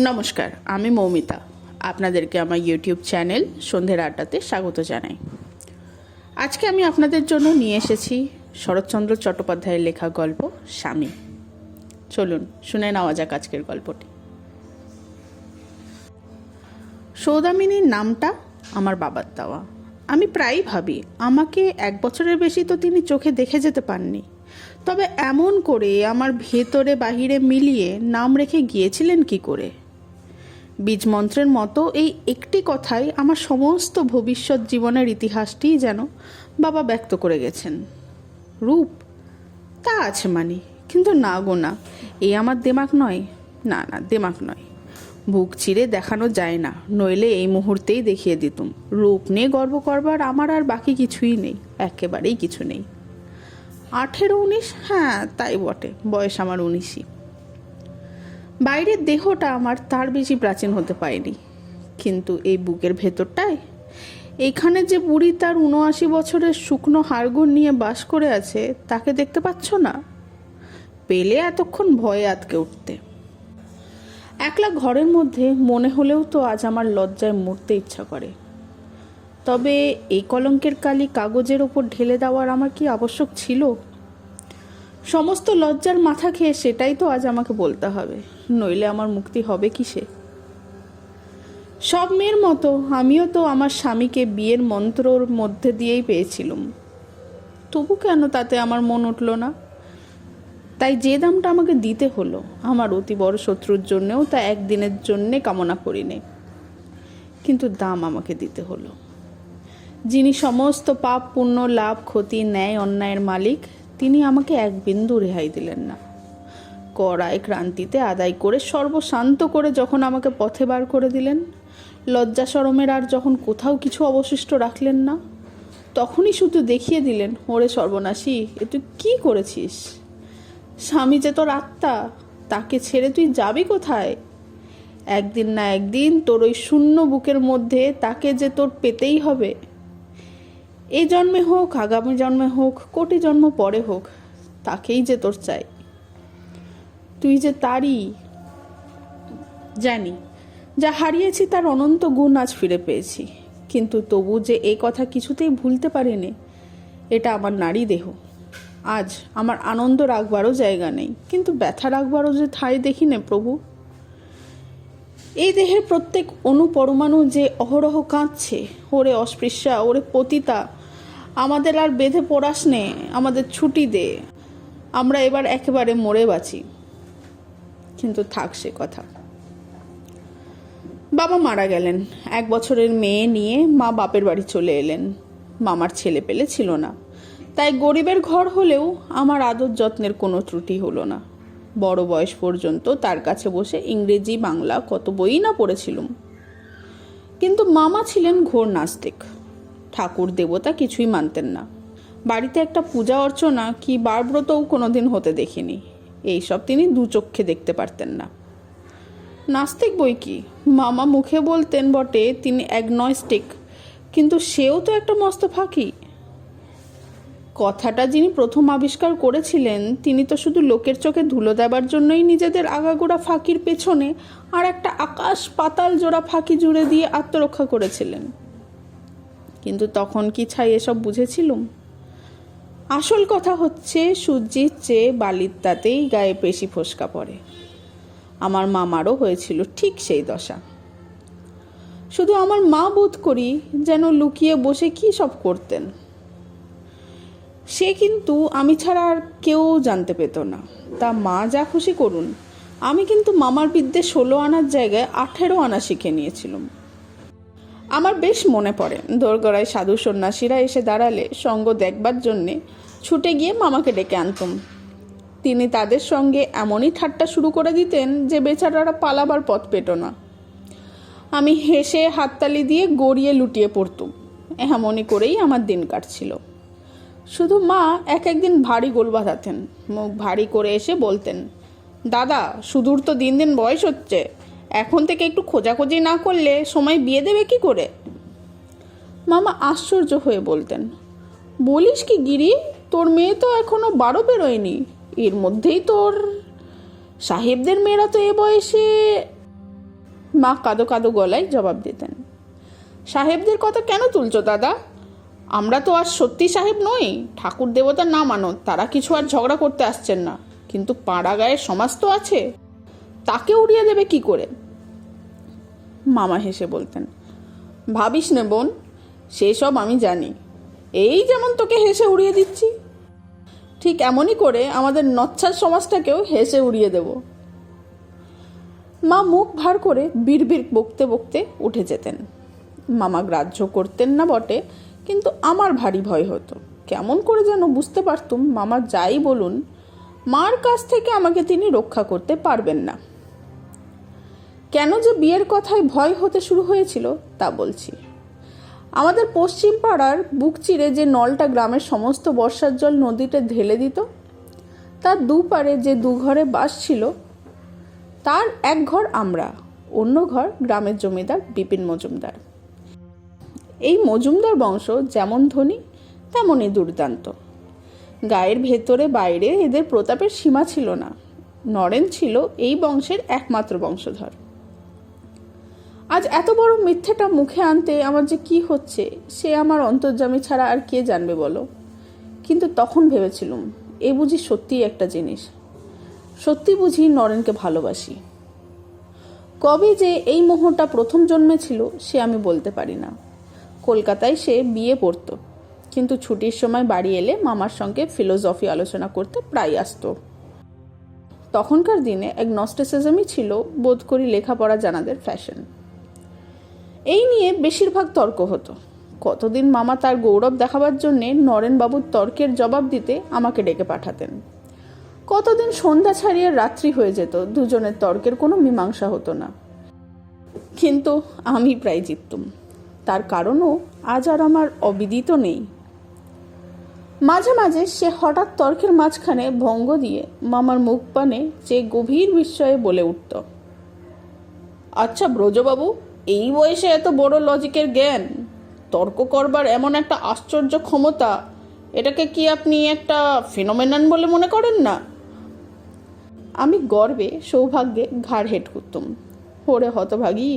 নমস্কার, আমি মৌমিতা। আপনাদেরকে আমার ইউটিউব চ্যানেল সন্ধ্যের আড্ডাতে স্বাগত জানাই। আজকে আমি আপনাদের জন্য নিয়ে এসেছি শরৎচন্দ্র চট্টোপাধ্যায়ের লেখা গল্প স্বামী। চলুন শুনে নেওয়া যাক আজকের গল্পটি। সৌদামিনীর নামটা আমার বাবার দেওয়া। আমি প্রায়ই ভাবি আমাকে 1 বছরের বেশি তো তিনি চোখে দেখে যেতে পাননি, তবে এমন করে আমার ভেতরে বাহিরে মিলিয়ে নাম রেখে গিয়েছিলেন কি করে। বীজমন্ত্রের মতো এই একটি কথাই আমার সমস্ত ভবিষ্যৎ জীবনের ইতিহাসটিই যেন বাবা ব্যক্ত করে গেছেন। রূপ তা আছে মানি, কিন্তু না গো না, এই আমার দেমাক নয়। না, দেমাক নয়, বুক চিরে দেখানো যায় না, নইলে এই মুহূর্তেই দেখিয়ে দিতুম। রূপ নিয়ে গর্ব করবার আমার আর বাকি কিছুই নেই, একেবারেই কিছু নেই। 18-19, হ্যাঁ তাই বটে, বয়স আমার 19ই। বাইরের দেহটা আমার তার বেশি প্রাচীন হতে পারেনি, কিন্তু এই বুকের ভেতরটায়, এইখানে যে বুড়ি তার 79 বছরের শুকনো হাড়গোড় নিয়ে বাস করে আছে, তাকে দেখতে পাচ্ছ না? পেলে এতক্ষণ ভয়ে আটকে উঠতে। একলা ঘরের মধ্যে মনে হলেও তো আজ আমার লজ্জায় মরতে ইচ্ছা করে। তবে এই কলঙ্কের কালি কাগজের ওপর ঢেলে দেওয়ার আমার কি আবশ্যক ছিল? সমস্ত লজ্জার মাথা খেয়ে সেটাই তো আজ আমাকে বলতে হবে, নইলে আমার মুক্তি হবে কিসে? সব মেয়ের মতো আমিও তো আমার স্বামীকে বিয়ের মন্ত্রর মধ্যে দিয়েই পেয়েছিলাম। তবু কেন তাতে আমার মন উঠল না? তাই যে দামটা আমাকে দিতে হলো, আমার অতি বড় শত্রুর জন্যেও তা একদিনের জন্যে কামনা করিনি, কিন্তু দাম আমাকে দিতে হলো। যিনি সমস্ত পাপ পুণ্য লাভ ক্ষতি ন্যায় অন্যায়ের মালিক, তিনি আমাকে এক বিন্দু রেহাই দিলেন না। কড়াই ক্রান্তিতে আদায় করে সর্বশান্ত করে যখন আমাকে পথে বার করে দিলেন, লজ্জা শরমের আর যখন কোথাও কিছু অবশিষ্ট রাখলেন না, তখনই শুধু দেখিয়ে দিলেন, ওরে সর্বনাশী, এ তুই কী করেছিস? স্বামী যে তোর আত্মা, তাকে ছেড়ে তুই যাবি কোথায়? একদিন না একদিন তোর ওই শূন্য বুকের মধ্যে তাকে যে তোর পেতেই হবে। এই জন্মে হোক, আগামী জন্মে হোক, কোটি জন্ম পরে হোক, তাকেই যে তোর চাই। তুই যে তারই। জানি যা হারিয়েছি তার অনন্ত গুণ আজ ফিরে পেয়েছি, কিন্তু তবু যে এই কথা কিছুতেই ভুলতে পারিনি। এটা আমার নারী দেহ। আজ আমার আনন্দ রাখবারও জায়গা নেই, কিন্তু ব্যথা রাখবারও যে ঠাঁই দেখি নে প্রভু। এই দেহের প্রত্যেক অনুপরমাণু যে অহরহ কাঁদছে, ওরে অস্পৃশ্যা, ওরে পতিতা, আমাদের আর বেঁধে পড়াস নে, আমাদের ছুটি দে, আমরা এবার একেবারে মরে বাঁচি। কিন্তু থাক সে কথা। বাবা মারা গেলেন। 1 বছরের মেয়ে নিয়ে মা বাপের বাড়ি চলে এলেন। মামার ছেলে পেলে ছিল না, তাই গরিবের ঘর হলেও আমার আদর যত্নের কোনো ত্রুটি হলো না। বড় বয়স পর্যন্ত তার কাছে বসে ইংরেজি বাংলা কত বই না পড়েছিলুম। কিন্তু মামা ছিলেন ঘোর নাস্তিক, ঠাকুর দেবতা কিছুই মানতেন না। বাড়িতে একটা পূজা অর্চনা কি বারব্রতও কোনোদিন হতে দেখিনি, এইসব তিনি 2 চক্ষে দেখতে পারতেন না। নাস্তিক বই কি, মামা মুখে বলতেন বটে তিনি অ্যাগনস্টিক, কিন্তু সেও তো একটা মস্ত ফাঁকি। কথাটা যিনি প্রথম আবিষ্কার করেছিলেন, তিনি তো শুধু লোকের চোখে ধুলো দেবার জন্যই নিজেদের আগাগোড়া ফাঁকির পেছনে আর একটা আকাশ পাতাল জোড়া ফাঁকি জুড়ে দিয়ে আত্মরক্ষা করেছিলেন। কিন্তু তখন কি ছাই এসব বুঝেছিলুম? আসল কথা হচ্ছে, সূর্যের চেয়ে বালির তাতেই গায়ে পেশি ফোসকা পড়ে। আমার মামারও হয়েছিল ঠিক সেই দশা। শুধু আমার মা বোধ করি যেন লুকিয়ে বসে কি সব করতেন। সে কিন্তু আমি ছাড়া আর কেউ জানতে পেত না। তা মা যা খুশি করুন, আমি কিন্তু মামার বিদ্যে 16 আনার জায়গায় 18 আনা শিখে নিয়েছিলাম। আমার বেশ মনে পড়ে, দোরগড়ায় সাধু সন্ন্যাসীরা এসে দাঁড়ালে সঙ্গ দেখবার জন্যে ছুটে গিয়ে মামাকে ডেকে আনতুম। তিনি তাদের সঙ্গে এমনই ঠাট্টা শুরু করে দিতেন যে বেচারারা পালাবার পথ পেত না। আমি হেসে হাততালি দিয়ে গড়িয়ে লুটিয়ে পড়তুম। এমনই করেই আমার দিন কাটছিল। শুধু মা একদিন ভারী গোল বাঁধাতেন, মুখ ভারী করে এসে বলতেন, দাদা সুদূর তো দিন দিন বয়স হচ্ছে, এখন থেকে একটু খোঁজাখুঁজি না করলে সময় বিয়ে দেবে কি করে? মামা আশ্চর্য হয়ে বলতেন, বলিস কি গিরি, তোর মেয়ে তো এখনো 12 বেরোয়নি, এর মধ্যেই তোর সাহেবদের মেয়েরা তো এ বয়সে। মা কাঁদো কাঁদো গলায় জবাব দিতেন, সাহেবদের কথা কেন তুলছো দাদা? আমরা তো আর সত্যি সাহেব নই, ঠাকুর দেবতার না মানো, তারা কিছু আর ঝগড়া করতে আসছেন না, কিন্তু পাড়া গায়ের সমাজ তো আছে, তাকে উড়িয়ে দেবে কি করে? মামা হেসে বলতেন, ভাবিস নে বোন, সেসব আমি জানি, এই যেমন তোকে হেসে উড়িয়ে দিচ্ছি, ঠিক এমনই করে আমাদের নচ্ছার সমাজটাকেও হেসে উড়িয়ে দেব। মা মুখ ভার করে বিড়বিড় বকতে বকতে উঠে যেতেন। মামা গ্রাহ্য করতেন না বটে, কিন্তু আমার ভারী ভয় হতো। কেমন করে যেন বুঝতে পারতুম মামা যাই বলুন, মার কাছ থেকে আমাকে তিনি রক্ষা করতে পারবেন না। কেন যে বিয়ের কথায় ভয় হতে শুরু হয়েছিল তা বলছি। আমাদের পশ্চিম পাড়ার বুক চিরে যে নলটা গ্রামের সমস্ত বর্ষার জল নদীতে ঢেলে দিত, তার দুপারে যে দুঘরে বাস ছিল, তার এক ঘর আমরা, অন্য ঘর গ্রামের জমিদার বিপিন মজুমদার। এই মজুমদার বংশ যেমন ধনী তেমনই দুর্দান্ত। গায়ের ভেতরে বাইরে এদের প্রতাপের সীমা ছিল না। নরেন ছিল এই বংশের একমাত্র বংশধর। আজ এত বড় মিথ্যেটা মুখে আনতে আমার যে কি হচ্ছে সে আমার অন্তর্যামী ছাড়া আর কে জানবে বলো? কিন্তু তখন ভেবেছিলুম এ বুঝি সত্যিই একটা জিনিস, সত্যি বুঝি নরেনকে ভালোবাসি। কবে যে এই মোহটা প্রথম জন্মেছিল সে আমি বলতে পারি না। কলকাতায় সে বিয়ে পড়তো, কিন্তু ছুটির সময় বাড়ি এলে মামার সঙ্গে ফিলোসফি আলোচনা করতে প্রায় আসতো। তখনকার দিনে অ্যাগনস্টিসিজমই ছিল বোধ করি লেখাপড়া জানাদের ফ্যাশন। এই নিয়ে বেশিরভাগ তর্ক হতো। কতদিন মামা তার গৌরব দেখাবার জন্যে নরেনবাবুর তর্কের জবাব দিতে আমাকে ডেকে পাঠাতেন। কতদিন সন্ধ্যা ছাড়িয়ে রাত্রি হয়ে যেত, দুজনের তর্কের কোনো মীমাংসা হতো না। কিন্তু আমি প্রায় জিততুম। তার কারণও আজ আর আমার অবিদিত নেই। মাঝে মাঝে সে হঠাৎ তর্কের মাঝখানে ভঙ্গ দিয়ে মামার মুখ পানে চেয়ে গভীর বিস্ময়ে বলে উঠত, আচ্ছা ব্রজবাবু, এই বয়সে এত বড় লজিকের জ্ঞান, তর্ক করবার এমন একটা আশ্চর্য ক্ষমতা, এটাকে কি আপনি একটা ফিনোমেনন বলে মনে করেন না? আমি গর্বে সৌভাগ্যে ঘাড় হেঁট করতুম। ওরে হতভাগী,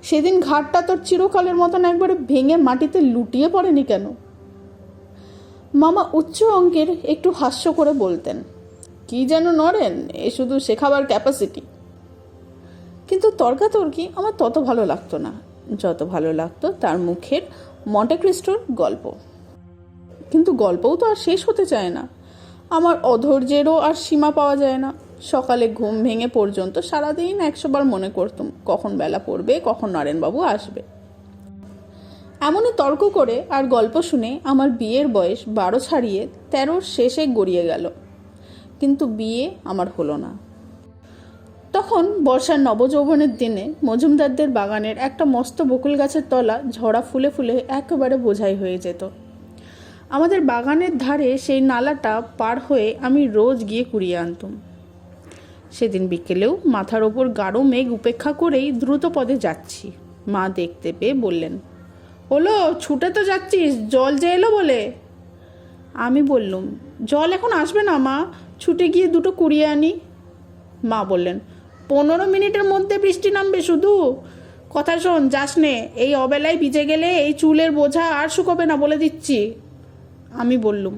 সেদিন ঘাটটা তোর চিরকালের মতন একবারে ভেঙে মাটিতে লুটিয়ে পড়েনি কেন? মামা উচ্চ অঙ্কের একটু হাস্য করে বলতেন, কি যেন নরেন, এ শুধু শেখাবার ক্যাপাসিটি। কিন্তু তর্কাতর্কি আমার তত ভালো লাগতো না যত ভালো লাগতো তার মুখের মন্টে ক্রিস্টোর গল্প। কিন্তু গল্পও তো আর শেষ হতে চায় না। আমার অধৈর্যেরও আর সীমা পাওয়া যায় না। সকালে ঘুম ভেঙে পর্যন্ত সারাদিন 100 বার মনে করতুম কখন বেলা পড়বে, কখন নরেনবাবু আসবে। এমনই তর্ক করে আর গল্প শুনে আমার বিয়ের বয়স 12 ছাড়িয়ে 13 শেষে গড়িয়ে গেল। কিন্তু বিয়ে আমার হলো না। তখন বর্ষার নবযৌবনের দিনে মজুমদারদের বাগানের একটা মস্ত বকুল গাছের তলা ঝরা ফুলে ফুলে একেবারে বোঝাই হয়ে যেত। আমাদের বাগানের ধারে সেই নালাটা পার হয়ে আমি রোজ গিয়ে কুড়িয়ে আনতুম। সেদিন বিকেলেও মাথার ওপর গাঢ় মেঘ উপেক্ষা করেই দ্রুত পদে যাচ্ছি। মা দেখতে পেয়ে বললেন, হলো, ছুটে তো যাচ্ছিস, জল যে এলো বলে। আমি বললুম, জল এখন আসবে না মা, ছুটে গিয়ে দুটো কুড়িয়ে আনি। মা বললেন, 15 মিনিটের মধ্যে বৃষ্টি নামবে শুধু। কথা শোন, যাস নে, এই অবেলায় ভিজে গেলে এই চুলের বোঝা আর শুকোবে না বলে দিচ্ছি। আমি বললুম,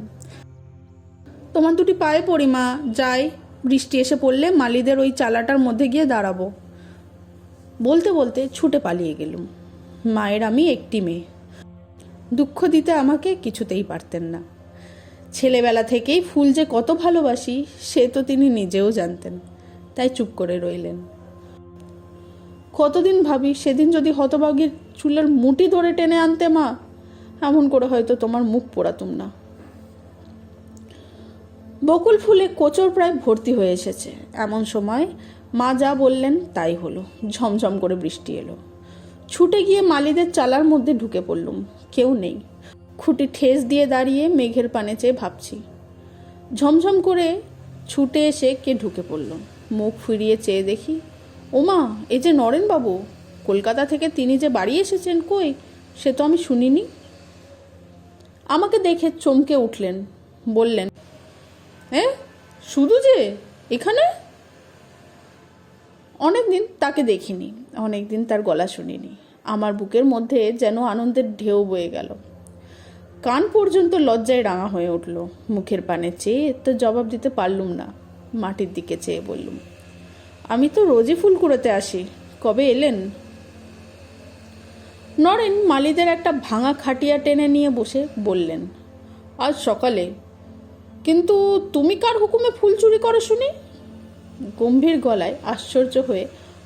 তোমার দুটি পায়ে পড়ি মা, যাই, বৃষ্টি এসে পড়লে মালিদের ওই চালাটার মধ্যে গিয়ে দাঁড়াবো। বলতে বলতে ছুটে পালিয়ে গেলুম। মায়ের আমি একটি মেয়ে, দুঃখ দিতে আমাকে কিছুতেই পারতেন না। ছেলেবেলা থেকেই ফুল যে কত ভালোবাসি সে তো তিনি নিজেও জানতেন, তাই চুপ করে রইলেন। কতদিন ভাবি সেদিন যদি হতভাগীর চুলের মুঠি ধরে টেনে আনতে মা, এমন করে হয়তো তোমার মুখ পোড়াতুম না। বকুল ফুলে কোচর প্রায় ভর্তি হয়ে এসেছে। এমন সময় মা যা বললেন তাই হলো। ঝমঝম করে বৃষ্টি এলো। ছুটে গিয়ে মালিদের চালার মধ্যে ঢুকে পড়লুম। কেউ নেই। খুঁটি ঠেস দিয়ে দাঁড়িয়ে মেঘের পানে চেয়ে ভাবছি। ঝমঝম করে ছুটে এসে কে ঢুকে পড়ল। মুখ ফিরিয়ে চেয়ে দেখি, ওমা, এই যে নরেনবাবু, কলকাতা থেকে তিনি যে বাড়ি এসেছেন, কই সে তো আমি শুনিনি। আমাকে দেখে চমকে উঠলেন, বললেন, শুধু যে এখানে? অনেক দিন তাকে দেখিনি, অনেক দিন তার গলা শুনিনি। আমার বুকের মধ্যে যেন আনন্দের ঢেউ বয়ে গেল। কান পর্যন্ত লজ্জায় রাঙা হয়ে উঠল। মুখের পানে চেয়ে তো জবাব দিতে পারলুম না। মাটির দিকে চেয়ে বললুম, আমি তো রোজই ফুল কুড়োতে আসি, কবে এলেন? নরেন মালিদের একটা ভাঙা খাটিয়া টেনে নিয়ে বসে বললেন, আজ সকালে। কিন্তু তুমি কার হুকুমে ফুল চুরি করো শুনি? গম্ভীর গলায় আশ্চর্য হয়ে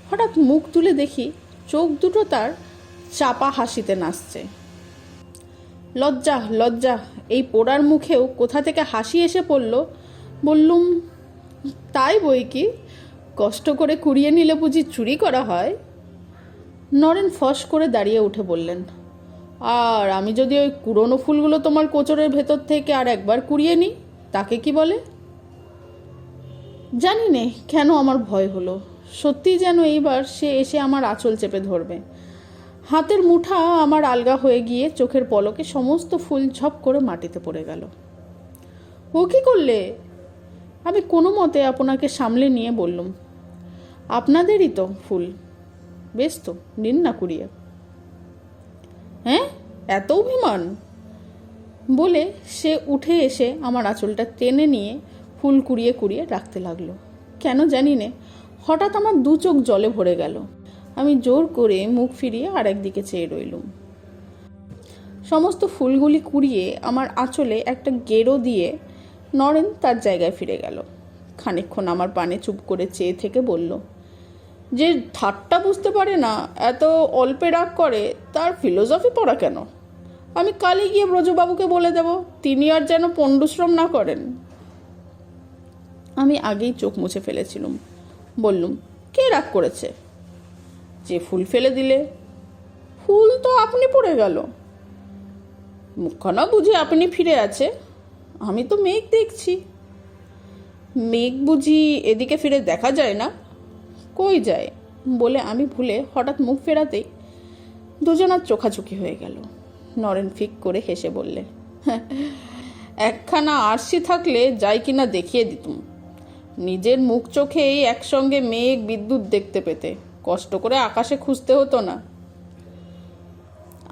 হঠাৎ মুখ তুলে দেখি চোখ দুটো তার চাপা হাসিতে নাচছে। লজ্জা লজ্জা, এই পোড়ার মুখেও কোথা থেকে হাসি এসে পড়ল। বললুম, তাই বই কি, কষ্ট করে কুড়িয়ে নিলে বুঝি চুরি করা হয়? নরেন ফস করে দাঁড়িয়ে উঠে বললেন, আর আমি যদি ওই কুড়োনো ফুলগুলো তোমার কোচরের ভেতর থেকে আর একবার কুড়িয়ে নিই, তাকে কি বলে? জানি নে কেন আমার ভয় হলো। সত্যিই যেন এইবার সে এসে আমার আঁচল চেপে ধরবে। হাতের মুঠা আমার আলগা হয়ে গিয়ে চোখের পলকে সমস্ত ফুল ঝপ করে মাটিতে পড়ে গেল। ও কি করলে? আমি কোনো মতে আপনাকে সামলে নিয়ে বললুম, আপনাদেরই তো ফুল, বেশ তো, নিন না কুড়িয়ে। হ্যাঁ, এত অভিমান? বলে সে উঠে এসে আমার আঁচলটা টেনে নিয়ে ফুল কুড়িয়ে কুড়িয়ে রাখতে লাগলো। কেন জানি নে হঠাৎ আমার দু চোখ জলে ভরে গেল। আমি জোর করে মুখ ফিরিয়ে আর একদিকে চেয়ে রইলুম। সমস্ত ফুলগুলি কুড়িয়ে আমার আঁচলে একটা গেরো দিয়ে নরেন তার জায়গায় ফিরে গেল। খানিকক্ষণ আমার পানে চুপ করে চেয়ে থেকে বলল, যে ঠাট্টা বুঝতে পারে না, এত অল্পে রাগ করে, তার ফিলোসফি পড়া কেন? আমি কালই গিয়ে ব্রজবাবুকে বলে দেব, তিনি আর যেন পণ্ডশ্রম না করেন। আমি আগেই চোখ মুছে ফেলেছিলুম। বললুম, কে রাগ করেছে? যে ফুল ফেলে দিলে। ফুল তো আপনি পড়ে গেল। মুখখানা বুঝি আপনি ফিরে আছে? আমি তো মেঘ দেখছি। মেঘ বুঝি এদিকে ফিরে দেখা যায় না? কই যায়? বলে আমি ভুলে হঠাৎ মুখ ফেরাতেই দুজনার চোখাচোখি হয়ে গেল। নরেন ফিক করে হেসে বললে, একখানা আরশি থাকলে যাই কিনা দেখিয়ে দিতুম। নিজের মুখ চোখেই একসঙ্গে মেঘ বিদ্যুৎ দেখতে পেতে, কষ্ট করে আকাশে খুঁজতে হতো না।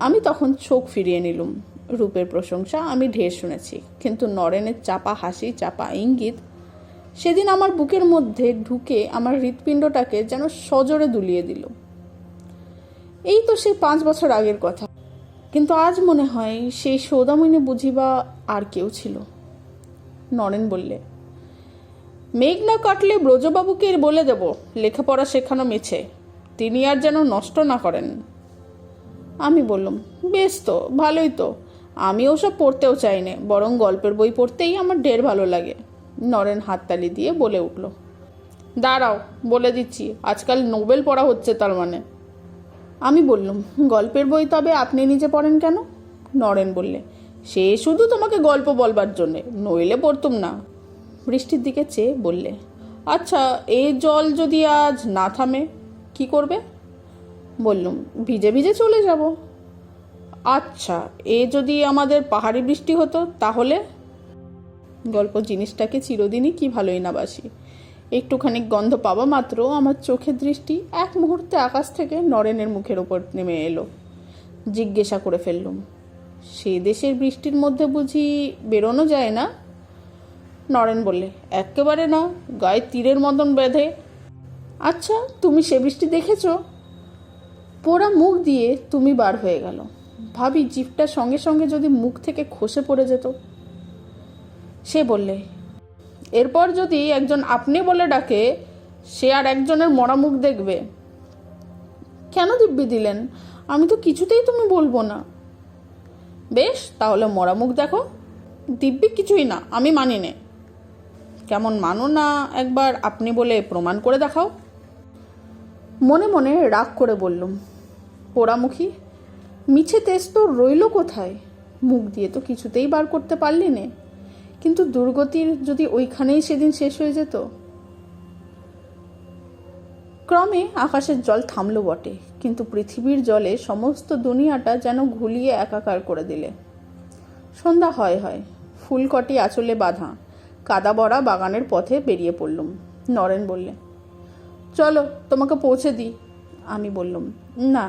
আমি তখন চোখ ফিরিয়ে নিলুম। রূপের প্রশংসা আমি ঢের শুনেছি, কিন্তু নরেনের চাপা হাসি, চাপা ইঙ্গিত সেদিন আমার বুকের মধ্যে ঢুকে আমার হৃৎপিণ্ডটাকে যেন সজোরে দুলিয়ে দিল। এই তো সেই 5 বছর আগের কথা, কিন্তু আজ মনে হয় সেই সৌদামিনী বুঝিবা আর কেউ ছিল। নরেন বললে, মেঘ না কাটলে ব্রজবাবুকে বলে দেব লেখাপড়া শেখানো মিছে, তিনি আর যেন নষ্ট না করেন। আমি বললাম, বেশ তো, ভালোই তো, আমি ওসব পড়তেও চাই না, বরং গল্পের বই পড়তেই আমার ঢের ভালো লাগে। নরেন হাততালি দিয়ে বলে উঠল, দাঁড়াও, বলে দিচ্ছি, আজকাল নোবেল পড়া হচ্ছে তার মানে। আমি বললুম, গল্পের বই তবে আপনি নিজে পড়েন কেন? নরেন বললে, সে শুধু তোমাকে গল্প বলবার জন্যে, নইলে পড়তুম না। বৃষ্টির দিকে চেয়ে বললে, আচ্ছা, এই জল যদি আজ না থামে কি করবে? বললুম, ভিজে ভিজে চলে যাব। আচ্ছা, এ যদি আমাদের পাহাড়ি বৃষ্টি হতো তাহলে? গল্প জিনিসটাকে চিরদিনই কি ভালোই না বাসি। একটুখানি গন্ধ পাওয়া মাত্র আমার চোখের দৃষ্টি এক মুহূর্তে আকাশ থেকে নরেনের মুখের ওপর নেমে এলো। জিজ্ঞাসা করে ফেললুম, সে দেশের বৃষ্টির মধ্যে বুঝি বেরোনো যায় না? নরেন বললে, একেবারে না, গায়ে তীরের মতন বেঁধে। আচ্ছা, তুমি সে বৃষ্টি দেখেছ? পোড়া মুখ দিয়ে তুমি বার হয়ে গেল। ভাবি জিভটা সঙ্গে সঙ্গে যদি মুখ থেকে খসে পড়ে যেত। সে বললে, এরপর যদি একজন আপনি বলে ডাকে, সে আর একজনের মরা মুখ দেখবে। কেন দিব্যি দিলেন? আমি তো কিছুতেই তুমি বলবো না। বেশ, তাহলে মরা মুখ দেখো। দিব্যি কিছুই না, আমি মানি নে। কেমন মানো না, একবার আপনি বলে প্রমাণ করে দেখাও। মনে মনে রাগ করে বললুম, পোড়ামুখী, মিছে তেজ তো রইল কোথায়? মুখ দিয়ে তো কিছুতেই বার করতে পারলি নে, কিন্তু দুর্গতির যদি ওইখানেই সেদিন শেষ হয়ে যেত। ক্রমে আকাশের জল থামলো বটে, কিন্তু পৃথিবীর জলে সমস্ত দুনিয়াটা যেন ঘুলিয়ে একাকার করে দিলে। সন্ধ্যা হয় হয়, ফুলকটি আঁচলে বাঁধা কাদা ভরা বাগানের পথে বেরিয়ে পড়লুম। নরেন বললে, চলো তোমাকে পৌঁছে দিই। আমি বললাম, না।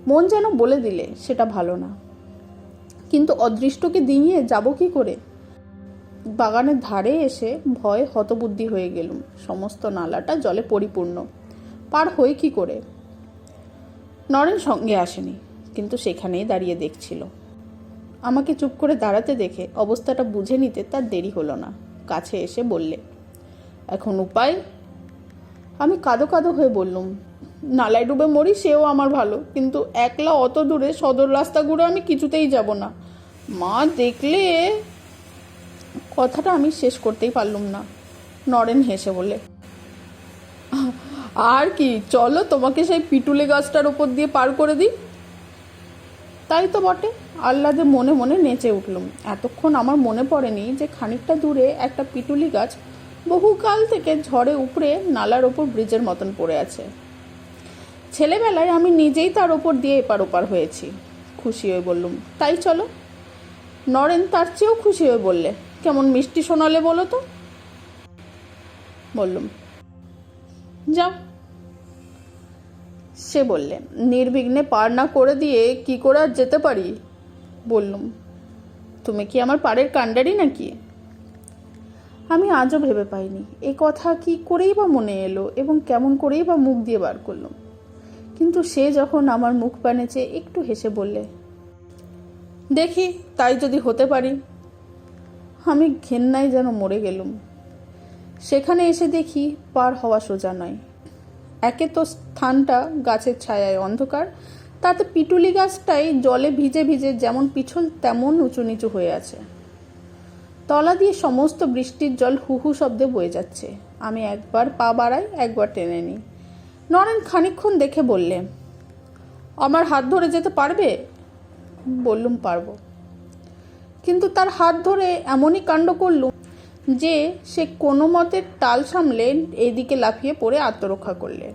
মন যেন বলে দিলে সেটা ভালো না, কিন্তু অদৃষ্টকে ডিঙিয়ে যাব কি করে? বাগানের ধারে এসে ভয়ে হতবুদ্ধি হয়ে গেলুম। সমস্ত নালাটা জলে পরিপূর্ণ, পার হয়ে কি করে? নরেন সঙ্গে আসেনি, কিন্তু সেখানেই দাঁড়িয়ে দেখছিল। আমাকে চুপ করে দাঁড়াতে দেখে অবস্থাটা বুঝে নিতে তার দেরি হলো না। কাছে এসে বললে, এখন উপায়? আমি কাঁদো কাঁদো হয়ে বললুম, নালায় ডুবে মরি সেও আমার ভালো, কিন্তু একলা অত দূরে সদর রাস্তাগুলো আমি কিছুতেই যাব না। মা দেখলে। কথাটা আমি শেষ করতেই পারলুম না। নরেন হেসে বলে, আর কি, চলো তোমাকে সেই পিটুলে গাছটার ওপর দিয়ে পার করে দিই। তাই তো বটে। আহ্লাদে মনে মনে নেচে উঠলুম। এতক্ষণ আমার মনে পড়েনি যে খানিকটা দূরে একটা পিটুলি গাছ বহুকাল থেকে ঝড়ে উপড়ে নালার ওপর ব্রিজের মতন পড়ে আছে। ছেলেবেলায় আমি নিজেই তার ওপর দিয়ে এপার ওপার হয়েছি। খুশি হয়ে বললুম, তাই চলো। নরেন তার চেয়েও খুশি হয়ে বললে, কেমন মিষ্টি শোনালে বলো তো। বললুম, যাও। সে বললে, নির্বিঘ্নে পার না করে দিয়ে কি করে আর যেতে পারি? বললুম, তুমি কি আমার পাড়ের কাণ্ডারি নাকি? আমি আজও ভেবে পাইনি এই কথা কি করেই বা মনে এলো এবং কেমন করেই বা মুখ দিয়ে বার করলাম। কিন্তু সে যখন আমার মুখ পানে চেয়ে একটু হেসে বললে, দেখি তাই যদি হতে পারি। আমি ঘেন্নায় যেন মরে গেলুম। সেখানে এসে দেখি পার হওয়া সোজা নয়। একে তো স্থানটা গাছের ছায়ায় অন্ধকার, তাতে পিটুলি গাছটাই জলে ভিজে ভিজে যেমন পিছল তেমন উঁচু নিচু হয়ে আছে। তলা দিয়ে সমস্ত বৃষ্টির জল হু হু শব্দে বয়ে যাচ্ছে। আমি একবার পা বাড়াই, একবার টেনে নিই। নরেন খানিকক্ষণ দেখে বললে, আমার হাত ধরে যেতে পারবে? বললুম, পারবো। কিন্তু তার হাত ধরে এমনই কাণ্ড করলুম যে সে কোনো মতে টাল সামলে এইদিকে লাফিয়ে পড়ে আত্মরক্ষা করলে।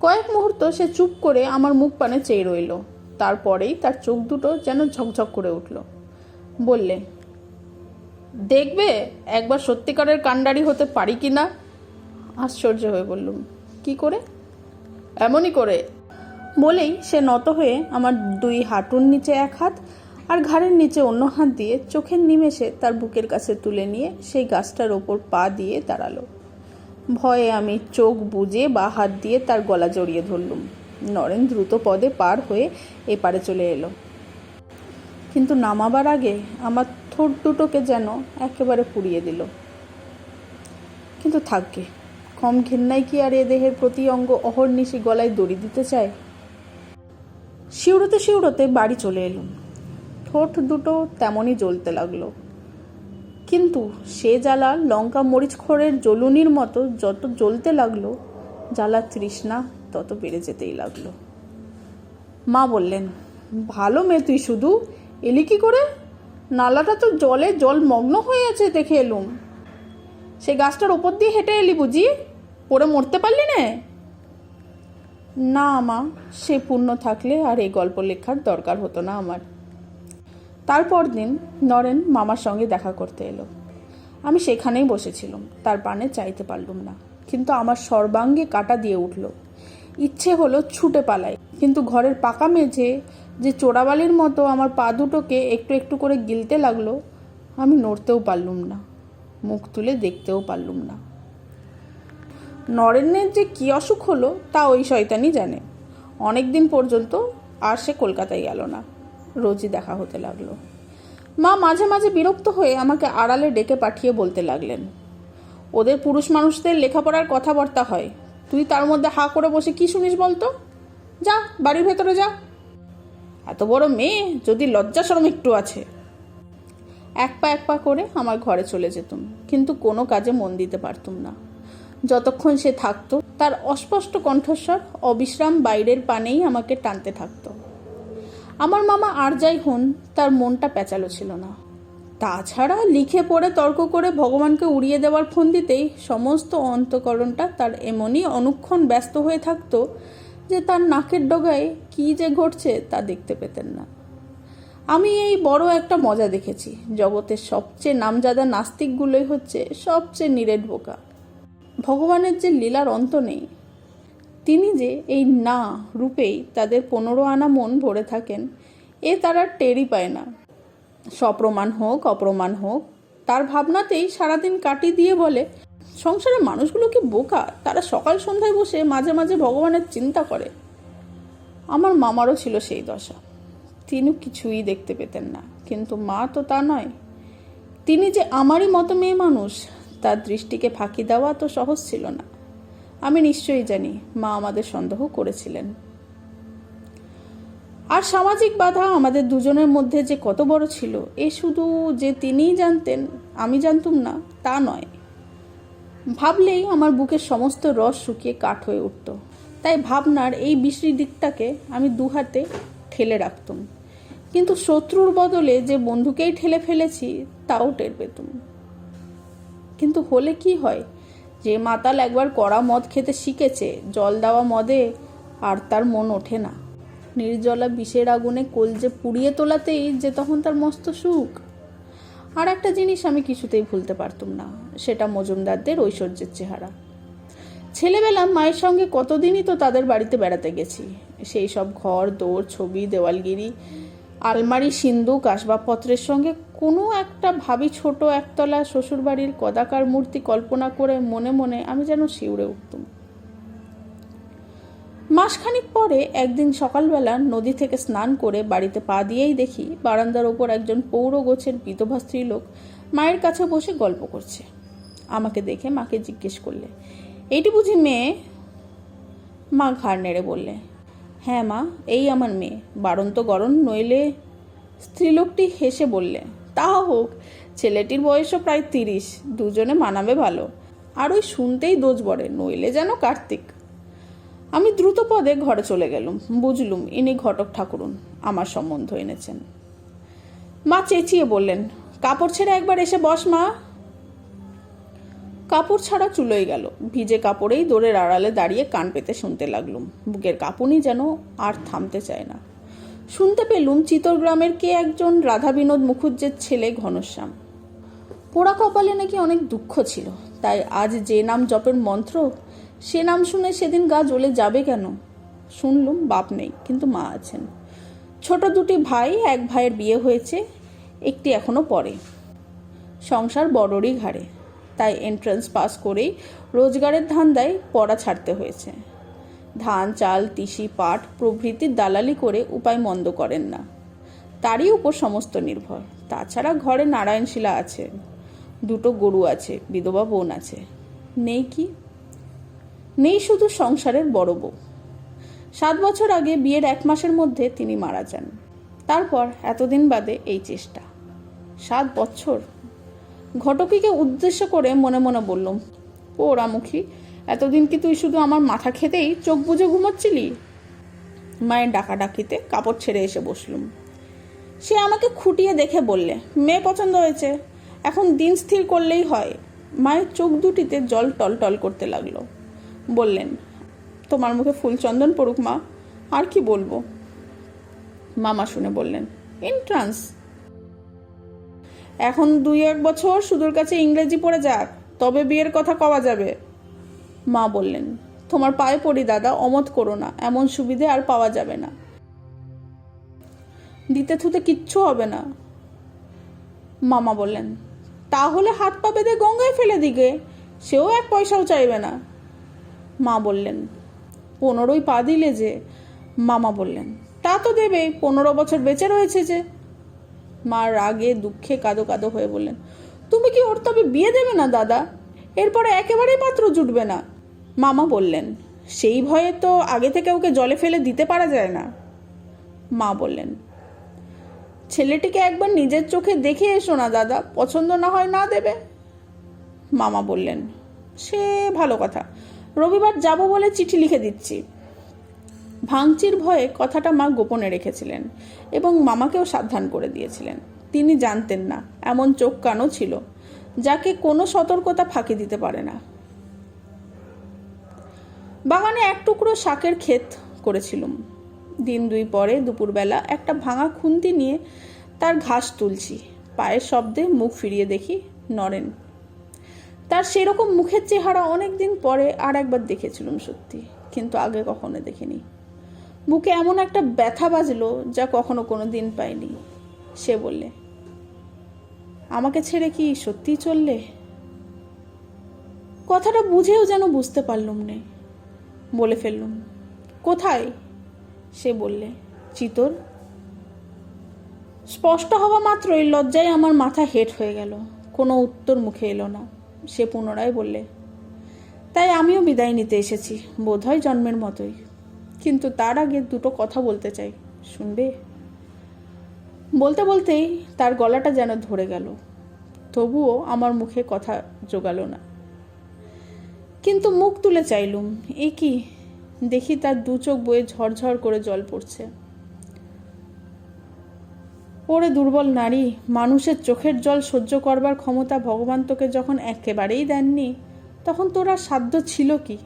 কয়েক মুহূর্ত সে চুপ করে আমার মুখ পানে চেয়ে রইল। তারপরেই তার চোখ দুটো যেন ঝকঝক করে উঠল। বললে, দেখবে একবার সত্যিকারের কাণ্ডারি হতে পারি কি না। আশ্চর্য হয়ে বললুম, কি করে? এমনই করে। বলেই সে নত হয়ে আমার দুই হাঁটুর নিচে এক হাত আর ঘাড়ের নিচে অন্য হাত দিয়ে চোখের নিমেষে তার বুকের কাছে তুলে নিয়ে সেই গাছটার ওপর পা দিয়ে দাঁড়ালো। ভয়ে আমি চোখ বুজে বা হাত দিয়ে তার গলা জড়িয়ে ধরলুম। নরেন দ্রুত পদে পার হয়ে এপারে চলে এলো, কিন্তু নামাবার আগে আমার ঠোঁট দুটোকে যেন একেবারে পুড়িয়ে দিল। কিন্তু থাকবে, কম ঘেন্নায় কি আর এ দেহের প্রতি অঙ্গ অহর্নিশি গলায় দড়ি দিতে চায়। শিউড়োতে শিউড়োতে বাড়ি চলে এলুম। ঠোঁট দুটো তেমনই জ্বলতে লাগলো, কিন্তু সে জ্বালা লঙ্কা মরিচ খড়ের জ্বলুনির মতো যত জ্বলতে লাগলো, জ্বালার তৃষ্ণা তত বেড়ে যেতেই লাগলো। মা বললেন, ভালো মেয়ে তুই, শুধু এলি কি করে? নালাটা তো জলে জলমগ্ন হয়ে আছে দেখে এলুম। সে গাছটার ওপর দিয়ে হেঁটে এলি বুঝি? পড়ে মরতে পারলি না? না মা, সে পুণ্য থাকলে আর এই গল্প লেখার দরকার হতো না আমার। তারপর দিন নরেন মামার সঙ্গে দেখা করতে এলো। আমি সেখানেই বসেছিলাম, তার পানে চাইতে পারলুম না, কিন্তু আমার সর্বাঙ্গে কাটা দিয়ে উঠল। ইচ্ছে হলো ছুটে পালাই, কিন্তু ঘরের পাকা মেঝে যে চোরাবালির মতো আমার পা দুটোকে একটু একটু করে গিলতে লাগলো, আমি নড়তেও পারলুম না, মুখ তুলে দেখতেও পারলুম না। নরেনের যে কী অসুখ হলো তা ওই শয়তানই জানে। অনেক দিন পর্যন্ত আর সে কলকাতায় গেল না, রোজই দেখা হতে লাগলো। মা মাঝে মাঝে বিরক্ত হয়ে আমাকে আড়ালে ডেকে পাঠিয়ে বলতে লাগলেন, ওদের পুরুষ মানুষদের লেখাপড়ার কথাবার্তা হয়, তুই তার মধ্যে হা করে বসে কি শুনিস বলতো? যা বাড়ির ভেতরে যা। এত বড় মেয়ে, যদি লজ্জা শরম একটু আছে। এক পা করে আমার ঘরে চলে যেতুম, কিন্তু কোনো কাজে মন দিতে পারতুম না। যতক্ষণ সে থাকতো তার অস্পষ্ট কণ্ঠস্বর অবিশ্রাম বাইরের পানেই আমাকে টানতে থাকতো। আমার মামা আর যাই হন, তার মনটা প্যাঁচালো ছিল না। তাছাড়া লিখে পড়ে তর্ক করে ভগবানকে উড়িয়ে দেওয়ার ফন্দিতেই সমস্ত অন্তঃকরণটা তার এমনই অনুক্ষণ ব্যস্ত হয়ে থাকতো যে তার নাকের ডগায় কী যে ঘটছে তা দেখতে পেতেন না। আমি এই বড় একটা মজা দেখেছি, জগতের সবচেয়ে নামজাদা নাস্তিকগুলোই হচ্ছে সবচেয়ে নিরেট বোকা। ভগবানের যে লীলার অন্ত নেই, তিনি যে এই না রূপেই তাদের 15 আনা মন ভরে থাকেন, এ তারা টেরই পায় না। সপ্রমাণ হোক অপ্রমাণ হোক, তার ভাবনাতেই সারাদিন কাটিয়ে দিয়ে বলে, সংসারের মানুষগুলো কি বোকা, তারা সকাল সন্ধ্যায় বসে মাঝে মাঝে ভগবানের চিন্তা করে। আমার মামারও ছিল সেই দশা। তিনি কিছুই দেখতে পেতেন না, কিন্তু মা তো তা নয়। তিনি যে আমারই মতো মেয়ে মানুষ, তার দৃষ্টিকে ফাঁকি দেওয়া তো সহজ ছিল না। আমি নিশ্চয়ই জানি মা আমাদের সন্দেহ করেছিলেন। আর সামাজিক বাধা আমাদের দুজনের মধ্যে যে কত বড় ছিল, এ শুধু যে তিনিই জানতেন, আমি জানতুম না তা নয়। ভাবলেই আমার বুকের সমস্ত রস শুকিয়ে কাঠ হয়ে উঠত। তাই ভাবনার এই বিশ্রী দিকটাকে আমি দুহাতে ঠেলে রাখতুম, কিন্তু শত্রুর বদলে যে বন্ধুকেই ঠেলে ফেলেছি তাও টের পেতুম। কিন্তু হলে কি হয়, যে মাতাল একবার কড়া মদ খেতে শিখেছে, জল দেওয়া মদে আর তার মন ওঠে না। নির্জলা বিষের আগুনে কলজে পুড়িয়ে তোলাতেই যে তখন তার মস্ত সুখ। আর একটা জিনিস আমি কিছুতেই ভুলতে পারতুম না, সেটা মজুমদারদের ঐশ্বর্যের চেহারা। ছেলেবেলা মায়ের সঙ্গে কতদিনই তো তাদের বাড়িতে বেড়াতে গেছি। সেই সব ঘর দৌড়, ছবি, দেওয়ালগিরি, আলমারি, সিন্দুক, আসবাবপত্রের সঙ্গে কোনো একটা ভাবি ছোট একতলা শ্বশুরবাড়ির কদাকার মূর্তি কল্পনা করে মনে মনে আমি যেন শিউরে উঠতুম। মাসখানিক পরে একদিন সকালবেলা নদী থেকে স্নান করে বাড়িতে পা দিয়েই দেখি বারান্দার ওপর একজন পৌর গোছের বিধবা স্ত্রীলোক মায়ের কাছে বসে গল্প করছে। আমাকে দেখে মাকে জিজ্ঞেস করলে, এইটি বুঝি মেয়ে? মা ঘাড় নেড়ে বললে, হ্যাঁ মা, এই আমার মেয়ে, বারন্ত গরণ নইলে। স্ত্রীলোকটি হেসে বললে, তা হোক, ছেলেটির বয়সও প্রায় 30, দুজনে মানাবে ভালো। আর ওই শুনতেই দোষ বড়ে, নইলে যেন কার্তিক। আমি দ্রুত পদে ঘরে চলে গেলুম। বুঝলুম ইনি ঘটক ঠাকুরুন আমার সম্বন্ধ এনেছেন। মা চেঁচিয়ে বললেন, কাপড় ছেড়ে একবার এসে বস মা। কাপড় ছাড়া চুলোয় গেল। ভিজে কাপড়েই দোরের আড়ালে দাঁড়িয়ে কান পেতে শুনতে লাগলুম। বুকের কাঁপুনি যেন আর থামতে চায় না। শুনতে পেলুম চিতরগ্রামের কে একজন রাধা বিনোদ মুখুজ্জের ছেলে ঘনশ্যাম। পোড়া কপালে নাকি অনেক দুঃখ ছিল, তাই আজ যে নাম জপের মন্ত্র, সে নাম শুনে সেদিন গা জ্বলে যাবে কেন? শুনলুম বাপ নেই, কিন্তু মা আছেন। ছোট দুটি ভাই, এক ভাইয়ের বিয়ে হয়েছে, একটি এখনো পড়ে। সংসার বড়রই ঘাড়ে, তাই এন্ট্রান্স পাস করেই রোজগারের ধান্দায় পড়া ছাড়তে হয়েছে। ধান চাল তিসি পাট প্রভৃতির দালালি করে উপায় মন্দ করেন না, তারই উপর সমস্ত নির্ভর। তাছাড়া ঘরে নারায়ণশিলা আছে, দুটো গরু আছে, বিধবা বোন আছে। নেই কি? নেই শুধু সংসারের বড় বউ। 7 বছর আগে বিয়ের 1 মাসের মধ্যে তিনি মারা যান। তারপর এতদিন বাদে এই চেষ্টা। 7 বছর। ঘটকিকে উদ্দেশ্য করে মনে মনে বললুম, পোড়ামুখী, এতদিন কি তুই শুধু আমার মাথা খেতেই চোখ বুজে ঘুমোচ্ছিলি? মায়ের ডাকাডাকিতে কাপড় ছেড়ে এসে বসলুম। সে আমাকে খুঁটিয়ে দেখে বললে, মেয়ে পছন্দ হয়েছে, এখন দিন স্থির করলেই হয়। মায়ের চোখ দুটিতে জল টলটল করতে লাগলো। বললেন, তোমার মুখে ফুলচন্দন পড়ুক মা, আর কি বলবো। মামা শুনে বললেন, এন্ট্রান্স। এখন 2-1 বছর সুদূর কাছে ইংরেজি পড়ে যাক, তবে বিয়ের কথা কওয়া যাবে। মা বললেন, তোমার পায়ে পড়ি দাদা, অমত করো না, এমন সুবিধে আর পাওয়া যাবে না। দিতে থুতে কিচ্ছু হবে না। মামা বললেন, তাহলে হাত পা বেঁধে গঙ্গায় ফেলে দিগে, সেও 1 পয়সাও চাইবে না। মা বললেন, 15ই পা দিলে যে। মামা বললেন, তা তো দেবে, 15 বছর বেঁচে রয়েছে যে। মা রাগে দুঃখে কাঁদো কাঁদো হয়ে বললেন, তুমি কি ওর তবে বিয়ে দেবে না দাদা? এরপরে একেবারেই পাত্র জুটবে না। মামা বললেন, সেই ভয়ে তো আগে থেকে ওকে জলে ফেলে দিতে পারা যায় না। মা বললেন, ছেলেটিকে একবার নিজের চোখে দেখে এসো না দাদা, পছন্দ না হয় না দেবে। মামা বললেন, সে ভালো কথা, রবিবার যাব বলে চিঠি লিখে দিচ্ছি। ভাঙচির ভয়ে কথাটা মা গোপনে রেখেছিলেন এবং মামাকেও সাবধান করে দিয়েছিলেন। তিনি জানতেন না এমন চোখ কানও ছিল, যাকে কোনো সতর্কতা ফাঁকি দিতে পারে না। বাগানে 1 টুকরো শাকের ক্ষেত করেছিলুম। দিন 2 পরে দুপুরবেলা একটা ভাঙা খুন্তি নিয়ে তার ঘাস তুলছি। পায়ের শব্দে মুখ ফিরিয়ে দেখি নরেন। তার সেরকম মুখের চেহারা অনেক দিন পরে আর একবার দেখেছিলাম সত্যি, কিন্তু আগে কখনো দেখিনি। বুকে এমন একটা ব্যথা বাজলো যা কখনো কোনো দিন পাইনি। সে বললে, আমাকে ছেড়ে কি সত্যিই চললে? কথাটা বুঝেও যেন বুঝতে পারলুম না। বলে ফেললুম, কোথায়? সে বললে, চিতর। স্পষ্ট হওয়া মাত্রই লজ্জায় আমার মাথা হেঁট হয়ে গেল। কোনো উত্তর মুখে এলো না। সে পুনরায় বললে, তাই আমিও বিদায় নিতে এসেছি, বোধহয় জন্মের মতোই। কিন্তু তার আগে দুটো কথা বলতে চাই, শুনবে? বলতে বলতেই তার গলাটা যেন ধরে গেল। তবুও আমার মুখে কথা জোগালো না। কিন্তু মুখ তুলে চাইলুম, এ কি? দেখি তার দু চোখ বয়ে ঝরঝর করে জল পড়ছে। ওরে দুর্বল নারী, মানুষের চোখের জল সহ্য করবার ক্ষমতা ভগবান তোকে যখন একেবারেই দেননি, তখন তোর আর সাধ্য ছিল কি?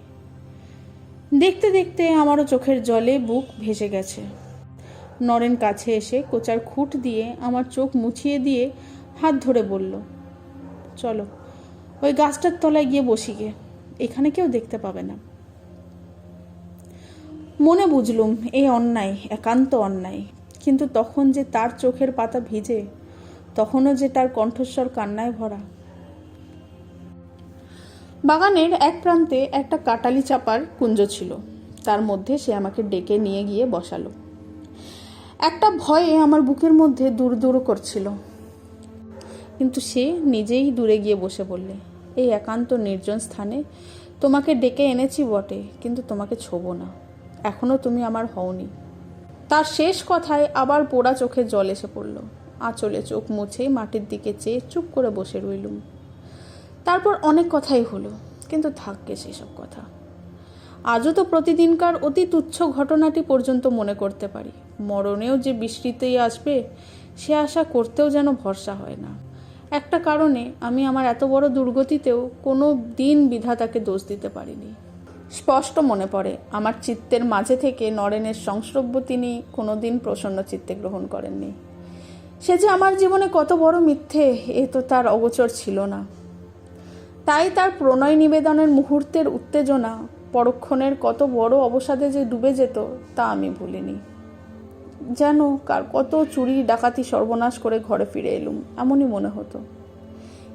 দেখতে দেখতে আমারও চোখের জলে বুক ভেসে গেছে। নরেন কাছে এসে কোচার খুঁট দিয়ে আমার চোখ মুছিয়ে দিয়ে হাত ধরে বলল, চলো ওই গাছটার তলায় গিয়ে বসি গে, এখানে কেউ দেখতে পাবে না। মনে বুঝলুম এই অন্যায়, একান্ত অন্যায়। কিন্তু তখন যে তার চোখের পাতা ভিজে, তখনও যে তার কণ্ঠস্বর কান্নায় ভরা। বাগানের এক প্রান্তে একটা কাটালি চাপার কুঞ্জ ছিল। তার মধ্যে সে আমাকে ডেকে নিয়ে গিয়ে বসালো। একটা ভয়ে আমার বুকের মধ্যে দূর দূর করছিল। কিন্তু সে নিজেই দূরে গিয়ে বসে বললে, এই একান্ত নির্জন স্থানে তোমাকে ডেকে এনেছি বটে, কিন্তু তোমাকে ছোবো না, এখনো তুমি আমার হওনি। তার শেষ কথায় আবার পোড়া চোখে জল এসে পড়ল। আঁচলে চোখ মুছে মাটির দিকে চেয়ে চুপ করে বসে রইলুম। তারপর অনেক কথাই হলো, কিন্তু থাকবে সেসব কথা। আজও তো প্রতিদিনকার অতি তুচ্ছ ঘটনাটি পর্যন্ত মনে করতে পারি। মরণেও যে বিস্মৃতিই আসবে সে আশা করতেও যেন ভরসা হয় না। একটা কারণে আমি আমার এত বড় দুর্গতিতেও কোনো দিন বিধাতাকে দোষ দিতে পারিনি। স্পষ্ট মনে পড়ে আমার চিত্তের মাঝে থেকে নরেনের সংস্রব্য তিনি কোনো দিন প্রসন্ন চিত্তে গ্রহণ করেননি। সে যে আমার জীবনে কত বড় মিথ্যে, এ তো তার অগোচর ছিল না। তাই তার প্রণয় নিবেদনের মুহূর্তের উত্তেজনা পরক্ষণের কত বড় অবসাদে যে ডুবে যেত তা আমি ভুলিনি। যেন কার কত চুরি ডাকাতি সর্বনাশ করে ঘরে ফিরে এলুম এমনই মনে হতো।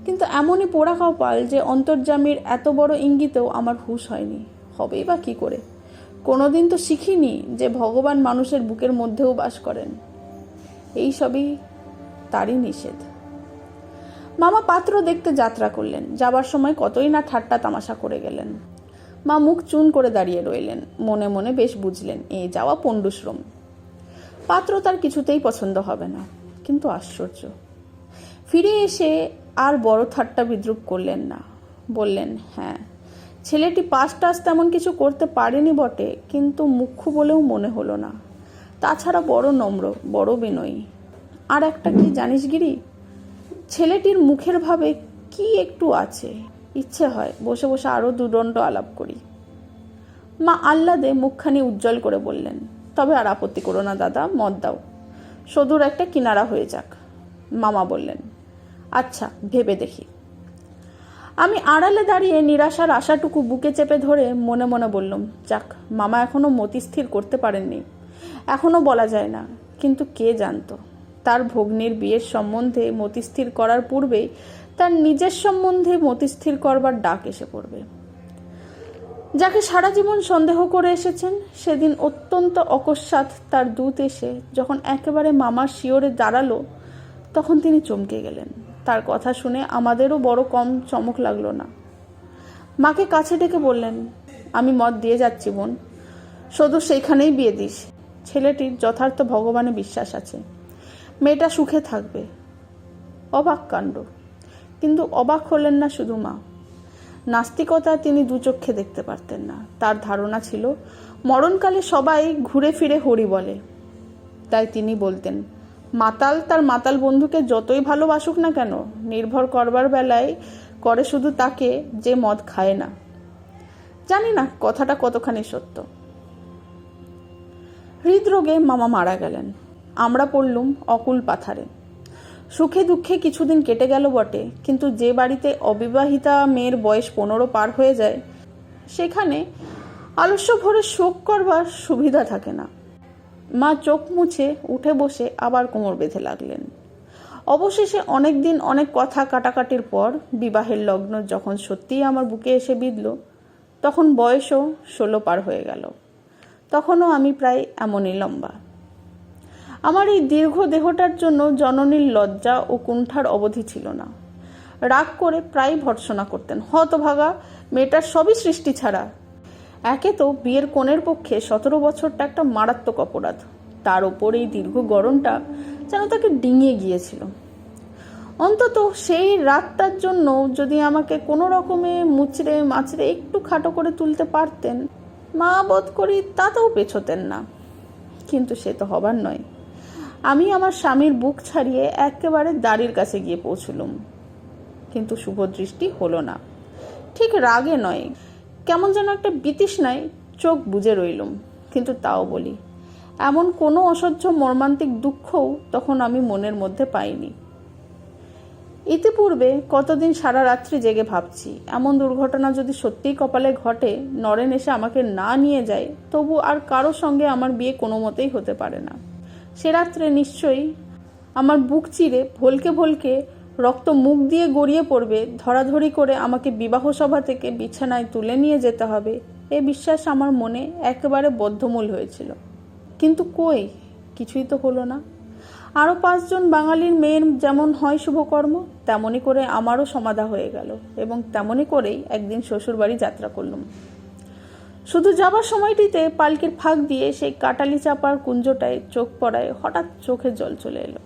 কিন্তু এমনই পোড়া কপাল যে অন্তর্যামীর এত বড় ইঙ্গিতেও আমার হুঁশ হয়নি। হবেই বা কী করে? কোনোদিন তো শিখিনি যে ভগবান মানুষের বুকের মধ্যেও বাস করেন। এই সবই তারই নিষেধ। মামা পাত্র দেখতে যাত্রা করলেন। যাবার সময় কতই না ঠাট্টা তামাশা করে গেলেন। মা মুখ চুন করে দাঁড়িয়ে রইলেন। মনে মনে বেশ বুঝলেন এ যাওয়া পণ্ডুশ্রম। পাত্র তার কিছুতেই পছন্দ হবে না। কিন্তু আশ্চর্য, ফিরে এসে আর বড় ঠাট্টা বিদ্রুপ করলেন না। বললেন, হ্যাঁ, ছেলেটি পাস টাস তেমন কিছু করতে পারেনি বটে, কিন্তু মুখ্য বলেও মনে হলো না। তাছাড়া বড় নম্র, বড় বিনয়ী। আর একটা কি জানিস গিরি, ছেলেটির মুখের ভাবে কি একটু আছে। ইচ্ছে হয় বসে বসে আরো দুদণ্ড আলাপ করি। মা আহ্লাদে মুখখানি উজ্জ্বল করে বললেন, তবে আর আপত্তি করো না দাদা, মত দাও, সদূর একটা কিনারা হয়ে যাক। মামা বললেন, আচ্ছা, ভেবে দেখি। আমি আড়ালে দাঁড়িয়ে নিরাশার আশাটুকু বুকে চেপে ধরে মনে মনে বললুম, যাক, মামা এখনো মতি স্থির করতে পারেননি। এখনো বলা যায় না। কিন্তু কে জানতো, তার ভগ্নীর বিয়ের সম্বন্ধে মতিস্থির করার পূর্বেই তার নিজের সম্বন্ধে মতিস্থির করবার ডাক এসে পড়বে। যাকে সারা জীবন সন্দেহ করে এসেছেন, সেদিন অত্যন্ত অকস্মাৎ তার দূত এসে যখন একেবারে মামার শিয়রে দাঁড়ালো, তখন তিনি চমকে গেলেন। তার কথা শুনে আমাদেরও বড় কম চমক লাগলো না। মাকে কাছে ডেকে বললেন, আমি মত দিয়ে যাচ্ছি বোন, শুধু সেইখানেই বিয়ে দিস। ছেলেটির যথার্থ ভগবানে বিশ্বাস আছে, মেয়েটা সুখে থাকবে। অবাক কাণ্ড। কিন্তু অবাক হলেন না শুধু মা। নাস্তিকতা তিনি দু চক্ষে দেখতে পারতেন না। তার ধারণা ছিল মরণকালে সবাই ঘুরে ফিরে হরি বলে। তাই তিনি বলতেন, মাতাল তার মাতাল বন্ধুকে যতই ভালোবাসুক না কেন, নির্ভর করবার বেলায় করে শুধু তাকে যে মদ খায় না। জানি না কথাটা কতখানি সত্য। হৃদরোগে মামা মারা গেলেন। আমরা পড়লুম অকুল পাথারে। সুখে দুঃখে কিছুদিন কেটে গেল বটে, কিন্তু যে বাড়িতে অবিবাহিতা মেয়ের বয়স 15 পার হয়ে যায় সেখানে আলস্য ভরে শোক করবার সুবিধা থাকে না। মা চোখ মুছে উঠে বসে আবার কোমর বেঁধে লাগলেন। অবশেষে অনেক দিন অনেক কথা কাটাকাটির পর বিবাহের লগ্ন যখন সত্যিই আমার বুকে এসে বিঁধল, তখন বয়সও 16 পার হয়ে গেল। তখনও আমি প্রায় এমনই লম্বা। আমার এই দীর্ঘ দেহটার জন্য জননীর লজ্জা ও কুণ্ঠার অবধি ছিল না। রাগ করে প্রায় ভর্ৎসনা করতেন, হতভাগা মেয়েটার সবই সৃষ্টি ছাড়া। একে তো বিয়ের কনের পক্ষে 17 বছরটা একটা মারাত্মক অপরাধ, তার ওপর এই দীর্ঘ গরমটা যেন তাকে ডিঙিয়ে গিয়েছিল। অন্তত সেই রাতটার জন্য যদি আমাকে কোনো রকমে মুচড়ে মাচড়ে একটু খাটো করে তুলতে পারতেন, মা বোধ করি তাতেও পেছোতেন না। কিন্তু সে তো হবার নয়। আমি আমার স্বামীর বুক ছাড়িয়ে একেবারে দাড়ির কাছে গিয়ে পৌঁছলুম, কিন্তু শুভদৃষ্টি হলো না। ঠিক রাগে নয়, কেমন যেন একটা বিতৃষ্ণায় চোখ বুজে রইলুম। কিন্তু তাও বলি, এমন কোনো অসহ্য মর্মান্তিক দুঃখও তখন আমি মনের মধ্যে পাইনি। ইতিপূর্বে কতদিন সারা রাত্রি জেগে ভাবছি, এমন দুর্ঘটনা যদি সত্যিই কপালে ঘটে, নরেন এসে আমাকে না নিয়ে যায়, তবু আর কারো সঙ্গে আমার বিয়ে কোনো মতেই হতে পারে না। সে রাত্রে নিশ্চয়ই আমার বুক চিরে ভলকে ভলকে রক্ত মুখ দিয়ে গড়িয়ে পড়বে, ধরাধরি করে আমাকে বিবাহ সভা থেকে বিছানায় তুলে নিয়ে যেতে হবে, এ বিশ্বাস আমার মনে একেবারে বদ্ধমূল হয়েছিল। কিন্তু কই, কিছুই তো হলো না। আরও 5 জন বাঙালির মেয়ের যেমন হয় শুভকর্ম, তেমনি করে আমারও সমাধা হয়ে গেল, এবং তেমনি করেই একদিন শ্বশুরবাড়ি যাত্রা করলুম। শুধু যাবার সময়টিতে পালকির ফাঁক দিয়ে সেই কাটালি চাপার কুঞ্জটায় চোখ পড়ায় হঠাৎ চোখে জল চলে এলো।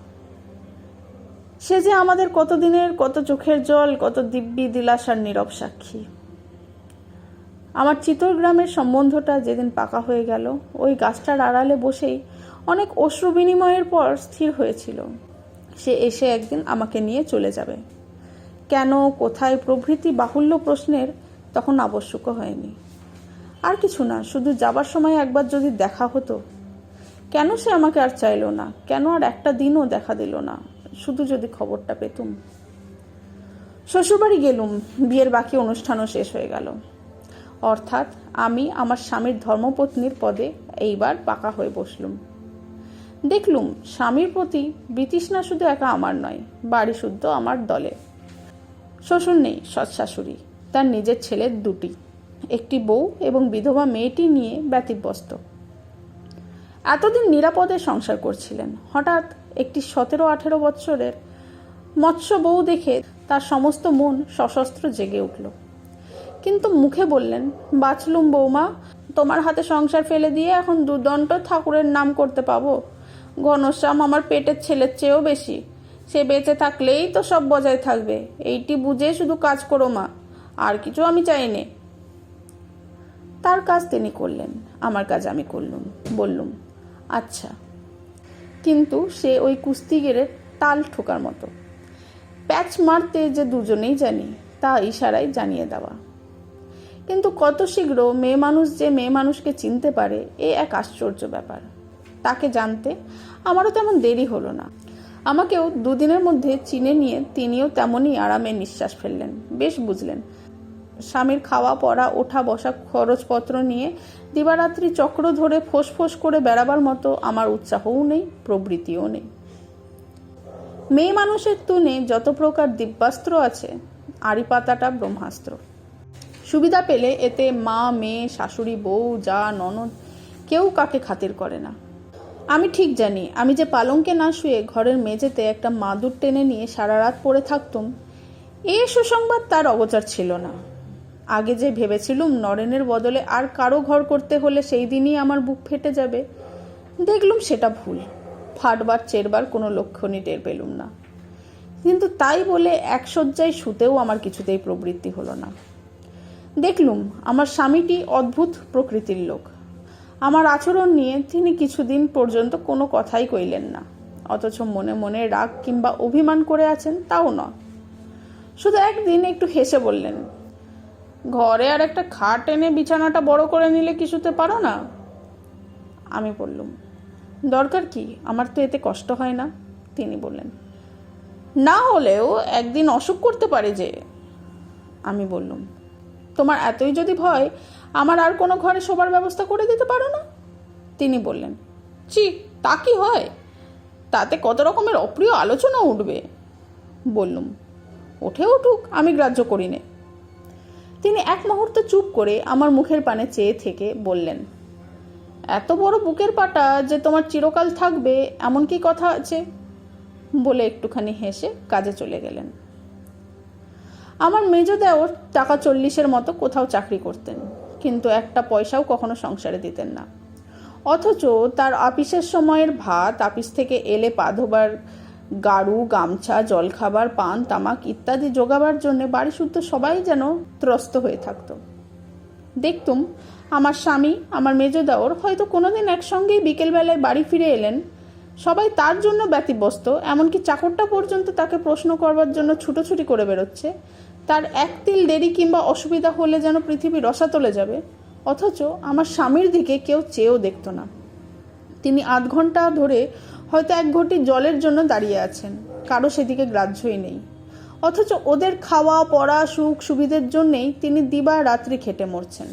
সে যে আমাদের কতদিনের কত চোখের জল, কত দিব্যি দিলাসার নীরব সাক্ষী। আমার চিতরগ্রামের সম্বন্ধটা যেদিন পাকা হয়ে গেল, ওই গাছটার আড়ালে বসেই অনেক অশ্রু বিনিময়ের পর স্থির হয়েছিল সে এসে একদিন আমাকে নিয়ে চলে যাবে। কেন, কোথায় প্রভৃতি বাহুল্য প্রশ্নের তখন আবশ্যক হয়নি। আর কিছু না, শুধু যাবার সময় একবার যদি দেখা হতো। কেন সে আমাকে আর চাইল না, কেন আর একটা দিনও দেখা দিল না, শুধু যদি খবরটা পেতুম। শ্বশুরবাড়ি গেলুম, বিয়ের বাকি অনুষ্ঠানও শেষ হয়ে গেল। অর্থাৎ আমি আমার স্বামীর ধর্মপত্নীর পদে এইবার পাকা হয়ে বসলুম। দেখলুম স্বামীর প্রতি বিতৃষ্ণা শুধু একা আমার নয়, বাড়ি শুদ্ধ আমার দলে। শ্বশুর নেই, সৎশাশুড়ি, তার নিজের ছেলের 2টি, একটি বউ এবং বিধবা মেয়েটি নিয়ে ব্যতিব্যস্ত। এতদিন নিরাপদে সংসার করছিলেন, হঠাৎ একটি 17-18 বৎসরের মৎস্য বউ দেখে তার সমস্ত মন সশস্ত্র জেগে উঠল। কিন্তু মুখে বললেন, বাঁচলুম বৌমা, তোমার হাতে সংসার ফেলে দিয়ে এখন দুদণ্ড ঠাকুরের নাম করতে পাবো। ঘনশ্যাম আমার পেটের ছেলের চেয়েও বেশি, সে বেঁচে থাকলেই তো সব বজায় থাকবে, এইটি বুঝে শুধু কাজ করো মা, আর কিছু আমি চাই নে। তার কাজ তিনি করলেন, আমার কাজ আমি করলুম। বললুম, আচ্ছা। কিন্তু সে ওই কুস্তিগিরের তাল ঠোকার মতো। প্যাচ মারতে যে দুজনেই জানি, তা ইশারায় জানিয়ে দেওয়া। কিন্তু কত শীঘ্র মেয়ে মানুষ যে মেয়ে মানুষকে চিনতে পারে, এ এক আশ্চর্য ব্যাপার। তাকে জানতে আমারও তেমন দেরি হলো না। আমাকেও 2 দিনের মধ্যে চিনে নিয়ে তিনিও তেমনই আরামে নিঃশ্বাস ফেললেন। বেশ বুঝলেন, স্বামীর খাওয়া পড়া ওঠা বসা খরচপত্র নিয়ে দিবারাত্রি চক্র ধরে ফোঁস করে বেড়াবার মতো আমার উৎসাহও নেই, প্রবৃত্তিও নেই। মেয়ে মানুষের তুনে যত প্রকার দিব্যাস্ত্র আছে, আড়ি পাতাটা ব্রহ্মাস্ত্র। সুবিধা পেলে এতে মা, মেয়ে, শাশুড়ি, বউ, যা, ননদ কেউ কাকে খাতির করে না। আমি ঠিক জানি, আমি যে পালঙ্কে না শুয়ে ঘরের মেঝেতে একটা মাদুর টেনে নিয়ে সারা রাত পড়ে থাকতুম, এ সুসংবাদ তার অগোচর ছিল না। আগে যে ভেবেছিলুম নরেনের বদলে আর কারো ঘর করতে হলে সেই দিনই আমার বুক ফেটে যাবে, দেখলুম সেটা ভুল। ফাটবার চেরবার কোনো লক্ষণই টের পেলুম না। কিন্তু তাই বলে এক শয্যায় শুতেও আমার কিছুতেই প্রবৃত্তি হলো না। দেখলুম আমার স্বামীটি অদ্ভুত প্রকৃতির লোক। আমার আচরণ নিয়ে তিনি কিছুদিন পর্যন্ত কোনো কথাই কইলেন না, অথচ মনে মনে রাগ কিংবা অভিমান করে আছেন তাও নয়। শুধু একদিন একটু হেসে বললেন, ঘরে আর একটা খাট এনে বিছানাটা বড় করে নিলে কি শুতে পারো না? আমি বললুম, দরকার কি, আমার তো এতে কষ্ট হয় না। তিনি বললেন, না হলেও একদিন অসুখ করতে পারে যে। আমি বললাম, তোমার এতই যদি ভয়, আমার আর কোনো ঘরে শোবার ব্যবস্থা করে দিতে পারো না? তিনি বললেন, ছি, তা কি হয়? তাতে কত রকমের অপ্রিয় আলোচনা উঠবে। বললুম, ওঠে উঠুক, আমি গ্রাহ্য করি নে। তিনি এক মুহূর্ত চুপ করে আমার মুখের পানে চেয়ে থেকে বললেন, এত বড় বুকের পাটা যে তোমার চিরকাল থাকবে এমন কি কথা আছে? বলে একটুখানি হেসে কাজে চলে গেলেন। আমার মেজ দেওর টাকা 40-এর মতো কোথাও চাকরি করতেন, কিন্তু একটা পয়সাও কখনো সংসারে দিতেন না। অথচ তার আপিসের সময়ের ভাত, আপিস থেকে এলে পা ধোবার গাড়ু, গামছা, জলখাবার, পান, তামাক ইত্যাদি জোগাবার জন্য বাড়ি শুদ্ধ সবাই যেন ত্রস্ত হয়ে থাকত। দেখতুম আমার স্বামী, আমার মেজ দেওর হয়তো কোনোদিন একসঙ্গেই বিকেলবেলায় বাড়ি ফিরে এলেন। সবাই তার জন্য ব্যতিব্যস্ত, এমনকি চাকরটা পর্যন্ত তাকে প্রশ্ন করবার জন্য ছুটোছুটি করে বেরোচ্ছে। তার এক তিল দেরি কিংবা অসুবিধা হলে যেন পৃথিবী রসাতলে যাবে। অথচ আমার স্বামীর দিকে কেউ চেয়েও দেখত না। তিনি আধ ঘন্টা ধরে হয়তো এক ঘটি জলের জন্য দাঁড়িয়ে আছেন, কারো সেদিকে গ্রাহ্যই নেই। অথচ ওদের খাওয়া পড়া সুখ সুবিধের জন্যেই তিনি দিবা রাত্রি খেটে মরছেন।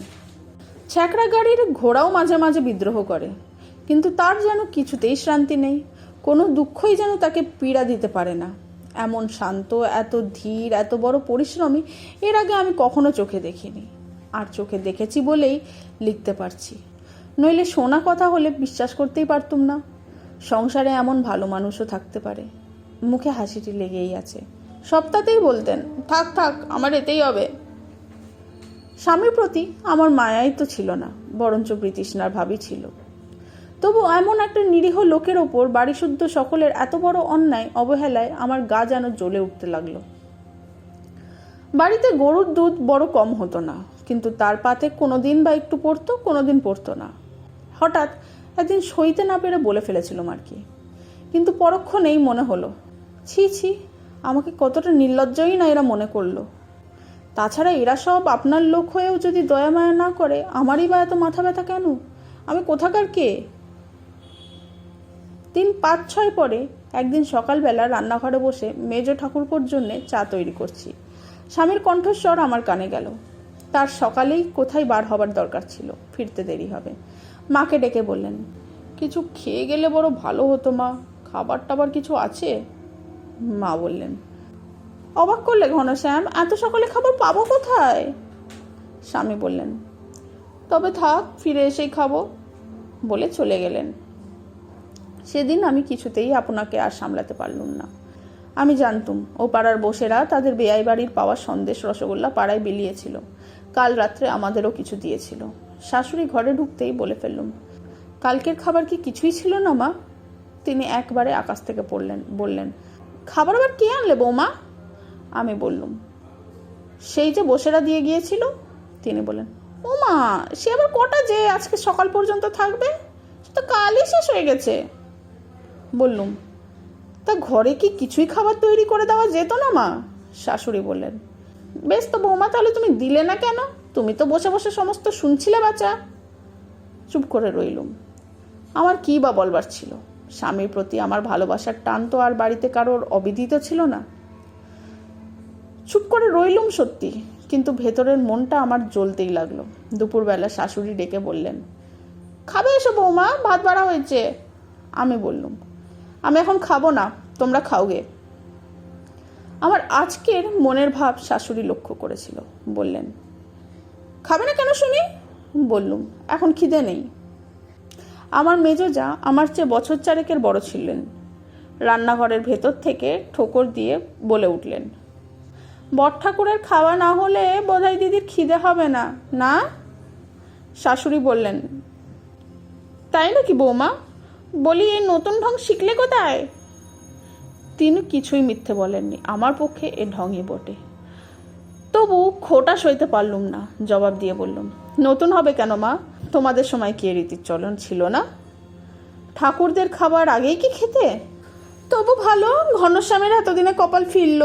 ছ্যাঁকড়া গাড়ির ঘোড়াও মাঝে মাঝে বিদ্রোহ করে, কিন্তু তার যেন কিছুতেই শান্তি নেই। কোনো দুঃখই যেন তাকে পীড়া দিতে পারে না। এমন শান্ত, এত ধীর, এত বড় পরিশ্রমী এর আগে আমি কখনো চোখে দেখিনি। আর চোখে দেখেছি বলেই লিখতে পারছি, নইলে শোনা কথা হলে বিশ্বাস করতেই পারতুম না। সংসারে এমন ভালো মানুষও থাকতে পারে। মুখে হাসিটি লেগেই আছে। সপ্তাহতেই বলতেন, থাক থাক, আমার এতেই হবে। স্বামীর প্রতি আমার মায়াই তো ছিল না, বরঞ্চ বৃতৃষ্ণার ভাবই ছিল। তবু এমন একটা নিরীহ লোকের ওপর বাড়িশুদ্ধ সকলের এত বড় অন্যায় অবহেলায় আমার গা যেন জ্বলে উঠতে লাগলো। বাড়িতে গরুর দুধ বড় কম হতো না, কিন্তু তার পাতে কোনোদিন বা একটু পড়তো, কোনোদিন পড়তো না। হঠাৎ একদিন সইতে না পেরে বলে ফেলেছিলাম আর কি, কিন্তু পরক্ষণেই মনে হলো, ছি ছি, আমাকে কতটা নির্লজ্জই না এরা মনে করলো। তাছাড়া এরা সব আপনার লোক হয়েও যদি দয়া মায়া না করে, আমারই বা এত মাথা ব্যথা কেন? আমি কোথাকার কে? দিন 5-6 পরে একদিন সকালবেলা রান্নাঘরে বসে মেজ ঠাকুরপোর জন্যে চা তৈরি করছি। স্বামীর কণ্ঠস্বর আমার কানে গেল। তার সকালেই কোথায় বার হবার দরকার ছিল, ফিরতে দেরি হবে। মাকে ডেকে বললেন, কিছু খেয়ে গেলে বড় ভালো হতো মা, খাবার টাবার কিছু আছে? মা বললেন, অবাক করলে ঘনশ্যাম, এত সকালে খাবার পাবো কোথায়? স্বামী বললেন, তবে থাক, ফিরে এসেই খাবো, বলে চলে গেলেন। সেদিন আমি কিছুতেই আপনাকে আর সামলাতে পারলুম না। আমি জানতুম ও পাড়ার বসেরা তাদের বেয়াই বাড়ির পাওয়া সন্দেশ রসগোল্লা পাড়ায় বিলিয়েছিল। কাল রাত্রে আমাদেরও কিছু দিয়েছিল। শাশুড়ি ঘরে ঢুকতেই বলে ফেললুম, কালকের খাবার কি কিছুই ছিল না মা? তিনি একবারে আকাশ থেকে বললেন, খাবার আবার কে আনলে বৌমা? আমি বললুম, সেই যে বসেরা দিয়ে গিয়েছিল। তিনি বললেন, ও মা, সে আবার কটা যে আজকে সকাল পর্যন্ত থাকবে? সে তো কালই শেষ হয়ে গেছে। বললুম, তা ঘরে কি কিছুই খাবার তৈরি করে দেওয়া যেত না মা? শাশুড়ি বললেন, বেশ তো বৌমা, তাহলে তুমি দিলে না কেন? তুমি তো বসে বসে সমস্ত শুনছিলে বাচ্চা। চুপ করে রইলুম। আমার কি বা বলবার ছিল? স্বামীর প্রতি আমার ভালোবাসার টান তো আর বাড়িতে কারোর অবিদিত ছিল না। চুপ করে রইলুম সত্যি, কিন্তু ভেতরের মনটা আমার জ্বলতেই লাগলো। দুপুরবেলা শাশুড়ি ডেকে বললেন, খাবে এসো বৌমা, ভাত বাড়া হয়েছে। আমি বললুম, আমি এখন খাবো না, তোমরা খাওগে। আমার আজকের মনের ভাব শাশুড়ি লক্ষ্য করেছিল। বললেন, খাবে না কেন শুনি? বললুম, এখন খিদে নেই। আমার মেজোজা আমার চেয়ে বছর 4 বড় ছিলেন। রান্নাঘরের ভেতর থেকে ঠোকর দিয়ে বলে উঠলেন, বড়ঠাকুরের খাওয়া না হলে বোধহয় দিদির খিদে হবে না, না? শাশুড়ি বললেন, তাই নাকি বৌমা? বলি, এই নতুন ঢং শিখলে কোথায়? তিনি কিছুই মিথ্যে বলেননি, আমার পক্ষে এ ঢংই বটে। তবু খোটা সইতে পারলুম না, জবাব দিয়ে বললুম, নতুন হবে কেন মা? তোমাদের সময় কি রীতির চলন ছিল না? ঠাকুরদের খাবার আগেই কি খেতে? তবু ভালো, ঘনশ্যামের এতদিনে কপাল ফিরল,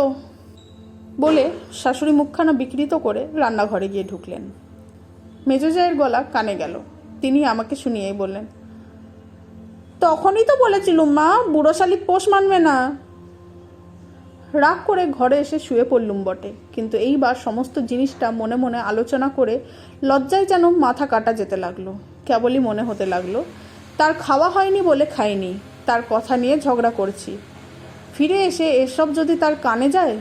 বলে শাশুড়ি মুখখানা বিকৃত করে রান্নাঘরে গিয়ে ঢুকলেন। মেজোজায়ের গলা কানে গেল। তিনি আমাকে শুনিয়েই বললেন, তখনই তো বলেছিলুম মা, বুড়ো শালিক পোষ মানবে না। রাগ করে ঘরে এসে শুয়ে পড়লুম বটে, কিন্তু এইবার সমস্ত জিনিসটা মনে মনে আলোচনা করে লজ্জায় যেন মাথা কাটা যেতে লাগলো। কেবলই মনে হতে লাগলো তার খাওয়া হয়নি বলে খাইনি, তার কথা নিয়ে ঝগড়া করছি। ফিরে এসে এসব যদি তার কানে যায়,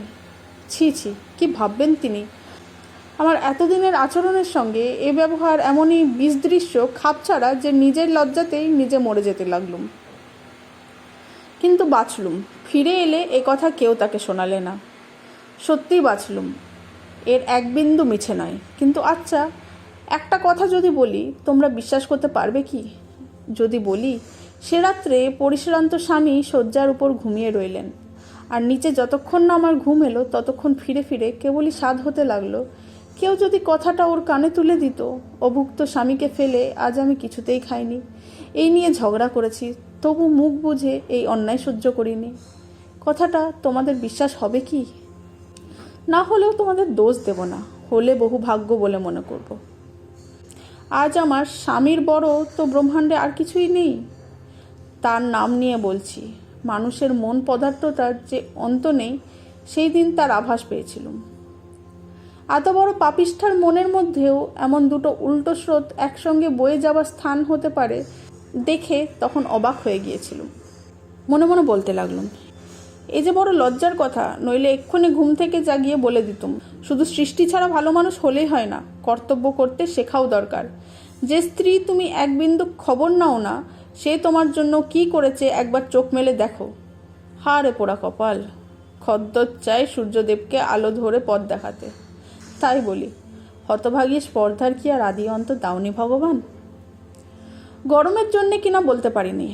ছি ছি, কি ভাববেন তিনি। আমার এতদিনের আচরণের সঙ্গে এ ব্যবহার এমনই বিদৃশ্য খাপছাড়া যে নিজের লজ্জাতেই নিজে মরে যেতে লাগলুম। কিন্তু বাঁচলুম। ফিরে এলে এ কথা কেউ তাকে শোনালে না। সত্যিই বাঁচলুম, এর এক বিন্দু মিছে নয়। কিন্তু আচ্ছা, একটা কথা যদি বলি, তোমরা বিশ্বাস করতে পারবে কি? যদি বলি, সে রাত্রে পরিশ্রান্ত স্বামী শয্যার উপর ঘুমিয়ে রইলেন, আর নিচে যতক্ষণ না আমার ঘুম এলো ততক্ষণ ফিরে ফিরে কেবলই স্বাদ হতে লাগলো কেউ যদি কথাটা ওর কানে তুলে দিত, অভুক্ত স্বামীকে ফেলে আজ আমি কিছুতেই খাইনি, এই নিয়ে ঝগড়া করেছি, তবু মুখ বুঝে এই অন্যায় সহ্য করিনি। কথাটা তোমাদের বিশ্বাস হবে কি? না হলেও তোমাদের দোষ দেব না, হলে বহু ভাগ্য বলে মনে করব। আজ আমার স্বামীর বড় তো ব্রহ্মাণ্ডে আর কিছুই নেই। তার নাম নিয়ে বলছি, মানুষের মন পদার্থটার যে অন্ত নেই, সেই দিন তার আভাস পেয়েছিলুম। এত বড় পাপিষ্ঠার মনের মধ্যেও এমন দুটো উল্টো স্রোত একসঙ্গে বয়ে যাওয়ার স্থান হতে পারে দেখে তখন অবাক হয়ে গিয়েছিলুম। মনে মনে বলতে লাগলুম, এই যে বড় লজ্জার কথা, নইলে এক্ষুনি ঘুম থেকে জাগিয়ে বলে দিতুম। শুধু সৃষ্টি ছাড়া ভালো মানুষ হলেই হয় না, কর্তব্য করতে শেখাও দরকার। যে স্ত্রী তুমি এক বিন্দু খবর নাও না, সে তোমার জন্য কি করেছে একবার চোখ মেলে দেখো। হারে পোড়া কপাল, খদ্দর চায় সূর্যদেবকে আলো ধরে পথ দেখাতে। তাই বলি, হতভাগী স্পর্ধার কি আর আদি অন্ত দাওনি ভগবান? গরমের জন্যে কিনা বলতে পারিনি,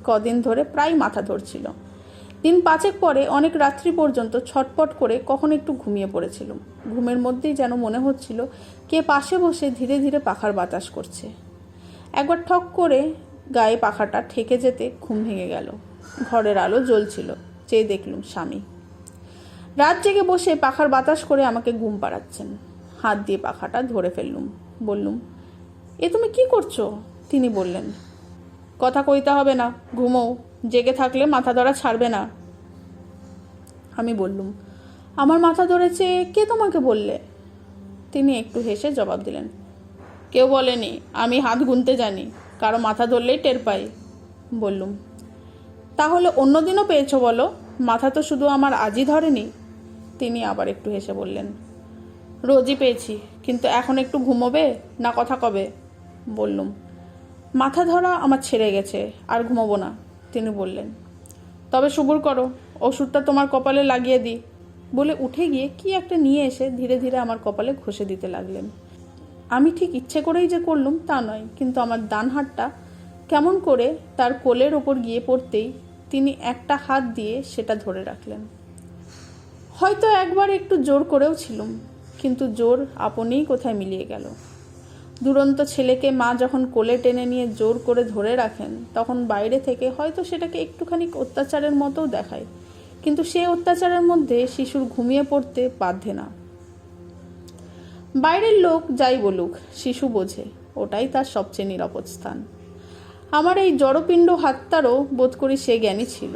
কদিন ধরে প্রায় মাথা ধরছিল। দিন পাঁচেক পরে অনেক রাত্রি পর্যন্ত ছটপট করে কখন একটু ঘুমিয়ে পড়েছিলাম। ঘুমের মধ্যেই যেন মনে হচ্ছিল কে পাশে বসে ধীরে ধীরে পাখার বাতাস করছে। একবার ঠক করে গায়ে পাখাটা ঠেকে যেতে ঘুম ভেঙে গেল। ঘরের আলো জ্বলছিল, চেয়ে দেখলুম স্বামী রাত জেগে বসে পাখার বাতাস করে আমাকে ঘুম পাড়াচ্ছেন। হাত দিয়ে পাখাটা ধরে ফেললুম। বললুম, এ তুমি কি করছো? তিনি বললেন, কথা কইতে হবে না, ঘুমোও, জেগে থাকলে মাথা ধরা ছাড়বে না। আমি বললুম, আমার মাথা ধরেছে, কে তোমাকে বললে? তিনি একটু হেসে জবাব দিলেন, কেউ বলেনি, আমি হাত গুনতে জানি, কারো মাথা ধরলেই টের পাই। বললুম, তাহলে অন্যদিনও পেয়েছো বলো, মাথা তো শুধু আমার আজই ধরেনি। তিনি আবার একটু হেসে বললেন, রোজই পেয়েছি, কিন্তু এখন একটু ঘুমোবে না কথা কবে? বললুম, মাথা ধরা আমার ছেড়ে গেছে, আর ঘুমোবো না। তিনি বললেন, তবে সবুর করো, ওষুধটা তোমার কপালে লাগিয়ে দিই। বলে উঠে গিয়ে কি একটা নিয়ে এসে ধীরে ধীরে আমার কপালে ঘষে দিতে লাগলেন। আমি ঠিক ইচ্ছে করেই যে করলুম তা নয়, কিন্তু আমার ডান হাতটা কেমন করে তার কোলের ওপর গিয়ে পড়তেই তিনি একটা হাত দিয়ে সেটা ধরে রাখলেন। হয়তো একবার একটু জোর করেও ছিলুম, কিন্তু জোর আপনিই কোথায় মিলিয়ে গেল। দুরন্ত ছেলেকে মা যখন কোলে টেনে নিয়ে জোর করে ধরে রাখেন, তখন বাইরে থেকে হয়তো সেটাকে একটুখানি অত্যাচারের মতোও দেখায়, কিন্তু সে অত্যাচারের মধ্যে শিশুর ঘুমিয়ে পড়তে বাধ্যে না। বাইরের লোক যাই বলুক, শিশু বোঝে ওটাই তার সবচেয়ে নিরাপদ স্থান। আমার এই জড়পিণ্ড হাতটারও বোধ করি সে জ্ঞানী ছিল,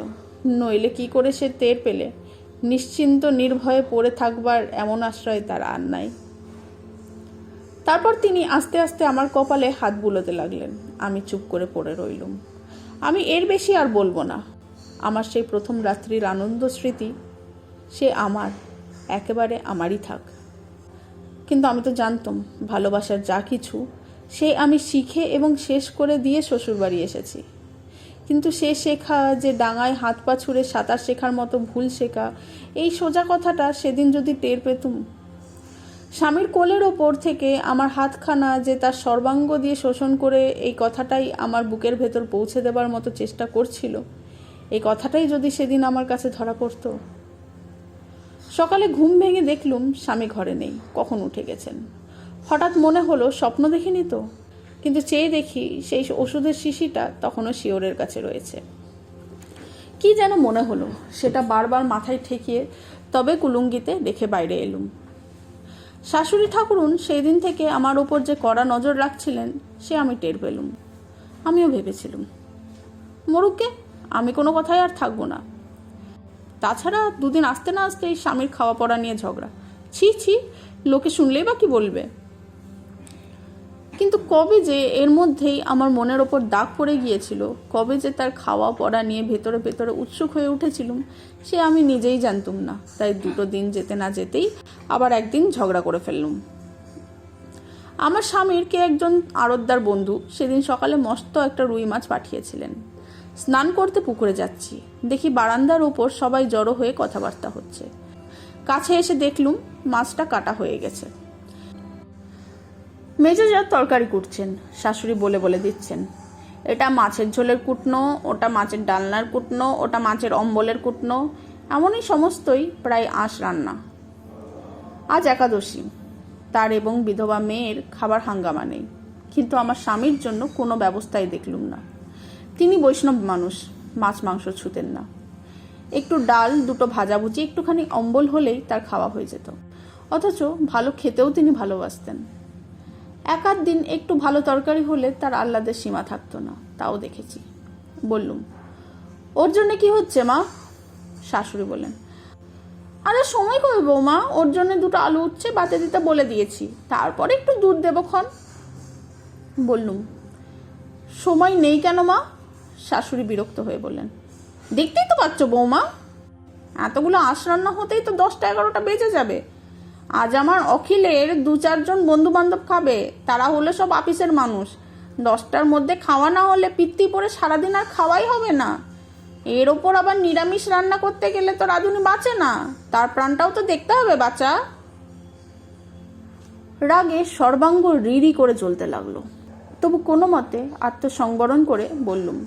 নইলে কি করে সে টের পেলে নিশ্চিন্ত নির্ভয়ে পড়ে থাকবার এমন আশ্রয় তার আর নাই। তারপর তিনি আস্তে আস্তে আমার কপালে হাত বুলোতে লাগলেন। আমি চুপ করে পড়ে রইলুম। আমি এর বেশি আর বলবো না। আমার সেই প্রথম রাত্রির আনন্দ স্মৃতি, সে আমার, একেবারে আমারই থাক। কিন্তু আমি তো জানতাম ভালোবাসার যা কিছু সে আমি শিখে এবং শেষ করে দিয়ে শ্বশুরবাড়ি এসেছি। কিন্তু সে শেখা যে ডাঙায় হাত পা ছুঁড়ে সাঁতার শেখার মতো ভুল শেখা, এই সোজা কথাটা সেদিন যদি টের পেতুম। স্বামীর কোলের ওপর থেকে আমার হাতখানা যে তার সর্বাঙ্গ দিয়ে শোষণ করে এই কথাটাই আমার বুকের ভেতর পৌঁছে দেবার মতো চেষ্টা করছিল, এই কথাটাই যদি সেদিন আমার কাছে ধরা পড়তো। সকালে ঘুম ভেঙে দেখলুম স্বামী ঘরে নেই, কখন উঠে গেছেন। হঠাৎ মনে হলো স্বপ্ন দেখিনি তো, কিন্তু চেয়ে দেখি সেই ওষুধের শিশিটা তখনও শিওরের কাছে রয়েছে। কি যেন মনে হলো, সেটা বারবার মাথায় ঠেকিয়ে তবে কুলুঙ্গিতে রেখে বাইরে এলুম। শাশুড়ি ঠাকুরুন সেই দিন থেকে আমার ওপর যে কড়া নজর রাখছিলেন সে আমি টের পেলুম। আমিও ভেবেছিলুম, মরুকে, আমি কোনো কথায় আর থাকবো না। তাছাড়া দুদিন আসতে না আসতেই স্বামীর খাওয়া পড়া নিয়ে ঝগড়া। ছি ছি, লোকে শুনলেই বা কি বলবে। কিন্তু কবে যে এর মধ্যেই আমার মনের ওপর দাগ পড়ে গিয়েছিল, কবে যে তার খাওয়া পড়া নিয়ে ভেতরে ভেতরে উৎসুক হয়ে উঠেছিলাম, সে আমি নিজেই জানতুম না। তাই 2 দিন যেতে না যেতেই আবার একদিন ঝগড়া করে ফেললুম। আমার স্বামীর কে একজন আড়তদার বন্ধু সেদিন সকালে মস্ত একটা রুই মাছ পাঠিয়েছিলেন। স্নান করতে পুকুরে যাচ্ছি, দেখি বারান্দার ওপর সবাই জড়ো হয়ে কথাবার্তা হচ্ছে। কাছে এসে দেখলুম মাছটা কাটা হয়ে গেছে। মেজেজা তরকারি কুটছেন, শাশুড়ি বলে বলে দিচ্ছেন, এটা মাছের ঝোলের কুটনো, ওটা মাছের ডালনার কুটনো, ওটা মাছের অম্বলের কুটনো, এমনই সমস্তই প্রায় আঁশ রান্না। আজ একাদশী, তার এবং বিধবা মেয়ের খাবার হাঙ্গামা নেই, কিন্তু আমার স্বামীর জন্য কোনো ব্যবস্থাই দেখলুম না। তিনি বৈষ্ণব মানুষ, মাছ মাংস ছুতেন না। একটু ডাল, 2টো ভাজাভুজি, একটুখানি অম্বল হলেই তার খাওয়া হয়ে যেত। অথচ ভালো খেতেও তিনি ভালোবাসতেন। 1-8 দিন একটু ভালো তরকারি হলে তার আহ্লাদের সীমা থাকতো না, তাও দেখেছি। বললুম, ওর জন্য কি হচ্ছে মা? শাশুড়ি বলেন, আরে সময় কই বৌমা, ওর জন্য 2টো আলু উচ্ছে বাতে দিতে বলে দিয়েছি, তারপরে একটু দুধ দেবো ক্ষণ। বললুম, সময় নেই কেন মা? শাশুড়ি বিরক্ত হয়ে বললেন, দেখতেই তো পাচ্ছ বৌমা, এতগুলো আঁশ রান্না হতেই তো 10টা-11টা বেজে যাবে। আজ আমার অখিলের 2-4 জন বন্ধু বান্ধব খাবে, তারা হলো সব অফিসের মানুষ। 10টার মধ্যে খাওয়া না হলে পিত্তি পরে সারাদিন আর খাওয়াই হবে না। এর ওপর আবার নিরামিষ রান্না করতে গেলে তো রাঁধুনি বাঁচে না, তার প্রাণটাও তো দেখতে হবে বাচ্চা। রাগে সর্বাঙ্গ রিরি করে জ্বলতে লাগলো, তবু কোনো মতে আত্মসংবরণ করে বললুম,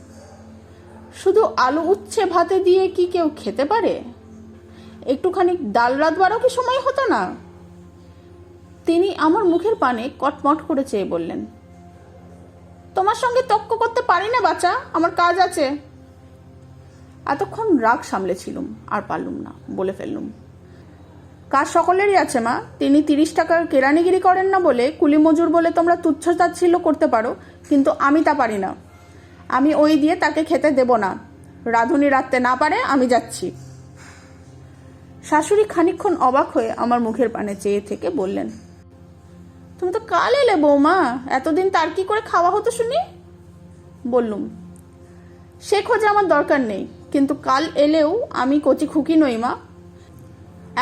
শুধু আলু উচ্ছে ভাতে দিয়ে কি কেউ খেতে পারে? একটুখানি ডাল রাঁধবারও কি সময় হতো না? তিনি আমার মুখের পানে কটমট করে চেয়ে বললেন, তোমার সঙ্গে তর্ক করতে পারি না বাচ্চা, আমার কাজ আছে। এতক্ষণ রাগ সামলেছিলুম, আর পারলুম না, বলে ফেললুম, কাজ সকলেরই আছে মা। তিনি 30 টাকার কেরানিগিরি করেন না বলে, কুলি মজুর বলে তোমরা তুচ্ছ-তাচ্ছিল্য করতে পারো, কিন্তু আমি তা পারি না। আমি ওই দিয়ে তাকে খেতে দেব না। রাঁধুনি রাঁধতে না পারে, আমি যাচ্ছি। শাশুড়ি খানিকক্ষণ অবাক হয়ে আমার মুখের পানে চেয়ে থেকে বললেন, তুমি তো কাল এলে বৌমা, এতদিন তার কি করে খাওয়া হতো শুনি? বললুম, সে খোঁজে আমার দরকার নেই, কিন্তু কাল এলেও আমি কচি খুকি নই মা,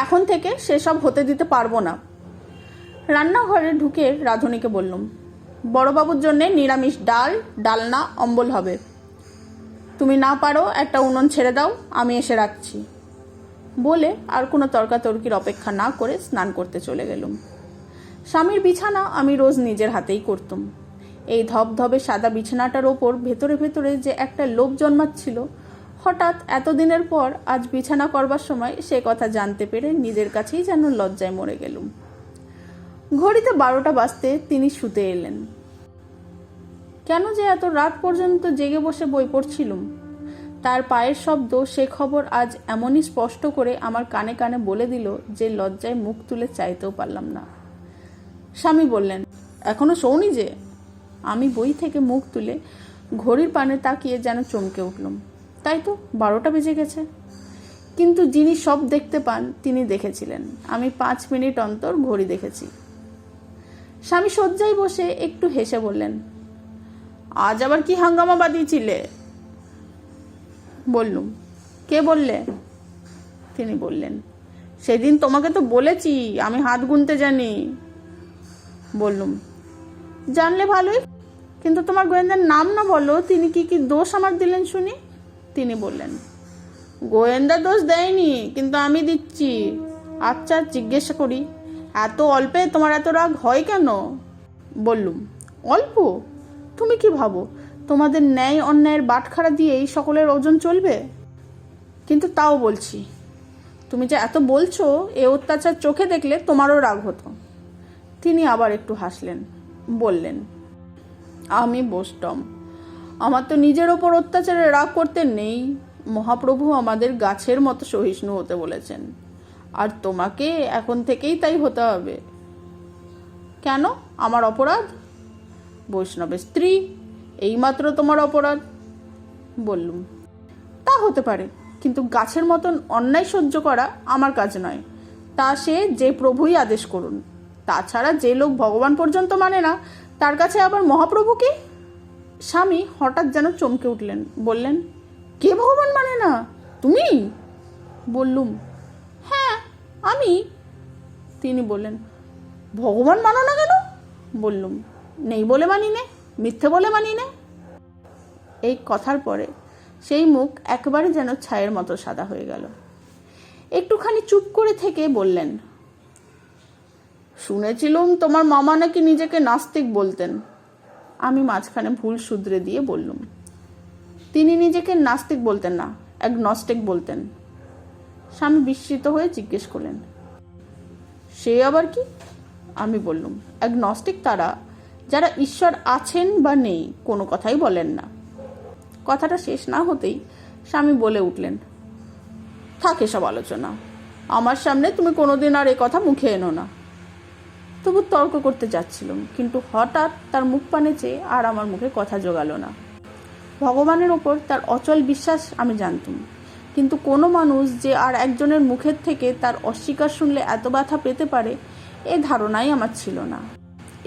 এখন থেকে সেসব হতে দিতে পারবো না। রান্নাঘরে ঢুকে রাঁধুনিকে বললুম, বড়বাবুর জন্যে নিরামিষ ডাল, ডালনা, অম্বল হবে। তুমি না পারো একটা উনুন ছেড়ে দাও, আমি এসে রাখছি। বলে আর কোনো তর্কাতর্কির অপেক্ষা না করে স্নান করতে চলে গেলুম। স্বামীর বিছানা আমি রোজ নিজের হাতেই করতুম। এই ধবধবে সাদা বিছানাটার ওপর ভেতরে ভেতরে যে একটা লোভ জন্মাচ্ছিল, হঠাৎ এতদিনের পর আজ বিছানা করবার সময় সে কথা জানতে পেরে নিজের কাছেই যেন লজ্জায় মরে গেলুম। ঘড়িতে 12টা বাজতে তিনি শুতে এলেন। কেন যে এত রাত পর্যন্ত জেগে বসে বই পড়ছিলুম, তার পায়ের শব্দ সে খবর আজ এমনই স্পষ্ট করে আমার কানে কানে বলে দিল যে লজ্জায় মুখ তুলে চাইতেও পারলাম না। স্বামী বললেন, এখনো শোনি যে? আমি বই থেকে মুখ তুলে ঘড়ির পানে তাকিয়ে যেন চমকে উঠলুম। তাই তো, 12টা বেজে গেছে। কিন্তু যিনি সব দেখতে পান তিনি দেখেছিলেন আমি 5 মিনিট অন্তর ঘড়ি দেখেছি। স্বামী শয্যায় বসে একটু হেসে বললেন, আজ আবার কি হাঙ্গামা বাঁধিয়েছিলে? বললুম, কে বললে? তিনি বললেন, সেদিন তোমাকে তো বলেছি আমি হাত গুনতে জানি। বললুম, জানলে ভালোই, কিন্তু তোমার গোয়েন্দার নাম না বলো, তিনি কি কি দোষ আমার দিলেন শুনি। তিনি বললেন, গোয়েন্দা দোষ দেয়নি, কিন্তু আমি দিচ্ছি। আচ্ছা জিজ্ঞাসা করি, এত অল্পে তোমার এত রাগ হয় কেন? বললুম, অল্প? তুমি কি ভাবো তোমাদের ন্যায় অন্যায়ের বাটখারা দিয়েই সকলের ওজন চলবে? কিন্তু তাও বলছি, তুমি যে এত বলছো, এ অত্যাচার চোখে দেখলে তোমারও রাগ হতো। তিনি আবার একটু হাসলেন, বললেন, আমি বৈষ্ণব, আমার তো নিজের ওপর অত্যাচারে রাগ করতে নেই। মহাপ্রভু আমাদের গাছের মতো সহিষ্ণু হতে বলেছেন, আর তোমাকে এখন থেকেই তাই হতে হবে। কেন, আমার অপরাধ? বৈষ্ণবের স্ত্রী, এইমাত্র তোমার অপরাধ। বললুম, তা হতে পারে, কিন্তু গাছের মতন অন্যায় সহ্য করা আমার কাজ নয়, তা সে যে প্রভুই আদেশ করুন। তাছাড়া যে লোক ভগবান পর্যন্ত মানে না, তার কাছে আবার মহাপ্রভু কি? স্বামী হঠাৎ যেন চমকে উঠলেন, বললেন, কে ভগবান মানে না? তুমি? বললুম, হ্যাঁ আমি। তিনি বললেন, ভগবান মানো না কেন? বললুম, নেই বলে মানি নে, মিথ্যে বলে মানি নে। এই কথার পরে সেই মুখ একেবারে যেন ছায়ের মতো সাদা হয়ে গেল। একটুখানি চুপ করে থেকে বললেন, শুনেছিলুম তোমার মামা নাকি নিজেকে নাস্তিক বলতেন। আমি মাঝখানে ভুল শুধরে দিয়ে বললুম, তিনি নিজেকে নাস্তিক বলতেন না, অ্যাগনস্টিক বলতেন। স্বামী বিস্মিত হয়ে জিজ্ঞেস করলেন, সে আবার কি? আমি বললুম, অ্যাগনস্টিক তারা যারা ঈশ্বর আছেন বা নেই কোনো কথাই বলেন না। কথাটা শেষ না হতেই স্বামী বলে উঠলেন, থাক এসব আলোচনা, আমার সামনে তুমি কোনোদিন আর এ কথা মুখে এনো না। তবু তর্ক করতে যাচ্ছিলাম, কিন্তু হঠাৎ তার মুখ পানে চেয়ে আর আমার মুখে কথা জোগালো না। ভগবানের ওপর তার অচল বিশ্বাস আমি জানতুম, কিন্তু কোনো মানুষ যে আর একজনের মুখের থেকে তার অস্বীকার শুনলে এত ব্যথা পেতে পারে, এ ধারণাই আমার ছিল না।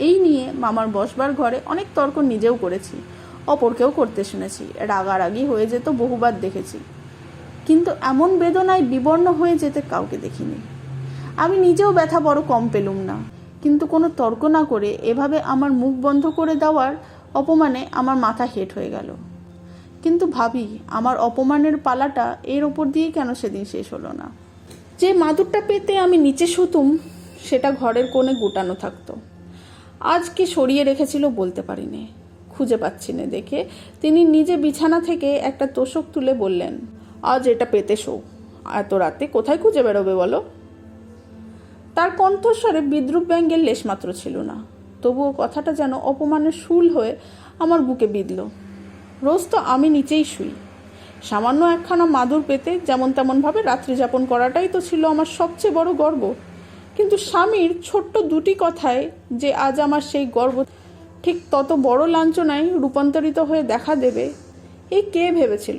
এই নিয়ে মামার বসবার ঘরে অনেক তর্ক নিজেও করেছি, অপরকেও করতে শুনেছি, রাগারাগি হয়ে যেত বহুবার দেখেছি, কিন্তু এমন বেদনায় বিবর্ণ হয়ে যেতে কাউকে দেখিনি। আমি নিজেও ব্যথা বড় কম পেলুম না, কিন্তু কোনো তর্ক না করে এভাবে আমার মুখ বন্ধ করে দেওয়ার অপমানে আমার মাথা হেঁট হয়ে গেল। কিন্তু ভাবি, আমার অপমানের পালাটা এর ওপর দিয়ে কেন সেদিন শেষ হলো না? যে মাদুরটা পেতে আমি নিচে শুতুম, সেটা ঘরের কোণে গুটানো থাকতো। আজ কি সরিয়ে রেখেছিল বলতে পারিনি, খুঁজে পাচ্ছি না দেখে তিনি নিজে বিছানা থেকে একটা তোষক তুলে বললেন, আজ এটা পেতে শো, এত রাতে কোথায় খুঁজে বেরোবে বলো? তার কণ্ঠস্বরে বিদ্রুপ ব্যঙ্গের লেশমাত্র ছিল না, তবুও কথাটা যেন অপমানের শুল হয়ে আমার বুকে বিঁধল। রোজ তো আমি নিচেই শুই, সামান্য একখানা মাদুর পেতে যেমন তেমনভাবে রাত্রি যাপন করাটাই তো ছিল আমার সবচেয়ে বড় গর্ব। কিন্তু স্বামীর ছোট্ট দুটি কথায় যে আজ আমার সেই গর্ব ঠিক তত বড় লাঞ্ছনায় রূপান্তরিত হয়ে দেখা দেবে, এই কে ভেবেছিল?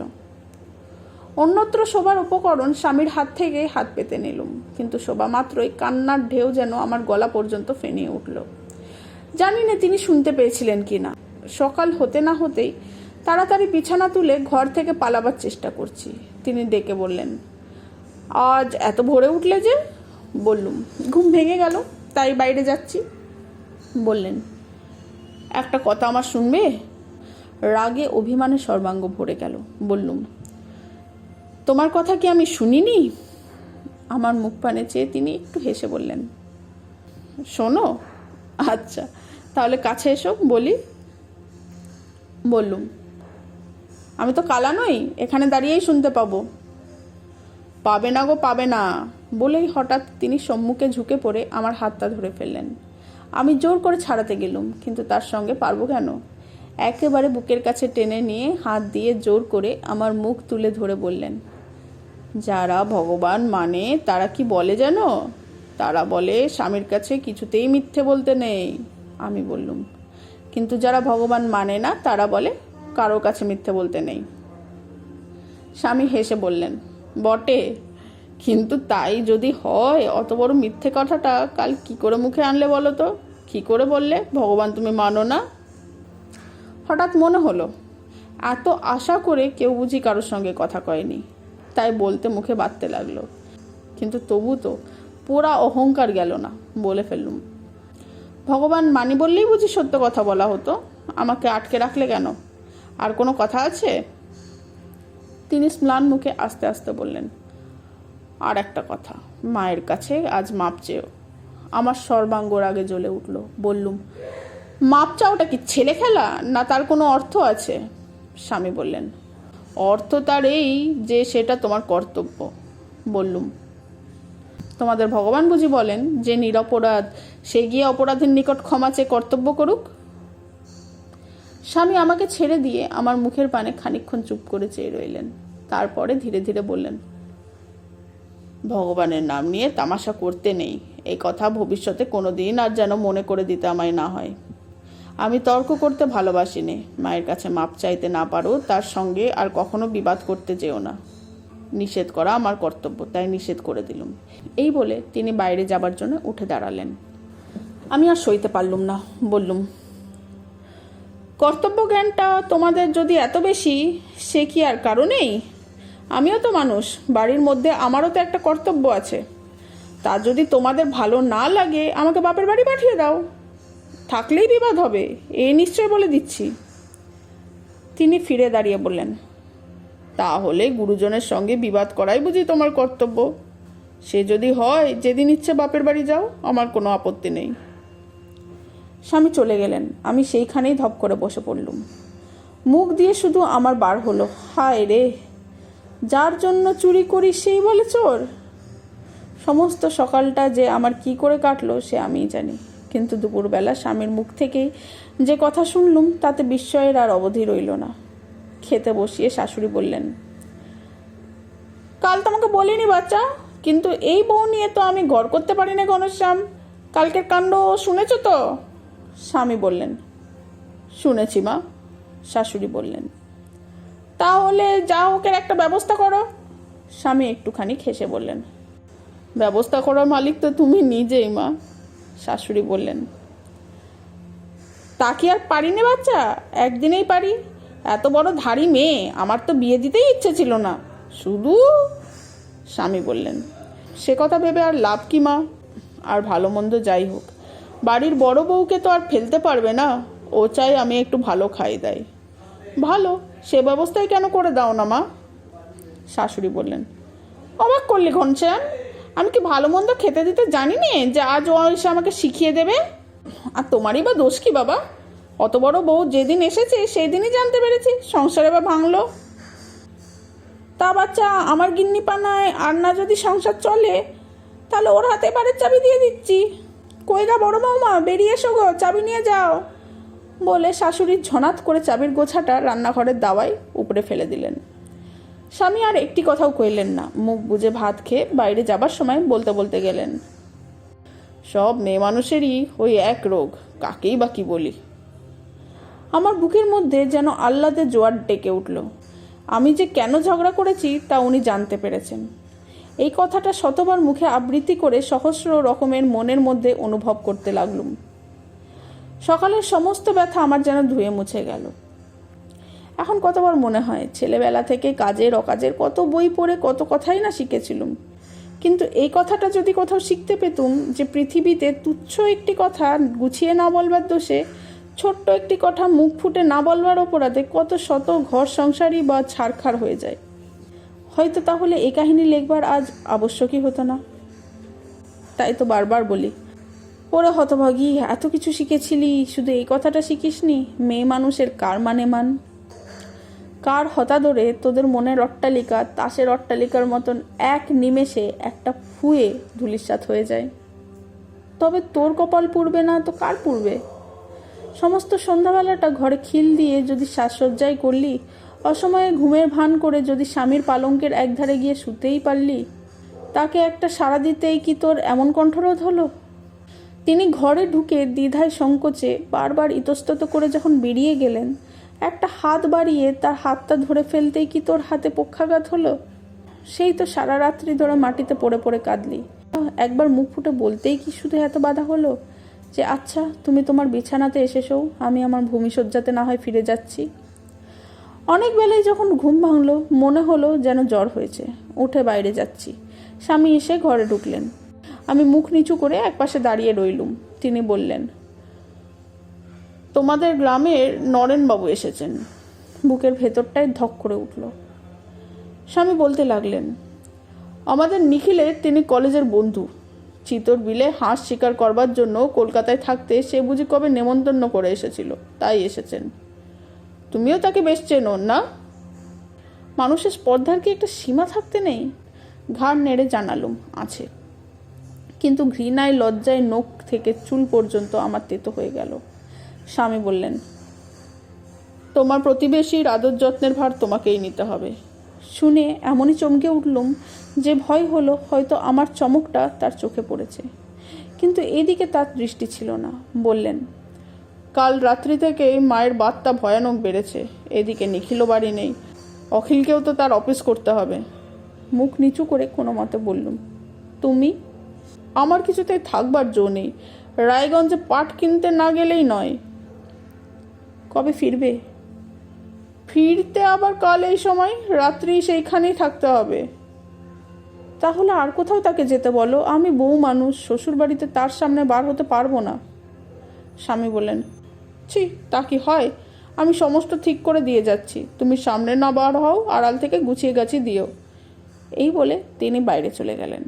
অন্যত্র শোবার উপকরণ স্বামীর হাত থেকে হাত পেতে নিলুম, কিন্তু শোবা মাত্রই কান্নার ঢেউ যেন আমার গলা পর্যন্ত ফেনিয়ে উঠল। জানি না তিনি শুনতে পেয়েছিলেন কি না। সকাল হতে না হতেই তাড়াতাড়ি বিছানা তুলে ঘর থেকে পালাবার চেষ্টা করছি। তিনি ডেকে বললেন, আজ এত ভোরে উঠলে যে? বললুম, ঘুম ভেঙে গেল, তাই বাইরে যাচ্ছি। বললেন, একটা কথা আমার শুনবে? রাগে অভিমানে সর্বাঙ্গ ভরে গেল। বললুম, তোমার কথা কি আমি শুনিনি? আমার মুখ পানে চেয়ে তিনি একটু হেসে বললেন, শোনো? আচ্ছা, তাহলে কাছে এসো বলি। বললুম, আমি তো কালা নই, এখানে দাঁড়িয়েই শুনতে পাবো। পাবে না গো, পাবে না বলেই হঠাৎ তিনি সম্মুখে ঝুঁকে পড়ে আমার হাতটা ধরে ফেললেন। আমি জোর করে ছাড়াতে গেলুম, কিন্তু তার সঙ্গে পারবো কেন? একেবারে বুকের কাছে টেনে নিয়ে হাত দিয়ে জোর করে আমার মুখ তুলে ধরে বললেন, যারা ভগবান মানে তারা কি বলে জানো? তারা বলে স্বামীর কাছে কিছুতেই মিথ্যে বলতে নেই। আমি বললুম, কিন্তু যারা ভগবান মানে না তারা বলে কারো কাছে মিথ্যে বলতে নেই। স্বামী হেসে বললেন, বটে, কিন্তু তাই যদি হয়, অত বড় মিথ্যে কথাটা কাল কি করে মুখে আনলে বলো তো? কি করে বললে ভগবান তুমি মানো না? হঠাৎ মনে হলো, এত আশা করে কেউ বুঝি কারোর সঙ্গে কথা কয়নি, তাই বলতে মুখে বাঁধতে লাগলো। কিন্তু তবু তো পুরা অহংকার গেল না, বলে ফেললুম, ভগবান মানি বললেই বুঝি সত্য কথা বলা হতো, আমাকে আটকে রাখলে কেন? আর কোনো কথা আছে? তিনি ম্লান মুখে আস্তে আস্তে বললেন, আর একটা কথা, মায়ের কাছে আজ মাপ চেয়েও। আমার সর্বাঙ্গ রাগে জ্বলে উঠল। বললুম, মাপ চাওটা কি ছেলে খেলা, না তার কোনো অর্থ আছে? স্বামী বললেন, অর্থ তার এই যে সেটা তোমার কর্তব্য। বললুম, তোমাদের ভগবান বুঝি বলেন যে নিরপরাধ সে গিয়ে অপরাধের নিকট ক্ষমা চেয়ে কর্তব্য করুক? স্বামী আমাকে ছেড়ে দিয়ে আমার মুখের পানে খানিকক্ষণ চুপ করে চেয়ে রইলেন। তারপরে ধীরে ধীরে বললেন, ভগবানের নাম নিয়ে তামাশা করতে নেই, এই কথা ভবিষ্যতে কোনোদিন আর যেন মনে করে দিতে আমায় না হয়। আমি তর্ক করতে ভালোবাসি নে, মায়ের কাছে মাপ চাইতে না পারো তার সঙ্গে আর কখনো বিবাদ করতে যেও না। নিষেধ করা আমার কর্তব্য, তাই নিষেধ করে দিলুম। এই বলে তিনি বাইরে যাবার জন্য উঠে দাঁড়ালেন। আমি আর সইতে পারলুম না, বললুম, কর্তব্য জ্ঞানটা তোমাদের যদি এত বেশি, সে কি আর কারণেই? আমিও তো মানুষ, বাড়ির মধ্যে আমারও তো একটা কর্তব্য আছে। তা যদি তোমাদের ভালো না লাগে আমাকে বাপের বাড়ি পাঠিয়ে দাও, থাকলেই বিবাদ হবে, এই নিশ্চয় বলে দিচ্ছি। তিনি ফিরে দাঁড়িয়ে বললেন, তাহলে গুরুজনের সঙ্গে বিবাদ করাই বুঝি তোমার কর্তব্য? সে যদি হয়, যেদিন ইচ্ছে বাপের বাড়ি যাও, আমার কোনো আপত্তি নেই। স্বামী চলে গেলেন। আমি সেইখানেই ধপ করে বসে পড়লুম। মুখ দিয়ে শুধু আমার বার হলো, হায় রে, যার জন্য চুরি করি সেই বলে চোর। সমস্ত সকালটা যে আমার কি করে কাটলো সে আমিই জানি, কিন্তু দুপুরবেলা স্বামীর মুখ থেকেই যে কথা শুনলুম তাতে বিস্ময়ের আর অবধি রইল না। খেতে বসিয়ে শাশুড়ি বললেন, কাল তোমাকে বলিনি বাচ্চা, কিন্তু এই বউ নিয়ে তো আমি ঘর করতে পারি না ঘনশ্যাম। কালকের কাণ্ড শুনেছ তো? স্বামী বললেন, শুনেছি মা। শাশুড়ি বললেন, তাহলে যা ওকে একটা ব্যবস্থা করো। স্বামী একটুখানি হেসে বললেন, ব্যবস্থা করার মালিক তো তুমি নিজেই মা। শাশুড়ি বললেন, তা কি আর পারি না বাচ্চা? একদিনেই পারি। এত বড় ধাড়ি মেয়ে, আমার তো বিয়ে দিতেই ইচ্ছে ছিল না, শুধু। স্বামী বললেন, সে কথা ভেবে আর লাভ কি মা? আর ভালো মন্দ যাই হোক, বাড়ির বড় বউকে তো আর ফেলতে পারবে না। ও চাই আমি একটু ভালো খাই দাই। ভালো, সে ব্যবস্থাই কেন করে দাও না মা? শাশুড়ি বললেন, অবাক করলি ঘনশ্যাম, আমি কি ভালো মন্দ খেতে দিতে জানি নে যে আজ ও এসে আমাকে শিখিয়ে দেবে? আর তোমারই বা দোষ কি বাবা? অত বড় বউ যেদিন এসেছে সেই দিনই জানতে পেরেছি সংসারে বা ভাঙলো। তা বাচ্চা, আমার গিন্নি পানায় আর না যদি সংসার চলে, তাহলে ওর হাতে বাড়ির চাবি দিয়ে দিচ্ছি। কই গা বড় বৌমা, বেরিয়ে এসো গো, চাবি নিয়ে যাও। বলে শাশুড়ির ঝনাত করে চাবির গোছাটা রান্নাঘরের দাওয়ায় উপরে ফেলে দিলেন। স্বামী আর একটি কথাও কইলেন না, মুখ বুজে ভাত খেয়ে বাইরে যাবার সময় বলতে বলতে গেলেন, সব মেয়ে মানুষেরই ওই এক রোগ, কাকেই বা কি বলি। আমার বুকের মধ্যে যেন আহ্লাদের জোয়ার ডেকে উঠল। আমি যে কেন ঝগড়া করেছি তা উনি জানতে পেরেছেন। এই কথাটা শতবার মুখে আবৃত্তি করে সহস্র রকমের মনের মধ্যে অনুভব করতে লাগলুম। সকালের সমস্ত ব্যথা আমার যেন ধুয়ে মুছে গেল। এখন কতবার মনে হয়, ছেলেবেলা থেকে কাজের অকাজের কত বই পড়ে কত কথাই না শিখেছিলুম, কিন্তু এই কথাটা যদি কোথাও শিখতে পেতুম যে পৃথিবীতে তুচ্ছ একটি কথা গুছিয়ে না বলবার দোষে, ছোট্ট একটি কথা মুখ ফুটে না বলবার অপরাধে কত শত ঘর সংসারই বা ছারখার হয়ে যায়, হয়তো তাহলে এই কাহিনী লিখবার আজ আবশ্যকই হতো না। তাই তো বারবার বলি, ওরে হতভাগী, এত কিছু শিখেছিলি, শুধু এই কথাটা শিখিসনি, মেয়ে মানুষের কার মানে মান। কার হতাদরে তোদের মনের অট্টালিকা তাসের অট্টালিকার মতন এক নিমেষে একটা ফুয়ে ধূলিসাৎ হয়ে যায়। তবে তোর কপাল পুড়বে না তো কার পুড়বে? সমস্ত সন্ধ্যাবেলাটা ঘরে খিল দিয়ে যদি সাজসজ্জাই করলি, অসময়ে ঘুমের ভান করে যদি স্বামীর পালঙ্কের একধারে গিয়ে শুতেই পারলি, তাকে একটা সাড়া দিতেই কি তোর এমন কণ্ঠরোধ হলো? তিনি ঘরে ঢুকে দ্বিধায় সংকোচে বারবার ইতস্তত করে যখন বেরিয়ে গেলেন, একটা হাত বাড়িয়ে তার হাতটা ধরে ফেলতেই কি তোর হাতে পক্ষাঘাত হলো? সেই তো সারা রাত্রি ধরে মাটিতে পড়ে পড়ে কাঁদলি। একবার মুখ ফুটে বলতেই কি শুধু এত বাধা হলো যে আচ্ছা তুমি তোমার বিছানাতে এসেছো, আমি আমার ভূমিশয্যাতে না হয় ফিরে যাচ্ছি। অনেক বেলায় যখন ঘুম ভাঙলো, মনে হলো যেন জ্বর হয়েছে, উঠে বাইরে যাচ্ছি। স্বামী এসে ঘরে ঢুকলেন। আমি মুখ নিচু করে একপাশে দাঁড়িয়ে রইলুম। তিনি বললেন, তোমাদের গ্রামের নরেনবাবু এসেছেন। বুকের ভেতরটায় ধক করে উঠল। স্বামী বলতে লাগলেন, আমাদের নিখিলের তিনি কলেজের বন্ধু। চিতর বিলে হাঁস শিকার করবার জন্য কলকাতায় থাকতে সে বুঝি কবে নেমন্তন্ন করে এসেছিল, তাই এসেছেন। তুমিও তাকে বেশ চেনো না? মানুষের স্পর্ধার কি একটা সীমা থাকতে নেই? ঘাড় নেড়ে জানালুম, আছে। কিন্তু ঘৃণায় লজ্জায় নখ থেকে চুল পর্যন্ত আমার তেতো হয়ে গেল। স্বামী বললেন, তোমার প্রতিবেশীর আদর যত্নের ভার তোমাকেই নিতে হবে। শুনে এমনই চমকে উঠলুম যে ভয় হলো হয়তো আমার চমকটা তার চোখে পড়েছে, কিন্তু এদিকে তার দৃষ্টি ছিল না। বললেন, কাল রাত্রি থেকে মায়ের বাতটা ভয়ানক বেড়েছে। এদিকে নিখিলও বাড়ি নেই, অখিলকেও তো তার অফিস করতে হবে। মুখ নিচু করে কোনো মতে বললুম, তুমি? আমার কিছুতেই থাকবার জো নেই। রায়গঞ্জে পাট কিনতে না গেলেই নয়। কবে ফিরবে? ফিরতে আবার কাল এই সময়, রাত্রি সেইখানেই থাকতে হবে। তাহলে আর কোথাও তাকে যেতে বলো। আমি বউ মানুষ, শ্বশুর বাড়িতে তার সামনে বার হতে পারবো না। স্বামী বললেন, ছি, তা কি হয়? আমি সমস্ত ঠিক করে দিয়ে যাচ্ছি, তুমি সামনে না বার হও, আড়াল থেকে গুছিয়ে গাছিয়ে দিও। এই বলে তিনি বাইরে চলে গেলেন।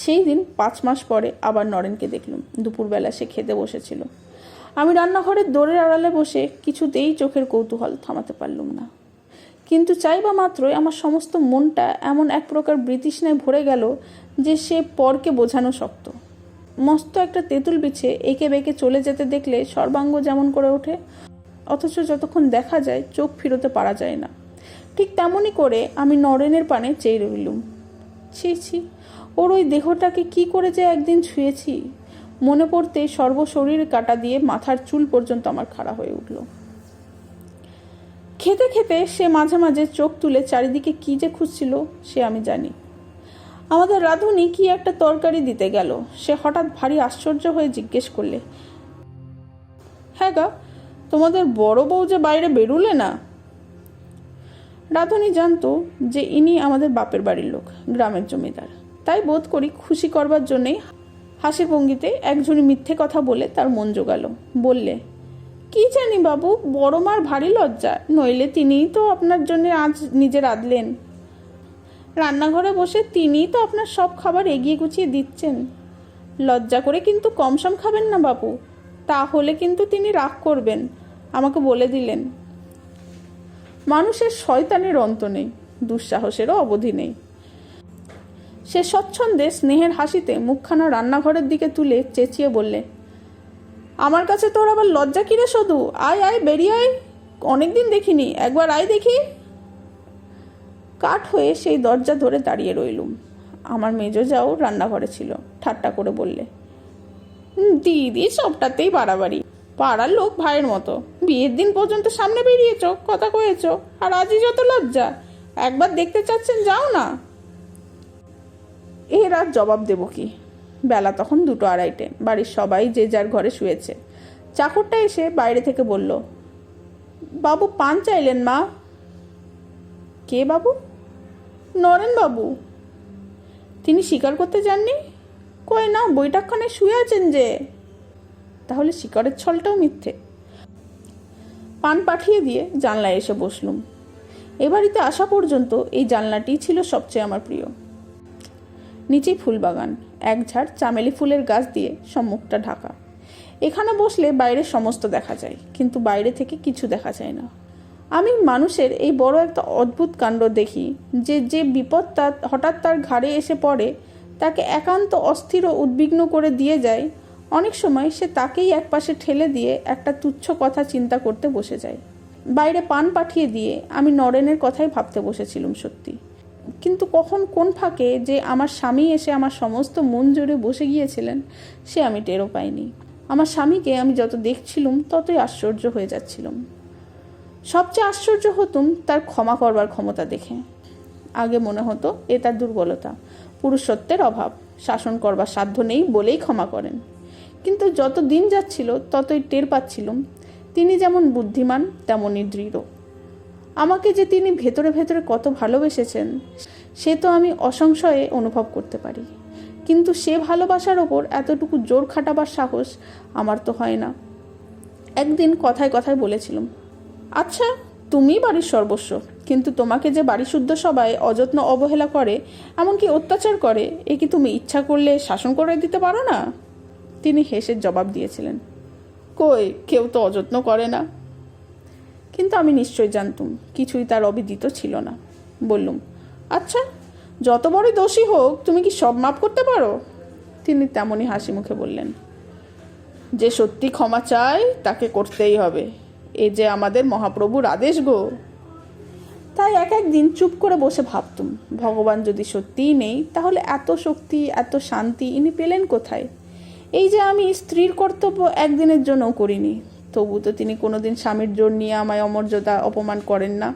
সেই দিন 5 মাস পরে আবার নরেনকে দেখলুম। দুপুরবেলা সে খেতে বসেছিল। আমি রান্নাঘরের দোরের আড়ালে বসে কিছুতেই চোখের কৌতূহল থামাতে পারলুম না। কিন্তু চাইবা মাত্রই আমার সমস্ত মনটা এমন এক প্রকার বৃতৃষ্ণায় ভরে গেল যে সে পরকে বোঝানো শক্ত। মস্ত একটা তেঁতুল বিছে এঁকে বেঁকে চলে যেতে দেখলে সর্বাঙ্গ যেমন করে ওঠে, অথচ যতক্ষণ দেখা যায় চোখ ফিরোতে পারা যায় না, ঠিক তেমনই করে আমি নরেনের পানে চেয়ে রইলুম। ছি ছি, ওর ওই দেহটাকে কি করে যে একদিন ছুঁয়েছি, মনে পড়তে সর্বশরীর কাটা দিয়ে মাথার চুল পর্যন্ত আমার খাড়া হয়ে উঠল। খেতে খেতে সে মাঝে মাঝে চোখ তুলে চারিদিকে কি যে খুঁজছিল সে আমি জানি। আমাদের রাঁধুনি কি একটা তরকারি দিতে গেল, সে হঠাৎ ভারী আশ্চর্য হয়ে জিজ্ঞেস করলে, হ্যাঁ গা, তোমাদের বড় বউ যে বাইরে বেরুলে না? রাঁধুনি জানতো যে ইনি আমাদের বাপের বাড়ির লোক, গ্রামের জমিদার। তাই বোধ করি খুশি করবার জন্যেই হাসির ভঙ্গিতে একজনই মিথ্যে কথা বলে তার মন জোগাল। বললে, কি জানি বাবু, বড় মার ভারী লজ্জা, নইলে তিনিই তো আপনার জন্য আজ নিজে রাঁধলেন। রান্নাঘরে বসে তিনিই তো আপনার সব খাবার এগিয়ে গুছিয়ে দিচ্ছেন। লজ্জা করে কিন্তু কমসম খাবেন না বাবু, তাহলে কিন্তু তিনি রাগ করবেন, আমাকে বলে দিলেন। মানুষের শয়তানের অন্ত নেই, দুঃসাহসেরও অবধি নেই। সে স্বচ্ছন্দে স্নেহের হাসিতে মুখখানা রান্নাঘরের দিকে তুলে চেঁচিয়ে বললে, আমার কাছে তোর আবার লজ্জা কিরে শুধু? আয় আয়, বেরিয়ে আয়, অনেকদিন দেখিনি, একবার আয় দেখি। কাঠ হয়ে সেই দরজা ধরে দাঁড়িয়ে রইলুম। আমার মেজো যাও রান্নাঘরে ছিল। ঠাট্টা করে বললে, দিদি সবটাতেই বাড়াবাড়ি, পাড়ার লোক ভাইয়ের মতো, বিয়ের দিন পর্যন্ত সামনে বেরিয়েছ, কথা কয়েছ, আর আজই যত লজ্জা, একবার দেখতে চাচ্ছেন, যাও না। এর আর জবাব দেব কি? বেলা তখন 2-2:30, বাড়ির সবাই যে যার ঘরে শুয়েছে। চাকরটা এসে বাইরে থেকে বলল, বাবু পান চাইলেন মা। কে বাবু? নরেন বাবু। তিনি স্বীকার করতে যাননি? কই না, বৈঠকখানে শুয়ে আছেন যে। তাহলে শিকারের ছলটাও মিথ্যে। পান পাঠিয়ে দিয়ে জানলায় এসে বসলুম। এ বাড়িতে আসা পর্যন্ত এই জানলাটিই ছিল সবচেয়ে আমার প্রিয়। নিচেই ফুলবাগান, এক ঝাড় চামেলি ফুলের গাছ দিয়ে সম্মুখটা ঢাকা। এখানে বসলে বাইরের সমস্ত দেখা যায়, কিন্তু বাইরে থেকে কিছু দেখা যায় না। আমি মানুষের এই বড় একটা অদ্ভুত কাণ্ড দেখি যে যে বিপদটা হঠাৎ তার ঘাড়ে এসে পড়ে তাকে একান্ত অস্থির ও উদ্বিগ্ন করে দিয়ে যায়। অনেক সময় সে তাকেই একপাশে ঠেলে দিয়ে একটা তুচ্ছ কথা চিন্তা করতে বসে যায়। বাইরে পান পাঠিয়ে দিয়ে আমি নরেনের কথাই ভাবতে বসেছিলাম সত্যি, কিন্তু কখন কোন ফাঁকে যে আমার স্বামী এসে আমার সমস্ত মন জুড়ে বসে গিয়েছিলেন সে আমি টেরও পাইনি। আমার স্বামীকে আমি যত দেখছিলুম ততই আশ্চর্য হয়ে যাচ্ছিলাম। সবচেয়ে আশ্চর্য হতুম তার ক্ষমা করবার ক্ষমতা দেখে। আগে মনে হতো এ তার দুর্বলতা, পুরুষত্বের অভাব, শাসন করবার সাধ্য নেই বলেই ক্ষমা করেন। কিন্তু যত দিন যাচ্ছিল ততই টের পাচ্ছিলুম তিনি যেমন বুদ্ধিমান তেমনই দৃঢ়। আমাকে যে তিনি ভেতরে ভেতরে কত ভালোবেসেছেন সে তো আমি অসংশয়ে অনুভব করতে পারি, কিন্তু সে ভালোবাসার ওপর এতটুকু জোর খাটাবার সাহস আমার তো হয় না। একদিন কথায় কথায় বলেছিলাম, আচ্ছা তুমি বাড়ির সর্বস্ব, কিন্তু তোমাকে যে বাড়ি শুদ্ধ সবাই অযত্ন অবহেলা করে, এমনকি অত্যাচার করে, এ কি তুমি ইচ্ছা করলে শাসন করে দিতে পারো না? তিনি হেসে জবাব দিয়েছিলেন, কই, কেউ তো অযত্ন করে না। কিন্তু আমি নিশ্চয় জানতুম কিছুই তার অবিদিত ছিল না। বললুম, আচ্ছা যত বড় দোষী হোক তুমি কি সব মাপ করতে পারো? তিনি তেমনই হাসি মুখে বললেন, যে সত্যি ক্ষমা চায় তাকে করতেই হবে, এ যে আমাদের মহাপ্রভুর আদেশ গো। তাই এক একদিন চুপ করে বসে ভাবতুম, ভগবান যদি সত্যিই নেই তাহলে এত শক্তি এত শান্তি ইনি পেলেন কোথায়? এই যে আমি স্ত্রীর কর্তব্য একদিনের জন্যও করিনি, তবু তো তিনি কোনোদিন স্বামীর জোর নিয়ে আমায় অমর্যাদা অপমান করেন না।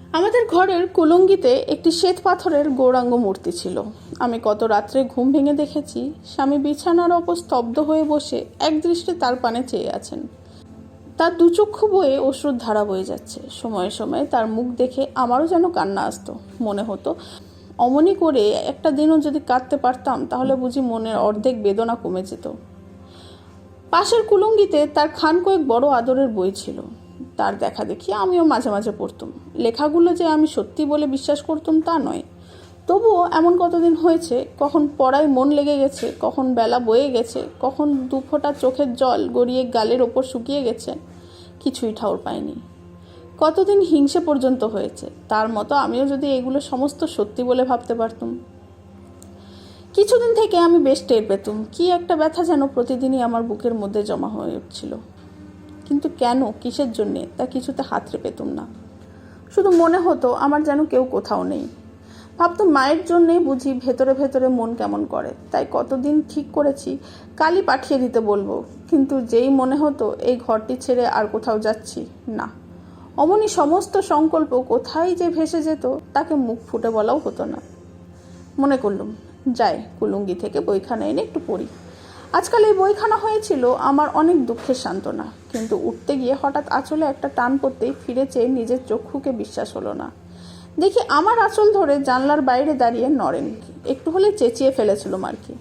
আমাদের ঘরের কুলঙ্গিতে একটি শ্বেত পাথরের গৌরাঙ্গ মূর্তি ছিল। আমি কত রাত্রে ঘুম ভেঙে দেখেছি স্বামী বিছানার ওপর স্তব্ধ হয়ে বসে একদৃষ্টে তার পানে চেয়ে আছেন। তার দুচক্ষু বয়ে অশ্রুর ধারা বয়ে যাচ্ছে। সময়ে সময়ে তার মুখ দেখে আমারও যেন কান্না আসতো। মনে হতো অমনি করে একটা দিনও যদি কাঁদতে পারতাম তাহলে বুঝি মনের অর্ধেক বেদনা কমে যেত। পাশের কুলঙ্গিতে তার খান কয়েক বড় আদরের বই ছিল। তার দেখা দেখি আমিও মাঝে মাঝে পড়তুম। লেখাগুলো যে আমি সত্যি বলে বিশ্বাস করতুম তা নয়, তবুও এমন কতদিন হয়েছে কখন পড়ায় মন লেগে গেছে, কখন বেলা বয়ে গেছে, কখন দুফোঁটা চোখের জল গড়িয়ে গালের ওপর শুকিয়ে গেছে, কিছুই ঠাউর পাইনি। কতদিন হিংসে পর্যন্ত হয়েছে। তার মতো আমিও যদি এগুলো সমস্ত সত্যি বলে ভাবতে পারতুম। কিছুদিন থেকে আমি বেশ টের পেতুম কি একটা ব্যথা যেন প্রতিদিনই আমার বুকের মধ্যে জমা হয়ে উঠছিল। কিন্তু কেন, কিসের জন্যে তা কিছুতে হাতড়ে পেতুম না। শুধু মনে হতো আমার যেন কেউ কোথাও নেই। ভাবতাম মায়ের জন্যে বুঝি ভেতরে ভেতরে মন কেমন করে। তাই কতদিন ঠিক করেছি কালই পাঠিয়ে দিতে বলবো। কিন্তু যেই মনে হতো এই ঘরটি ছেড়ে আর কোথাও যাচ্ছি না, অমনি সমস্ত সংকল্প কোথায় যে ভেসে যেত তাকে মুখ ফুটে বলাও হতো না। মনে করলুম যাই, কুলুঙ্গি থেকে বইখানা এনে একটু পড়ি। আজকাল এই বইখানা হয়েছিল আমার অনেক দুঃখের সান্ত্বনা। কিন্তু উঠতে গিয়ে হঠাৎ আঁচলে একটা টান পড়তেই ফিরে চেয়ে নিজের চক্ষুকে বিশ্বাস হলো না। দেখি আমার আঁচল ধরে জানলার বাইরে দাঁড়িয়ে নরেন। একটু হলে চেঁচিয়ে ফেলেছিল মার্কি।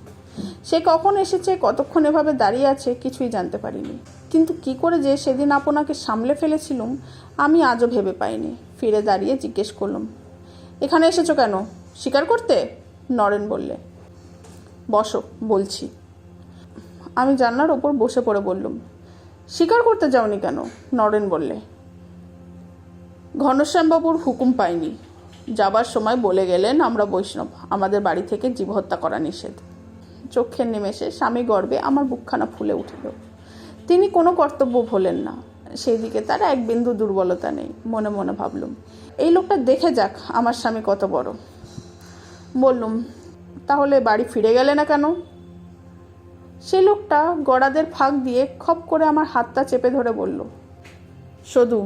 সে কখন এসেছে, কতক্ষণ এভাবে দাঁড়িয়ে আছে কিছুই জানতে পারিনি। কিন্তু কি করে যে সেদিন আপনাকে সামলে ফেলেছিলুম আমি আজও ভেবে পাইনি। ফিরে দাঁড়িয়ে জিজ্ঞেস করলুম, এখানে এসেছো কেন? স্বীকার করতে? নরেন বললে, বসো বলছি। আমি জানলার ওপর বসে পড়ে বললুম, স্বীকার করতে যাওনি কেন? নরেন বললে, ঘনশ্যামবাবুর হুকুম পাইনি। যাবার সময় বলে গেলেন আমরা বৈষ্ণব, আমাদের বাড়ি থেকে জীব হত্যা করা নিষেধ। চক্ষের নিমেষে স্বামী গর্বে আমার বুকখানা ফুলে উঠিল। তিনি কোনো কর্তব্য ভোলেন না, সেই দিকে তার এক বিন্দু দুর্বলতা নেই। মনে মনে ভাবলুম এই লোকটা দেখে যাক আমার স্বামী কত বড়। বললুম, তাহলে বাড়ি ফিরে গেলে না কেন? সে লোকটা গড়াদের ফাঁক দিয়ে খপ করে আমার হাতটা চেপে ধরে বলল, শুধু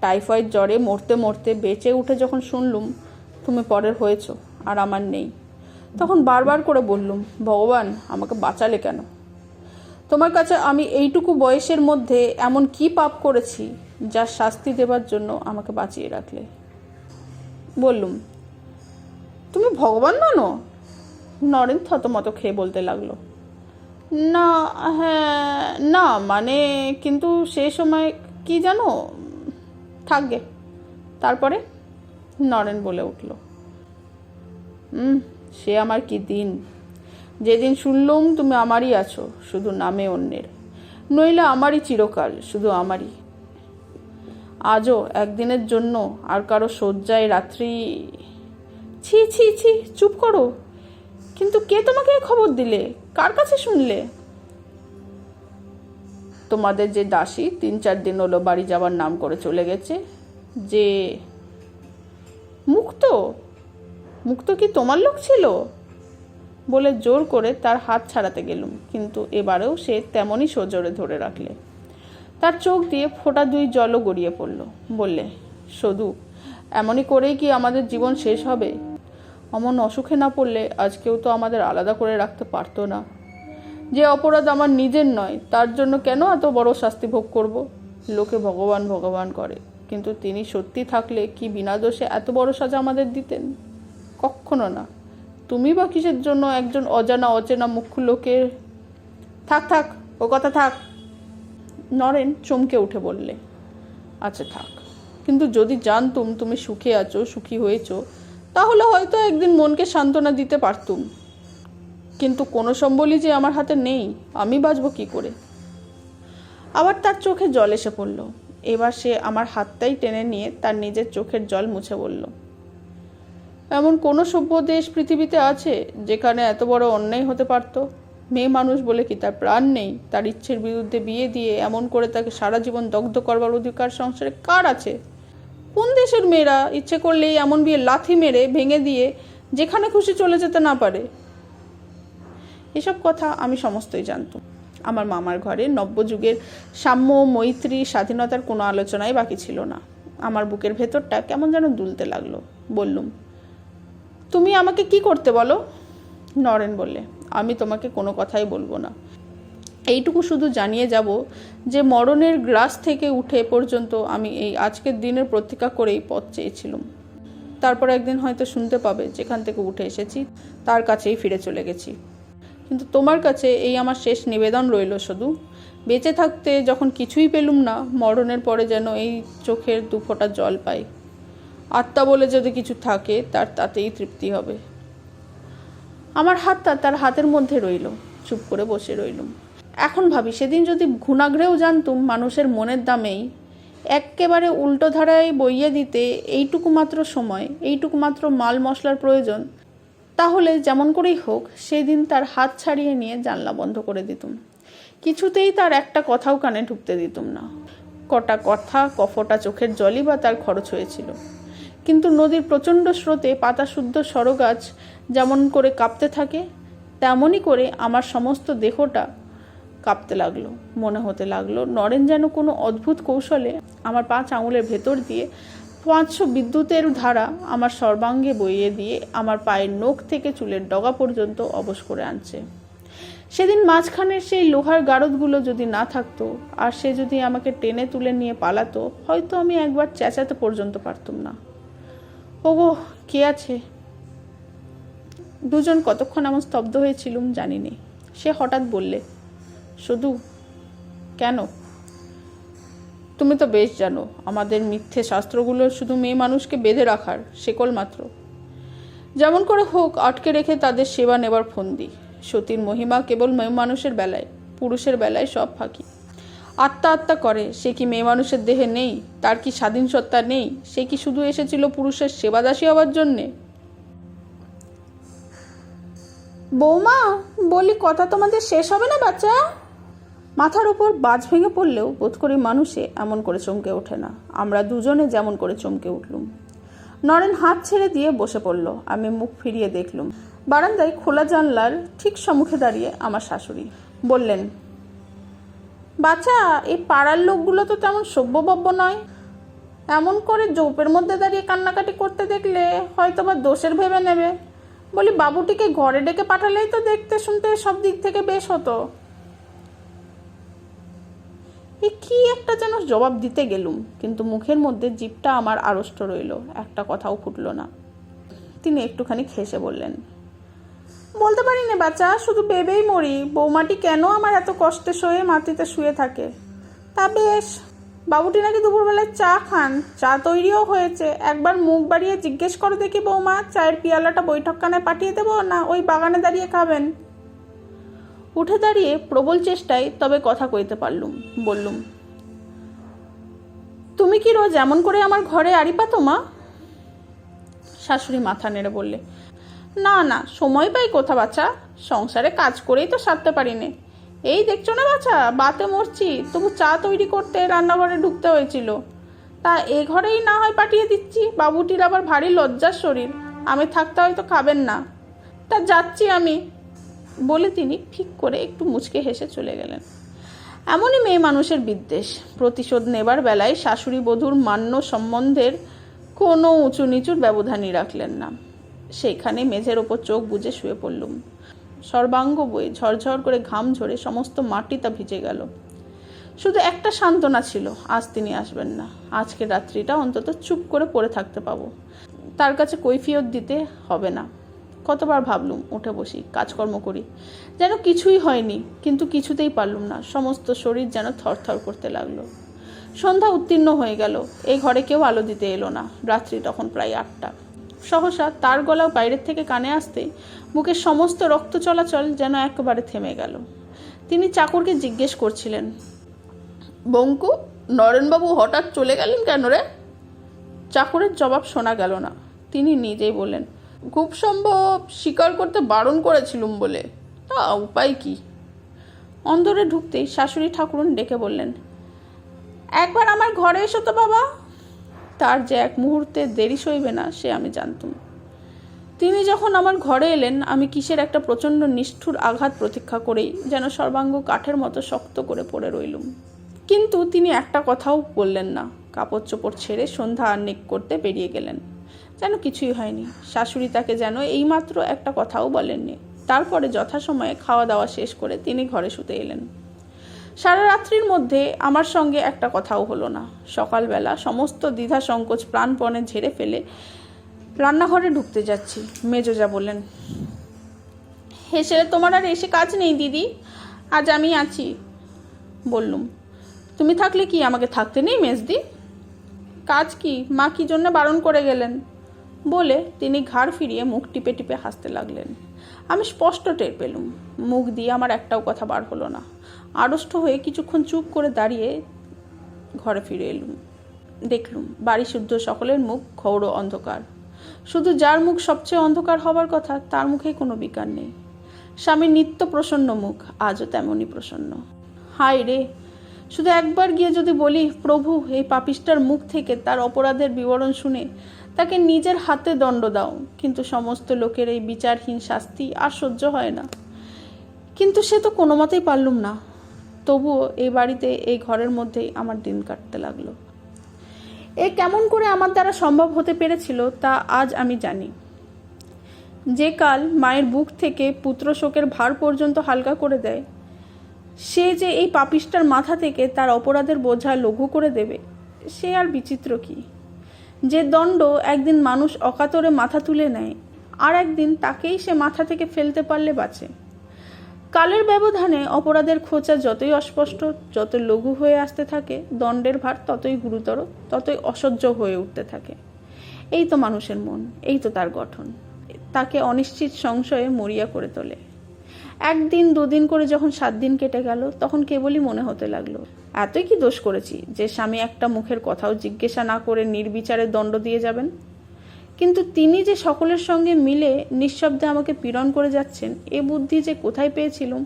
টাইফয়েড জ্বরে মরতে মরতে বেঁচে উঠে যখন শুনলুম তুমি পরের হয়েছ আর আমার নেই, তখন বারবার করে বললুম, ভগবান আমাকে বাঁচালে কেন? তোমার কাছে আমি এইটুকু বয়সের মধ্যে এমন কি পাপ করেছি যার শাস্তি দেবার জন্য আমাকে বাঁচিয়ে রাখলে? বললুম, তুমি ভগবান মানো? নরেন থতমত খেয়ে বলতে লাগলো, না, হ্যাঁ না মানে, কিন্তু সে সময় কি জানো, থাকবে। তারপরে? নরেন বলে উঠল, সে আমার কি দিন, যেদিন শুনলুম তুমি আমারই আছো, শুধু নামে অন্যের, নইলে আমারই চিরকাল, শুধু আমারই। আজও একদিনের জন্য আর কারো শয্যায় রাত্রি। ছি ছি ছি, চুপ করো। কিন্তু কে তোমাকে খবর দিলে? কার কাছে শুনলে? তোমাদের যে দাসী 3-4 দিন হলো বাড়ি যাবার নাম করে চলে গেছে, যে মুক্ত। মুক্ত কি তোমার লোক ছিল? বলে জোর করে তার হাত ছাড়াতে গেলুম, কিন্তু এবারেও সে তেমনই সজোরে ধরে রাখলে। তার চোখ দিয়ে ফোঁটা 2 জলও গড়িয়ে পড়ল। বললে, শুধু এমনই করেই কি আমাদের জীবন শেষ হবে? অমন অসুখে না পড়লে আজকেও তো আমাদের আলাদা করে রাখতে পারতো না। যে অপরাধ আমার নিজের নয় তার জন্য কেন এত বড় শাস্তি ভোগ করব? লোকে ভগবান ভগবান করে, কিন্তু তিনি সত্যি থাকলে কি বিনা দোষে এত বড় সাজা আমাদের দিতেন? কখনো না। তুমি বা কিসের জন্য একজন অজানা অচেনা মুখ্য লোকের। থাক থাক, ও কথা থাক। নরেন চমকে উঠে বললে, আচ্ছা থাক, কিন্তু যদি জানতুম তুমি সুখে আছো, সুখী হয়েছো, তাহলে হয়তো একদিন মনকে সান্ত্বনা দিতে পারতুম। কিন্তু কোনো সম্বলই যে আমার হাতে নেই, আমি বাঁচব কি করে? আবার তার চোখে জল এসে পড়ল। এবার সে আমার হাতটাই টেনে নিয়ে তার নিজের চোখের জল মুছে বলল, এমন কোনো সভ্য দেশ পৃথিবীতে আছে যেখানে এত বড় অন্যায় হতে পারত? মেয়ে মানুষ বলে কি তার প্রাণ নেই? তার ইচ্ছের বিরুদ্ধে বিয়ে দিয়ে এমন করে তাকে সারা জীবন দগ্ধ করবার অধিকার সংসারে কার আছে? কোন দেশের মেয়েরা ইচ্ছে করলেই এমন বিয়ে লাথি মেরে ভেঙে দিয়ে যেখানে খুশি চলে যেতে না পারে? এসব কথা আমি সমস্তই জানতাম। আমার মামার ঘরে নব্যযুগের সাম্য, মৈত্রী, স্বাধীনতার কোনো আলোচনাই বাকি ছিল না। আমার বুকের ভেতরটা কেমন যেন দুলতে লাগলো। বললুম, তুমি আমাকে কি করতে বলো? নরেন বললে, আমি তোমাকে কোনো কথাই বলবো না। এইটুকু শুধু জানিয়ে যাব যে মরণের গ্রাস থেকে উঠে পর্যন্ত আমি এই আজকের দিনের প্রতীক্ষা করেই পথ চেয়েছিলাম। তারপর একদিন হয়তো শুনতে পাবে যেখান থেকে উঠে এসেছি তার কাছেই ফিরে চলে গেছি। কিন্তু তোমার কাছে এই আমার শেষ নিবেদন রইল শুধু, বেঁচে থাকতে যখন কিছুই পেলুম না, মরণের পরে যেন এই চোখের দুফোঁটা জল পাই। আত্মা বলে যদি কিছু থাকে তাতেই তৃপ্তি হবে। আমার হাতটা তার হাতের মধ্যে রইল। চুপ করে বসে রইলুম। এখন ভাবি, সেদিন যদি ঘুণাগ্রেও জানতুম মানুষের মনের দামেই একেবারে উল্টো ধারায় বইয়ে দিতে এইটুকু মাত্র সময়, এইটুকু মাত্র মাল মশলার প্রয়োজন, তাহলে যেমন করেই হোক সেদিন তার হাত ছাড়িয়ে নিয়ে জানলা বন্ধ করে দিতুম। কিছুতেই তার একটা কথাও কানে ঢুকতে দিতুম না। কটা কথা, কফটা চোখের জলই বা তার খরচ হয়েছিল। কিন্তু নদীর প্রচণ্ড স্রোতে পাতাশুদ্ধ সরগাছ যেমন করে কাঁপতে থাকে, তেমনই করে আমার সমস্ত দেহটা কাঁপতে লাগলো। মনে হতে লাগলো নরেন যেন কোনো অদ্ভুত কৌশলে আমার 5 আঙুলের ভেতর দিয়ে 500 বিদ্যুতের ধারা আমার সর্বাঙ্গে বইয়ে দিয়ে আমার পায়ের নখ থেকে চুলের ডগা পর্যন্ত অবশ করে আনছে। সেদিন মাঝখানের সেই লোহার গারদগুলো যদি না থাকতো, আর সে যদি আমাকে টেনে তুলে নিয়ে পালাতো, হয়তো আমি একবার চেঁচাতে পর্যন্ত পারতুম না, ওগো কে আছে। দুজন কতক্ষণ এমন স্তব্ধ হয়েছিলুম জানি নে। সে হঠাৎ বললে, শুধু কেন? তুমি তো বেশ জানো আমাদের মিথ্যে শাস্ত্রগুলো শুধু মেয়ে মানুষকে বেঁধে রাখার শেকল মাত্র। যেমন করে হোক আটকে রেখে তাদের সেবা নেবার ফন্দি। সতীর মহিমা কেবল মেয়ে মানুষের বেলায়, পুরুষের বেলায় সব ফাঁকি। আত্মা করে, সে কি মেয়ে মানুষের দেহে নেই? তার কি স্বাধীন সত্তা নেই? সে কি শুধু এসেছিল পুরুষের সেবাদাসী হওয়ার জন্যে? বৌমা, বলি কথা তোমাদের শেষ হবে না বাচ্চা? মাথার উপর বাজ ভেঙে পড়লেও বোধ করি মানুষে এমন করে চমকে ওঠে না। আমরা দুজনে যেমন করে চমকে উঠলুম। নরেন হাত ছেড়ে দিয়ে বসে পড়ল। আমি মুখ ফিরিয়ে দেখলুম বারান্দায় খোলা জানলার ঠিক সম্মুখে দাঁড়িয়ে আমার শাশুড়ি। বললেন, বাচ্চা, এই পাড়ার লোকগুলো তো তেমন সভ্যবব্য নয়। এমন করে জোপের মধ্যে দাঁড়িয়ে কান্নাকাটি করতে দেখলে হয়তো বা দোষের ভেবে নেবে। বলি, বাবুটিকে ঘরে ডেকে পাঠালেই তো দেখতে শুনতে সব দিক থেকে বেশ হতো। কি একটা যেন জবাব দিতে গেলুম, কিন্তু মুখের মধ্যে জিভটা আমার আড়ষ্ট রইল, একটা কথাও ফুটল না। তিনি একটুখানি হেসে বললেন, বলতে পারি না বাচ্চা, শুধু ভেবেই মরি বৌমাটি কেন আমার এত কষ্টে সয়ে মাটিতে শুয়ে থাকে। তা বেশ, বাবুটি নাকি দুপুরবেলায় চা খান, চা তৈরিও হয়েছে। একবার মুখ বাড়িয়ে জিজ্ঞেস করো দেখি বৌমা, চায়ের পিয়ালাটা বৈঠকখানায় পাঠিয়ে দেবো না ওই বাগানে দাঁড়িয়ে খাবেন? উঠে দাঁড়িয়ে প্রবল চেষ্টায় তবে কথা কইতে পারলুম। বললুম, তুমি কি রোজ এমন করে আমার ঘরে আড়ি পাতো মা? শাশুড়ি মাথা নেড়ে বললে, না না, সময় পাই কোথা বাচ্চা, সংসারে কাজ করেই তো সারতে পারি নে। এই দেখছো না বাচ্চা, বাতে মরছি, তবু চা তৈরি করতে রান্নাঘরে ঢুকতে হয়েছিল। তা এ ঘরেই না হয় পাঠিয়ে দিচ্ছি, বাবুটির আবার ভারী লজ্জার শরীর, আমি থাকতে হয়তো খাবেন না। তা যাচ্ছি আমি, বলে তিনি ঠিক করে একটু মুচকে হেসে চলে গেলেন। এমনই মেয়ে মানুষের বিদ্বেষ। প্রতিশোধ নেবার বেলায় শাশুড়ি বধূর মান্য সম্বন্ধের কোনো উঁচু নিচুর ব্যবধানই রাখলেন না। সেইখানে মেঝের ওপর চোখ বুজে শুয়ে পড়লুম। সর্বাঙ্গ বয়ে ঝরঝর করে ঘাম ঝরে সমস্ত মাটিটা ভিজে গেল। শুধু একটা সান্ত্বনা ছিল, আজ তিনি আসবেন না। আজকের রাত্রিটা অন্তত চুপ করে পড়ে থাকতে পাবো, তার কাছে কৈফিয়ত দিতে হবে না। কতবার ভাবলুম উঠে বসি, কাজকর্ম করি, যেন কিছুই হয়নি, কিন্তু কিছুতেই পারলুম না। সমস্ত শরীর যেন থরথর করতে লাগলো। সন্ধ্যা উত্তীর্ণ হয়ে গেল। এই ঘরে কেউ আলো দিতে এলো না। রাত্রি তখন প্রায় 8টা। সহসা তার গলা বাইরের থেকে কানে আসতেই বুকের সমস্ত রক্ত চলাচল যেন একেবারে থেমে গেল। তিনি চাকরকে জিজ্ঞেস করছিলেন, বঙ্কু, নরেনবাবু হঠাৎ চলে গেলেন কেন রে? চাকরের জবাব শোনা গেল না। তিনি নিজেই বললেন, খুব সম্ভব স্বীকার করতে বারণ করেছিলুম বলে। তা উপায় কি? অন্দরে ঢুকতেই শাশুড়ি ঠাকুরুন ডেকে বললেন, একবার আমার ঘরে এসো তো বাবা। তার যে এক মুহূর্তে দেরি সইবে না সে আমি জানতুম। তিনি যখন আমার ঘরে এলেন, আমি কিসের একটা প্রচণ্ড নিষ্ঠুর আঘাত প্রতীক্ষা করেই যেন সর্বাঙ্গ কাঠের মতো শক্ত করে পড়ে রইলুম। কিন্তু তিনি একটা কথাও বললেন না। কাপড় চোপড় ছেড়ে সন্ধ্যা আহ্নিক করতে বেরিয়ে গেলেন। যেন কিছুই হয়নি। শাশুড়ি তাকে যেন এইমাত্র একটা কথাও বলেননি। তারপরে যথাসময়ে খাওয়া দাওয়া শেষ করে তিনি ঘরে শুতে এলেন। সারা রাত্রির মধ্যে আমার সঙ্গে একটা কথাও হলো না। সকালবেলা সমস্ত দ্বিধা সংকোচ প্রাণপণে ঝেড়ে ফেলে রান্নাঘরে ঢুকতে যাচ্ছি। মেজোজা বললেন, হেসে তোমার আর এসে কাজ নেই দিদি, আজ আমি আছি। বললুম, তুমি থাকলে কি আমাকে থাকতে নেই মেজদি? কাজ কি, মা কি জন্য বারণ করে গেলেন? বলে তিনি ঘাড় ফিরিয়ে মুখ টিপে টিপে হাসতে লাগলেন। আমি স্পষ্ট টের পেলুম। মুখ দিয়ে আমার একটাও কথা বার হলো না। আড়ষ্ট হয়ে কিছুক্ষণ চুপ করে দাঁড়িয়ে ঘরে ফিরে এলুম। দেখলুম বাড়ি শুদ্ধ সকলের মুখ ঘোর অন্ধকার। শুধু যার মুখ সবচেয়ে অন্ধকার হবার কথা তার মুখে কোনো বিকার নেই। স্বামীর নিত্য প্রসন্ন মুখ আজও তেমনই প্রসন্ন। হায় রে, শুধু একবার গিয়ে যদি বলি, প্রভু এই পাপিষ্টার মুখ থেকে তার অপরাধের বিবরণ শুনে তাকে নিজের হাতে দণ্ড দাও, কিন্তু সমস্ত লোকের এই বিচারহীন শাস্তি আর সহ্য হয় না। কিন্তু সে তো কোনো মতেই পারলুম না। তবুও এই বাড়িতে, এই ঘরের মধ্যেই আমার দিন কাটতে লাগলো। এ কেমন করে আমার দ্বারা সম্ভব হতে পেরেছিল তা আজ আমি জানি। যে কাল মায়ের বুক থেকে পুত্র শোকের ভার পর্যন্ত হালকা করে দেয়, সে যে এই পাপিষ্টার মাথা থেকে তার অপরাধের বোঝা লঘু করে দেবে, সে আর বিচিত্র কি? যে দণ্ড একদিন মানুষ অকাতরে মাথা তুলে নেয়, আর একদিন তাকেই সে মাথা থেকে ফেলতে পারলে বাঁচে। কালের ব্যবধানে অপরাধের খোঁচা যতই অস্পষ্ট, যত লঘু হয়ে আসতে থাকে, দণ্ডের ভার ততই গুরুতর, ততই অসহ্য হয়ে উঠতে থাকে। এই তো মানুষের মন, এই তো তার গঠন, তাকে অনিশ্চিত সংশয়ে মরিয়া করে তোলে। একদিন দুদিন করে যখন 7 দিন কেটে গেল, তখন কেবলই মনে হতে লাগলো, এতই কি দোষ করেছি যে স্বামী একটা মুখের কথাও জিজ্ঞাসা না করে নির্বিচারে দণ্ড দিয়ে যাবেন? কিন্তু তিনি যে সকলের সঙ্গে মিলে নিঃশব্দে আমাকে পীড়ন করে যাচ্ছেন, এ বুদ্ধি যে কোথায় পেয়েছিলুম,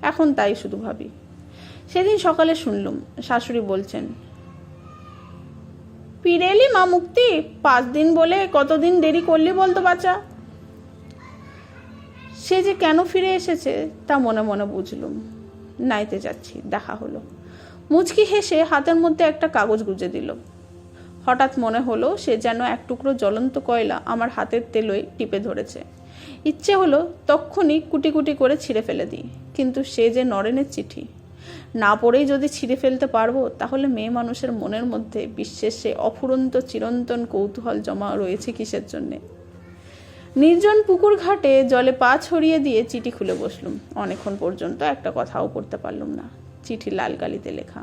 এখন তাই শুধু ভাবি। সেদিন সকালে শুনলুম শাশুড়ি বলছেন, ফিরে এলি মা মুক্তি? 5 দিন বলে কতদিন দেরি করলি বলতো বাচ্চা? সে যে কেন ফিরে এসেছে তা মনে মনে বুঝলুম। নাইতে যাচ্ছি, দেখা হলো। মুচকি হেসে হাতের মধ্যে একটা কাগজ গুজে দিল। হঠাৎ মনে হলো সে যেন এক টুকরো জ্বলন্ত কয়লা আমার হাতের তেলোয় টিপে ধরেছে। ইচ্ছে হলো তক্ষুনি কুটি কুটি করে ছিঁড়ে ফেলে দিই, কিন্তু সে যে নরেনের চিঠি, না পড়েই যদি ছিঁড়ে ফেলতে পারবো, তাহলে মেয়ে মানুষের মনের মধ্যে বিশ্বের সে অফুরন্ত চিরন্তন কৌতূহল জমা রয়েছে কিসের জন্যে? নির্জন পুকুর ঘাটে জলে পা ছড়িয়ে দিয়ে চিঠি খুলে বসলুম। অনেকক্ষণ পর্যন্ত একটা কথাও পড়তে পারলুম না। চিঠি লাল কালিতে লেখা।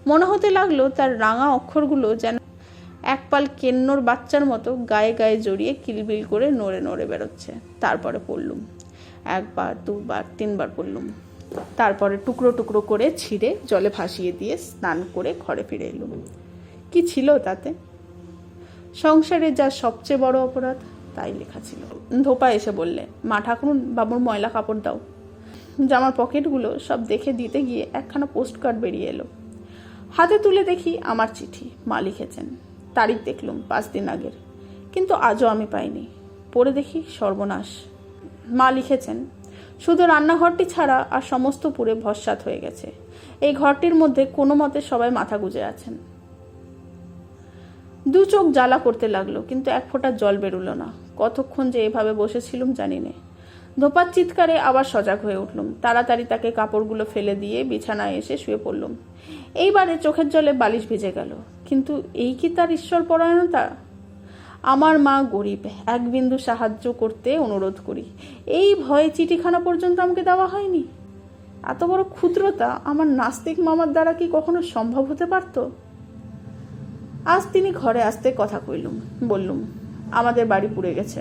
মনে হতে লাগলো তার রাঙা অক্ষরগুলো যেন একপাল কেন্নর বাচ্চার মতো গায়ে গায়ে জড়িয়ে কিলবিল করে নড়ে নড়ে বেরোচ্ছে। তারপরে পড়লুম, 1 বার 2 বার 3 বার পড়লুম। তারপরে টুকরো টুকরো করে ছিঁড়ে জলে ভাসিয়ে দিয়ে স্নান করে ঘরে ফিরে এলুম। কি ছিল তাতে? সংসারে যা সবচেয়ে বড় অপরাধ তাই লেখা ছিল। ধোপা এসে বললে, মা ঠাকুরুন, বাবুর ময়লা কাপড় দাও। জামার পকেটগুলো সব দেখে দিতে গিয়ে একখানা পোস্টকার্ড বেরিয়ে এলো। হাতে তুলে দেখি আমার চিঠি। মা লিখেছেন। তারিখ দেখলুম 5 দিন আগের, কিন্তু আজও আমি পাইনি। পড়ে দেখি সর্বনাশ। মা লিখেছেন, শুধু রান্নাঘরটি ছাড়া আর সমস্ত পুরে ভস্মাত হয়ে গেছে। এই ঘরটির মধ্যে কোনো মতে সবাই মাথা গুঁজে আছেন। 2 চোখ জ্বালা করতে লাগলো, কিন্তু 1 ফোঁটা জল বেরুলো না। কতক্ষণ যে এভাবে বসেছিলুম জানি না। ধোপার চিৎকারে আবার সজাগ হয়ে উঠলুম। তাড়াতাড়ি তাকে কাপড়গুলো ফেলে দিয়ে বিছানায় এসে শুয়ে পড়লুম। এইবারে চোখের জলে বালিশ ভিজে গেল। কিন্তু এই কি তার ঈশ্বর পরায়ণতা? আমার মা গরিব, 1 বিন্দু সাহায্য করতে অনুরোধ করি, এই ভয়ে চিঠিখানা পর্যন্ত আমাকে দেওয়া হয়নি। এত বড় ক্ষুদ্রতা আমার নাস্তিক মামার দ্বারা কি কখনো সম্ভব হতে পারত? আজ তিনি ঘরে আসতে কথা কইলুম। বললুম, আমাদের বাড়ি পুড়ে গেছে।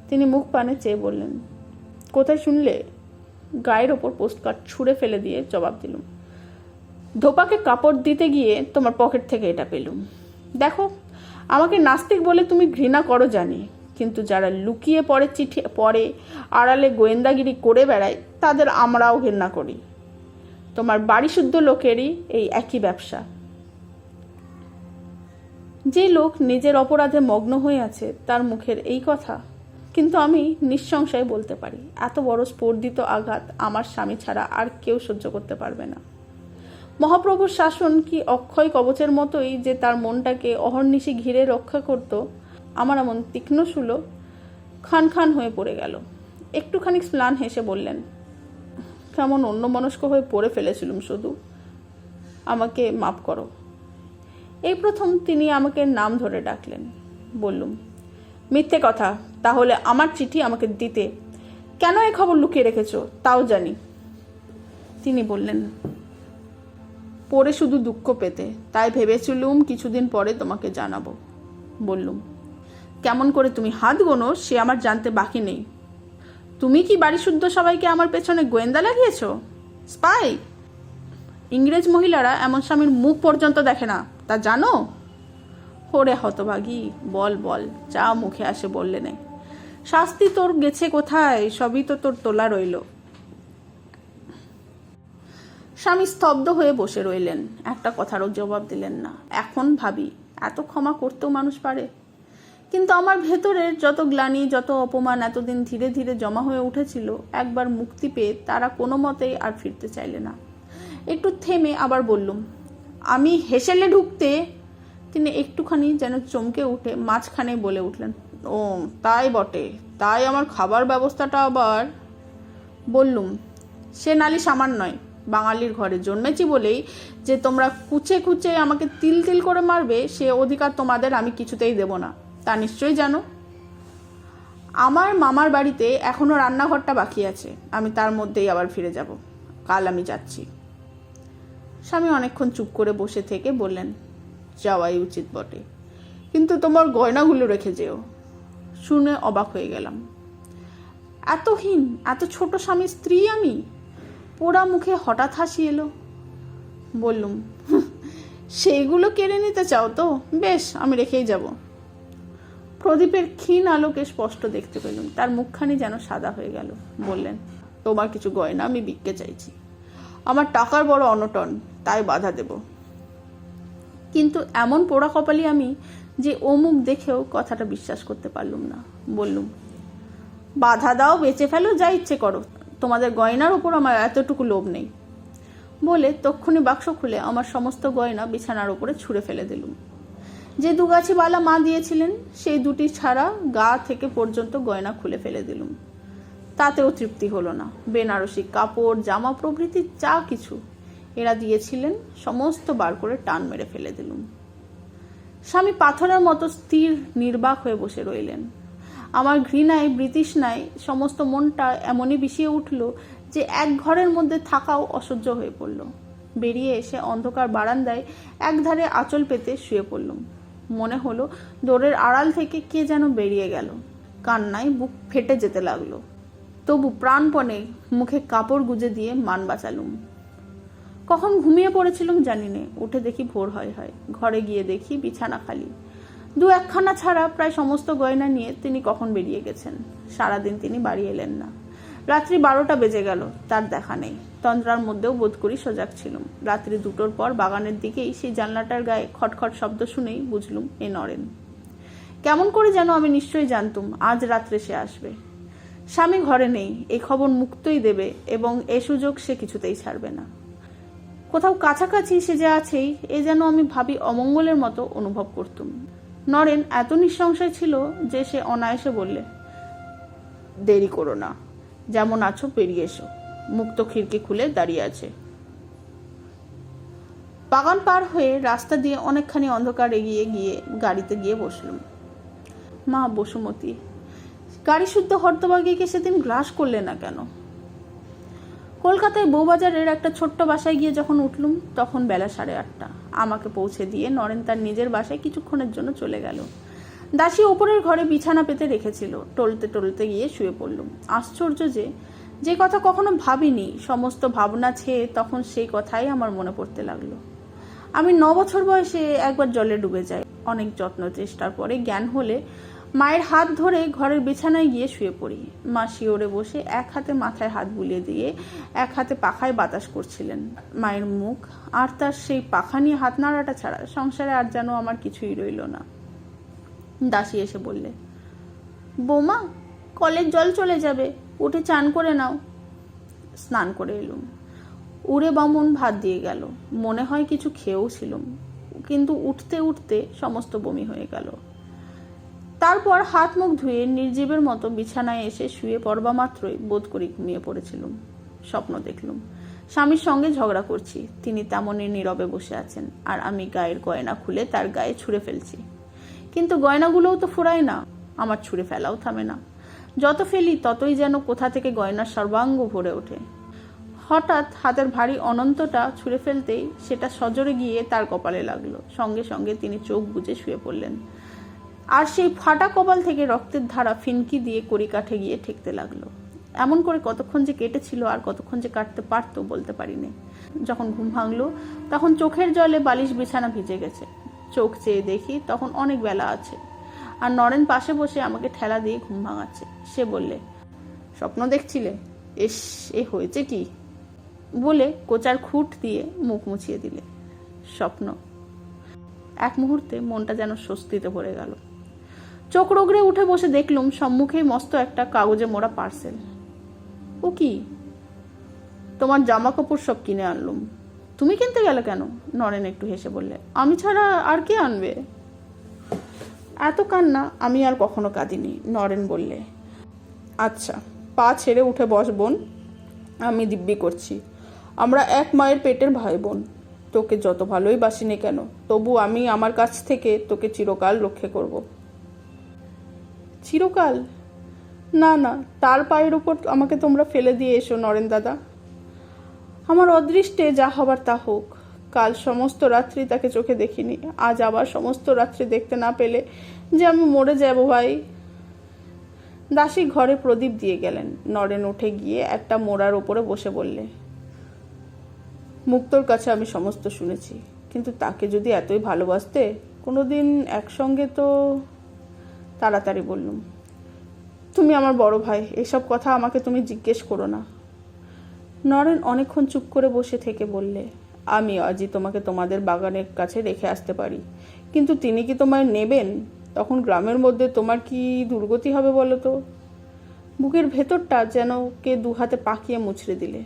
তিনি মুখ পানে চেয়ে বললেন, কোথায় শুনলে? গায়ের ওপর পোস্টকার্ড ছুঁড়ে ফেলে দিয়ে জবাব দিলুম, ধোপাকে কাপড় দিতে গিয়ে তোমার পকেট থেকে এটা পেলুম। দেখো, আমাকে নাস্তিক বলে তুমি ঘৃণা করো জানি, কিন্তু যারা লুকিয়ে পড়ে চিঠি পড়ে, আড়ালে গোয়েন্দাগিরি করে বেড়ায়, তাদের আমরাও ঘৃণা করি। তোমার বাড়ি শুদ্ধ লোকেরই এই একই ব্যবসা। যে লোক নিজের অপরাধে মগ্ন হয়ে আছে তার মুখের এই কথা, কিন্তু আমি নিঃসংশয়ে বলতে পারি, এত বড় স্পর্ধিত আঘাত আমার স্বামী ছাড়া আর কেউ সহ্য করতে পারবে না। মহাপ্রভুর শাসন কি অক্ষয় কবচের মতোই যে তার মনটাকে অহর্নিশি ঘিরে রক্ষা করত। আমার এমন তীক্ষ্ণ শুলো খান খান হয়ে পড়ে গেল। একটুখানি ম্লান হেসে বললেন, কেমন অন্যমনস্ক হয়ে পড়ে ফেলেছিলুম শুধু, আমাকে মাফ করো। এই প্রথম তিনি আমাকে নাম ধরে ডাকলেন। বললুম, মিথ্যে কথা, তাহলে আমার চিঠি আমাকে দিতে। কেন এই খবর লুকিয়ে রেখেছ তাও জানি। তিনি বললেন, পড়ে শুধু দুঃখ পেতে, তাই ভেবেছিলুম কিছুদিন পরে তোমাকে জানাবো। বললুম, কেমন করে তুমি হাত গোনো সে আমার জানতে বাকি নেই। তুমি কি বাড়ি শুদ্ধ সবাইকে আমার পেছনে গোয়েন্দা লাগিয়েছ? স্পাই? ইংরেজ মহিলারা এমন স্বামীর মুখ পর্যন্ত দেখে না, তা জানো? ওরে হতভাগী, বল বল, যা মুখে আসে বললে নেই। শাস্তি তোর গেছে কোথায়, সবই তো তোর তোলা রইল। স্বামী স্তব্ধ হয়ে বসে রইলেন, একটা কথারও জবাব দিলেন না। এখন ভাবি, এত ক্ষমা করতেও মানুষ পারে? কিন্তু আমার ভেতরের যত গ্লানি, যত অপমান এতদিন ধীরে ধীরে জমা হয়ে উঠেছিল, একবার মুক্তি পেয়ে তারা কোনো মতেই আর ফিরতে চাইলে না। একটু থেমে আবার বললুম, আমি হেসেলে ঢুকতে। তিনি একটুখানি যেন চমকে উঠে মাঝখানে বলে উঠলেন, ও তাই বটে, তাই আমার খাবার ব্যবস্থাটা আবার। বললুম, সে নালিশ আমার নয়। বাঙালির ঘরে জন্মেছি বলেই যে তোমরা কুচে কুচে আমাকে তিল তিল করে মারবে, সে অধিকার তোমাদের আমি কিছুতেই দেব না, তা নিশ্চয়ই জানো। আমার মামার বাড়িতে এখনো রান্নাঘরটা বাকি আছে, আমি তার মধ্যেই আবার ফিরে যাব। কাল আমি যাচ্ছি। স্বামী অনেকক্ষণ চুপ করে বসে থেকে বললেন, যাওয়াই উচিত বটে, কিন্তু তোমার গয়নাগুলো রেখে যেও। শুনে অবাক হয়ে গেলাম। এতহীন, এত ছোট স্বামীর স্ত্রী আমি? পোড়া মুখে হঠাৎ হাসি এলো। বললুম, সেইগুলো কেড়ে নিতে চাও তো? বেশ, আমি রেখেই যাব। প্রদীপের ক্ষীণ আলোকে স্পষ্ট দেখতে পেলাম, তার মুখখানি যেন সাদা হয়ে গেল। বললেন, তোমার কিছু গয়না আমি বিকতে চাইছি। আমার টাকার বড় অনটন, তাই বাধা দেব। কিন্তু এমন পোড়া কপালি আমি যে ও মুখ দেখেও কথাটা বিশ্বাস করতে পারলুম না। বললুম, বাধা দাও, বেঁচে ফেলো, যা ইচ্ছে করো, তোমাদের গয়নার উপর আমার এতটুকু লোভ নেই। বলে তক্ষুনি বাক্স খুলে আমার সমস্ত গয়না বিছানার উপরে ছুঁড়ে ফেলে দিলুম। যে দুগাছি বালা মা দিয়েছিলেন, সেই দুটি ছাড়া গা থেকে পর্যন্ত গয়না খুলে ফেলে দিলুম। তাতেও তৃপ্তি হলো না। বেনারসি কাপড়, জামা প্রভৃতি যা কিছু এরা দিয়েছিলেন সমস্ত বার করে টান মেরে ফেলে দিলুম। স্বামী পাথরের মতো স্থির নির্বাক হয়ে বসে রইলেন। আমার ঘৃণায়, বৃতৃষ্ণায় সমস্ত মনটা এমনই বিষিয়ে উঠল যে এক ঘরের মধ্যে থাকাও অসহ্য হয়ে পড়ল। বেরিয়ে এসে অন্ধকার বারান্দায় একধারে আঁচল পেতে শুয়ে পড়লুম। মনে হলো দোরের আড়াল থেকে কে যেন বেরিয়ে গেল। কান্নায় বুক ফেটে যেতে লাগলো। তবু প্রাণপণে মুখে কাপড় গুজে দিয়ে মান বাঁচালুম। কখন ঘুমিয়ে পড়েছিলাম জানি নে। উঠে দেখি ভোর হয়। ঘরে গিয়ে দেখি বিছানা খালি। দু একখানা ছাড়া প্রায় সমস্ত গয়না নিয়ে তিনি কখন বেরিয়ে গেছেন। সারাদিন তিনি বাড়ি এলেন না। রাত্রি 12টা বেজে গেল, তার দেখা নেই। তন্দ্রার মধ্যেও বোধ করি সজাগ ছিলাম। রাত্রি 2টোর পর বাগানের দিকেই সেই জানলাটার গায়ে খটখট শব্দ শুনেই বুঝলুম এ নরেন। কেমন করে যেন আমি নিশ্চয়ই জানতুম আজ রাত্রে সে আসবে। স্বামী ঘরে নেই, এই খবর মুক্তই দেবে এবং এ সুযোগ সে কিছুতেই ছাড়বে না। কোথাও কাছাকাছি সে যে আছেই, এ যেন আমি ভাবি অমঙ্গলের মতো অনুভব করতুম। নরেন এত নিঃসংশয় ছিল যে সে অনায়াসে বললে, দেরি করো না, যেমন আছো বেরিয়ে এসো। মুক্ত খিড়কি খুলে দাঁড়িয়ে আছে। বাগান পার হয়ে রাস্তা দিয়ে অনেকখানি অন্ধকার এগিয়ে গিয়ে গাড়িতে গিয়ে বসলুম। মা বসুমতী গাড়ি শুদ্ধ হর্তবাগীকে সেদিন গ্রাস করলে না কেন? কলকাতায় বউবাজারের একটা ছোট্ট বাসায় গিয়ে যখন উঠলুম তখন বেলা 8:30। আমাকে পৌঁছে দিয়ে নরেন তার নিজের বাসায় কিছুক্ষণের জন্য চলে গেল। দাসী ওপরের ঘরে বিছানা পেতে রেখেছিল। টলতে টলতে গিয়ে শুয়ে পড়লুম। আশ্চর্য যে কথা কখনো ভাবিনি, সমস্ত ভাবনা ছেয়ে তখন সেই কথাই আমার মনে পড়তে লাগলো। আমি 9 বছর বয়সে একবার জলে ডুবে যাই। অনেক যত্ন চেষ্টার পরে জ্ঞান হলে মায়ের হাত ধরে ঘরের বিছানায় গিয়ে শুয়ে পড়ি। মা শিওরে বসে এক হাতে মাথায় হাত বুলিয়ে দিয়ে এক হাতে পাখায় বাতাস করছিলেন। মায়ের মুখ আর তার সেই পাখা নিয়ে হাত নাড়াটা ছাড়া সংসারে আর যেন আমার কিছুই রইল না। দাসী এসে বললে, বৌমা কলের জল চলে যাবে, উঠে চান করে নাও। স্নান করে এলুম। উড়ে বামুন ভাত দিয়ে গেল। মনে হয় কিছু খেয়েও ছিলাম, কিন্তু উঠতে উঠতে সমস্ত বমি হয়ে গেল। তারপর হাত মুখ ধুয়ে নির্জীবের মতো বিছানায় এসে শুয়ে পড়বা মাত্রই বোধ করি ঘুমিয়ে পড়েছিলাম। স্বপ্ন দেখলুম স্বামীর সঙ্গে ঝগড়া করছি, তিনি তেমনই নীরবে বসে আছেন, আর আমি গায়ের গয়না খুলে তার গায়ে ছুঁড়ে ফেলছি। কিন্তু গয়নাগুলোও তো ফুরায় না, আমার ছুঁড়ে ফেলাও থামে না। যত ফেলি ততই যেন কোথা থেকে গয়নার সর্বাঙ্গ ভরে ওঠে। হঠাৎ হাতের ভারী অনন্তটা ছুঁড়ে ফেলতেই সেটা সজোরে গিয়ে তার কপালে লাগলো। সঙ্গে সঙ্গে তিনি চোখ বুজে শুয়ে পড়লেন, আর সেই ফাটা কপাল থেকে রক্তের ধারা ফিনকি দিয়ে কড়িকাঠে গিয়ে ঠেকতে লাগলো। এমন করে কতক্ষণ যে কেটেছিল আর কতক্ষণ যে কাটতে পারতো বলতে পারিনি। যখন ঘুম ভাঙলো তখন চোখের জলে বালিশ বিছানা ভিজে গেছে। চোখ চেয়ে দেখি তখন অনেক বেলা আছে, আর নরেন পাশে বসে আমাকে ঠেলা দিয়ে ঘুম ভাঙাচ্ছে। সে বললে, স্বপ্ন দেখছিলে? এস, এ হয়েছে কি? বলে কোচার খুঁট দিয়ে মুখ মুছিয়ে দিলে। স্বপ্ন। এক মুহূর্তে মনটা যেন স্বস্তিতে ভরে গেল। চোখ রগড়ে উঠে বসে দেখলুম সম্মুখেই মস্ত একটা কাগজে মোড়া পার্সেল। ও কি? তোমার জামা কাপড় সব কিনে আনলুম। তুমি কিনতে গেলে কেন? নরেন একটু হেসে বললে। আমি ছাড়া আর কে আনবে? এত কান্না আমি আর কখনো কাঁদিনি। নরেন বললে, আচ্ছা, পা ছেড়ে উঠে বস বোন, আমি দিব্যি করছি। আমরা এক মায়ের পেটের ভাই বোন। তোকে যত ভালোই বাসিনি কেন, তবু আমি আমার কাছ থেকে তোকে চিরকাল রক্ষে করব। চিরকাল? না না, তার পায়ের উপর আমাকে তোমরা ফেলে দিয়ে এসো নরেন দাদা। আমার অদৃষ্টে যা হবার তা হোক। কাল সমস্ত রাত্রি তাকে চোখে দেখিনি, আজ আবার সমস্ত রাত্রি দেখতে না পেলে যে আমি মরে যাব ভাই। দাসী ঘরে প্রদীপ দিয়ে গেলেন। নরেন উঠে গিয়ে একটা মোড়ার ওপরে বসে বললে, মুক্তোর কাছে আমি সমস্ত শুনেছি, কিন্তু তাকে যদি এতই ভালোবাসতে কোনোদিন একসঙ্গে তো। তাড়াতাড়ি বললুম, তুমি আমার বড় ভাই, এসব কথা আমাকে তুমি জিজ্ঞেস করো না। নরেন অনেকক্ষণ চুপ করে বসে থেকে বললে, আমি আজই তোমাকে তোমাদের বাগানের কাছে রেখে আসতে পারি, কিন্তু তিনি কি তোমায় নেবেন? তখন গ্রামের মধ্যে তোমার কি দুর্গতি হবে বলো তো? বুকের ভেতরটা যেন কে দু হাতে পাকিয়ে মুছড়ে দিলে,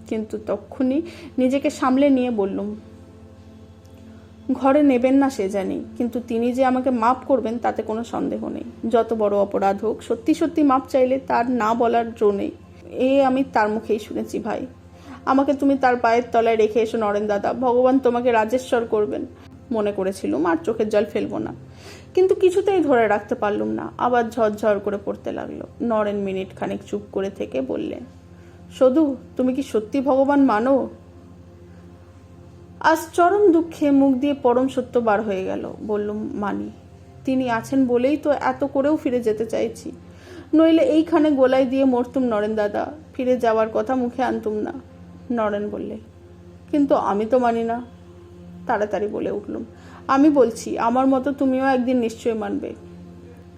কিন্তু তক্ষুনি নিজেকে সামলে নিয়ে বললুম, ঘরে নেবেন না সে জানি, কিন্তু তিনি যে আমাকে মাপ করবেন তাতে কোনো সন্দেহ নেই। যত বড় অপরাধ হোক, সত্যি সত্যি মাপ চাইলে তার না বলার জো নেই। আমি তার মুখেই শুনেছি ভাই। আমাকে তুমি তার পায়ের তলায় রেখে এসো নরেন দাদা, ভগবান তোমাকে রাজেশ্বর করবেন। মনে করেছিলুম আর চোখের জল ফেলবো না, কিন্তু কিছুতেই ধরে রাখতে পারলুম না। আবার ঝরঝর করে পড়তে লাগলো। নরেন মিনিট খানিক চুপ করে থেকে বললে, সদু, তুমি কি সত্যি ভগবান মানো? আজ চরম দুঃখে মুখ দিয়ে পরম সত্য বার হয়ে গেল। বললুম, মানি। তিনি আছেন বলেই তো এত করেও ফিরে যেতে চাইছি, নইলে এইখানে গোলায় দিয়ে মরতুম নরেন দাদা, ফিরে যাওয়ার কথা মুখে আনতুম না। নরেন বললে, কিন্তু আমি তো মানি না। তাড়াতাড়ি বলে উঠলুম, আমি বলছি আমার মতো তুমিও একদিন নিশ্চয় মানবে,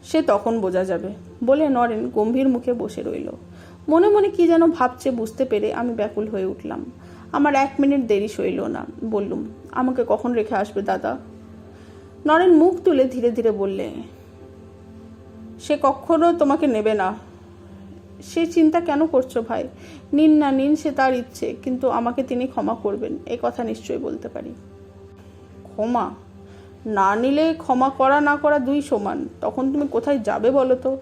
সে তখন বোঝা যাবে। বলে নরেন গম্ভীর মুখে বসে রইল। মনে মনে কি যেন ভাবছে বুঝতে পেরে আমি ব্যাকুল হয়ে উঠলাম। আমার 1 মিনিট দেরি সইল না। বললুম, আমাকে কখন রেখে আসবে দাদা? নরেন মুখ তুলে ধীরে ধীরে বললে, সে কখনো তোমাকে নেবে না। সে চিন্তা কেন করছো ভাই? নিন না নিন, সে তার ইচ্ছে, কিন্তু আমাকে তিনি ক্ষমা করবেন এ কথা নিশ্চয়ই বলতে পারি। ক্ষমা না নিলে ক্ষমা করা না করা দুই সমান। তখন তুমি কোথায় যাবে বলো তো?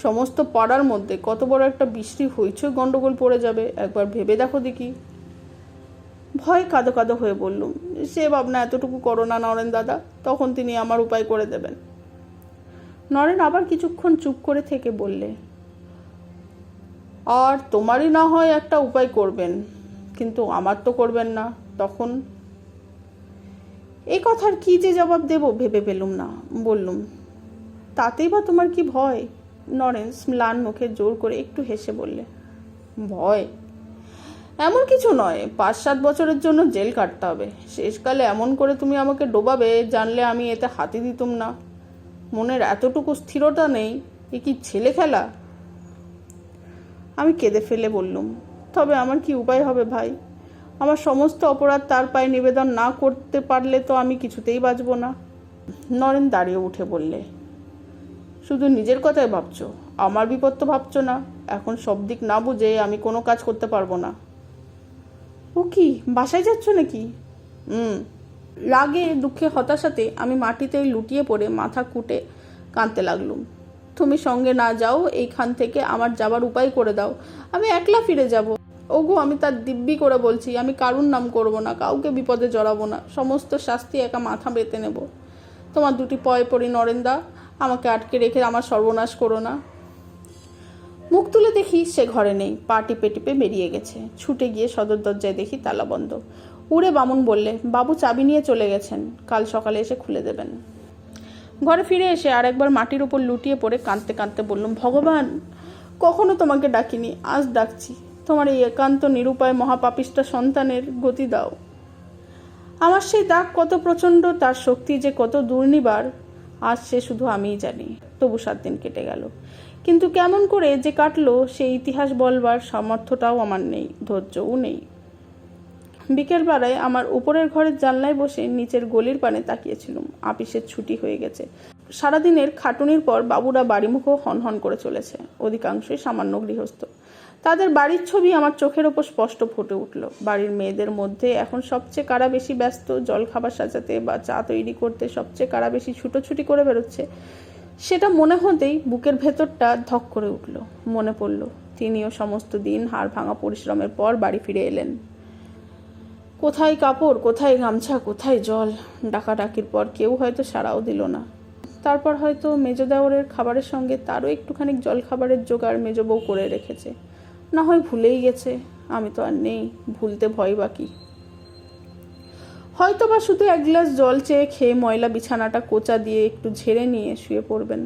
সমস্ত পাড়ার মধ্যে কত বড় একটা বৃষ্টি হইচই গন্ডগোল পড়ে যাবে, একবার ভেবে দেখো দেখি। ভয় কাঁদো কাঁদো হয়ে বললুম, সে ভাবনা এতটুকু করো না নরেন দাদা, তখন তিনি আমার উপায় করে দেবেন। নরেন আবার কিছুক্ষণ চুপ করে থেকে বললে, আর তোমারই না হয় একটা উপায় করবেন, কিন্তু আমার তো করবেন না। তখন এই কথার কি যে জবাব দেব ভেবে পেলুম না। বললুম, তাতেই বা তোমার কি ভয়? নরেন ম্লান মুখে জোর করে একটু হেসে বললে, ভয়? এমন কিছু নয়, 5-7 বছরের জন্য জেল কাটতে হবে। শেষকালে এমন করে তুমি আমাকে ডোবাবে জানলে আমি এতে হাতি দিতুম না। মনের এতটুকু স্থিরতা নেই, এ কি ছেলে খেলা? আমি কেঁদে ফেলে বললুম, তবে আমার কি উপায় হবে ভাই? আমার সমস্ত অপরাধ তার পায়ে নিবেদন না করতে পারলে তো আমি কিছুতেই বাঁচব না। নরেন দাঁড়িয়ে উঠে বললে, শুধু নিজের কথাই ভাবছো, আমার বিপদ তো ভাবছো না। এখন সব দিক না বুঝে আমি কোনো কাজ করতে পারবো না। ও কি বাসায় যাচ্ছ নাকি? রাগে দুঃখে হতাশাতে আমি মাটিতে লুটিয়ে পড়ে মাথা কুটে কাঁদতে লাগলুম। তুমি সঙ্গে না যাও, এইখান থেকে আমার যাবার উপায় করে দাও, আমি একলা ফিরে যাব। ওগো, আমি তার দিব্যি করে বলছি, আমি কারুর নাম করব না, কাউকে বিপদে জড়াবো না, সমস্ত শাস্তি একা মাথা বেঁধে নেব। তোমার দুটি পয়ে পড়ি নরেন্দা, আমাকে আটকে রেখে আমার সর্বনাশ করো না। মুখ তুলে দেখি সে ঘরে নেই, পা টিপে টিপে বেরিয়ে গেছে। ছুটে গিয়ে সদর দরজায় দেখি তালা বন্ধ। উড়ে বামুন বললে, বাবু চাবি নিয়ে চলে গেছেন, কাল সকালে এসে খুলে দেবেন। ঘরে ফিরে এসে আরেকবার মাটির উপর লুটিয়ে পড়ে কাঁদতে কাঁদতে বললুম, ভগবান, কখনো তোমাকে ডাকিনি, আজ ডাকছি, তোমার এই একান্ত নিরুপায় মহাপাপিষ্টা সন্তানের গতি দাও। আমার সেই দাগ কত প্রচণ্ড, তার শক্তি যে কত দুর্নিবার, আজ সে শুধু আমিই জানি। তবু 7 দিন কেটে গেল, কিন্তু কেমন করে যে কাটলো সেই ইতিহাস বলবার সামর্থ্যটাও আমার নেই, ধৈর্যও নেই। বিকেলবেলায় আমার উপরের ঘরের জানলায় বসে নিচের গলির পানে তাকিয়েছিলাম। আপিসের ছুটি হয়ে গেছে। সারাদিনের খাটুনির পর বাবুরা বাড়িমুখও হনহন করে চলেছে, অধিকাংশই সামান্য গৃহস্থ। তাদের বাড়ির ছবি আমার চোখের ওপর স্পষ্ট ফুটে উঠল। বাড়ির মেয়েদের মধ্যে এখন সবচেয়ে কারা বেশি ব্যস্ত, জল খাবার সাজাতে বা চা তৈরি করতে সবচেয়ে কারা বেশি ছুটোছুটি করে বেরোচ্ছে, সেটা মনে হতেই বুকের ভেতরটা ধক করে উঠল। মনে পড়ল তিনিও সমস্ত দিন হাড় ভাঙা পরিশ্রমের পর বাড়ি ফিরে এলেন। কোথায় কাপড়, কোথায় গামছা, কোথায় জল। ডাকাডাকির পর কেউ হয়তো সাড়াও দিল না। তারপর হয়তো মেজ দেওরের খাবারের সঙ্গে তারও একটুখানি জল খাবারের জোগাড় মেজ বউ করে রেখেছে, না হয় ভুলেই গেছে। আমি তো আর নেই, ভুলতে ভয় বাকি। হয়তো বা শুধু 1 গ্লাস জল চেয়ে খেয়ে ময়লা বিছানাটা কোচা দিয়ে একটু ঝেড়ে নিয়ে শুয়ে পড়বেন।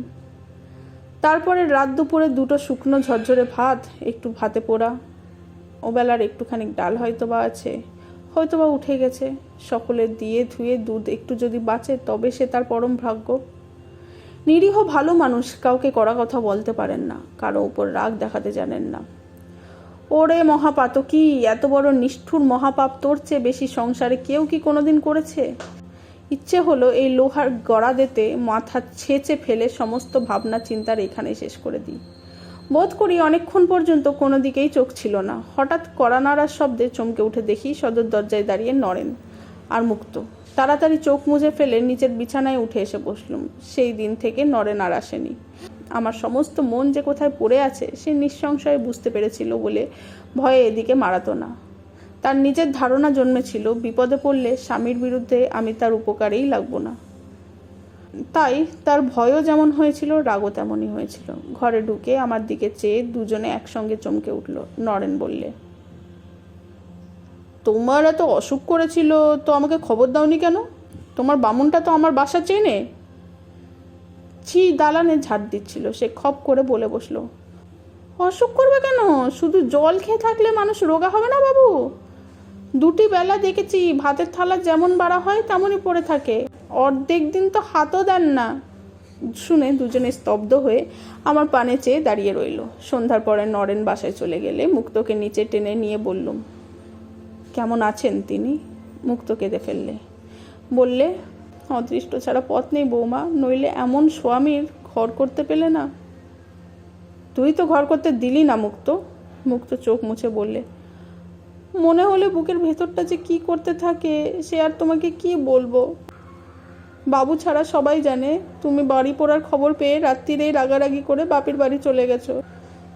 তারপরে রাত দুপুরে 2টো শুকনো ঝরঝরে ভাত, একটু ভাতে পোড়া, ওবেলার একটুখানি ডাল হয়তো বা আছে, হয়তো বা উঠে গেছে। সকলের দিয়ে ধুয়ে দুধ একটু যদি বাঁচে তবে সে তার পরম ভাগ্য। নিরীহ ভালো মানুষ, কাউকে কড়া কথা বলতে পারেন না, কারো উপর রাগ দেখাতে জানেন না। ওরে মহাপাতকী, এত বড় নিষ্ঠুর মহাপাপ তোর চেয়ে বেশি সংসারে কেউ কি কোনোদিন করেছে? ইচ্ছে হলো এই লোহার গড়া দিতে মাথা ছেঁচে ফেলে সমস্ত ভাবনা চিন্তার এখানে শেষ করে দিই। বোধ করি অনেকক্ষণ পর্যন্ত কোনো দিকেই চোখ ছিল না। হঠাৎ কড়া নাড়ার শব্দে চমকে উঠে দেখি সদর দরজায় দাঁড়িয়ে নরেন আর মুক্ত। তাড়াতাড়ি চোখ মুজে ফেলে নিচের বিছানায় উঠে এসে বসলুম। সেই দিন থেকে নরেন আর আসেনি। আমার সমস্ত মন যে কোথায় পড়ে আছে সে নিঃসংশয়ে বুঝতে পেরেছিল বলে ভয়ে এদিকে মারাতো না। তার নিজের ধারণা জন্মেছিল বিপদে পড়লে স্বামীর বিরুদ্ধে আমি তার উপকারেই লাগবো না। তাই তার ভয়ও যেমন হয়েছিল, রাগও তেমনই হয়েছিল। ঘরে ঢুকে আমার দিকে চেয়ে দুজনে একসঙ্গে চমকে উঠল। নরেন বললে, তোমার এত অসুখ করেছিল তো আমাকে খবর দাওনি কেন? তোমার বামুনটা তো আমার বাসা চেনে। ছি, দালানে ঝাড় দিচ্ছিল সে খপ করে বলে বসলো, অসুখ করবে কেন? শুধু জল খেয়ে থাকলে মানুষ রোগা হবে না বাবু? 2টি বেলা দেখেছি ভাতের থালা যেমন বাড়া হয় তেমনই পড়ে থাকে, অর্ধেক দিন তো হাতও দেন না। শুনে দুজনে স্তব্ধ হয়ে আমার পানে চেয়ে দাঁড়িয়ে রইল। সন্ধ্যার পরে নরেন বাসায় চলে গেলে মুক্তকে নিচে টেনে নিয়ে বললুম, কেমন আছেন তিনি? মুক্ত কেঁদে ফেললে। বললে, অদৃষ্ট ছাড়া পথ নেই বৌমা, নইলে এমন স্বামীর ঘর করতে পেলে না। তুই তো ঘর করতে দিলি না মুক্ত। মুক্ত চোখ মুছে বললে, মনে হলে বুকের ভেতরটা যে কি করতে থাকে সে আর তোমাকে কি বলবো। বাবু ছাড়া সবাই জানে তুমি বাড়ি পড়ার খবর পেয়ে রাত্রিরেই রাগারাগি করে বাপের বাড়ি চলে গেছো।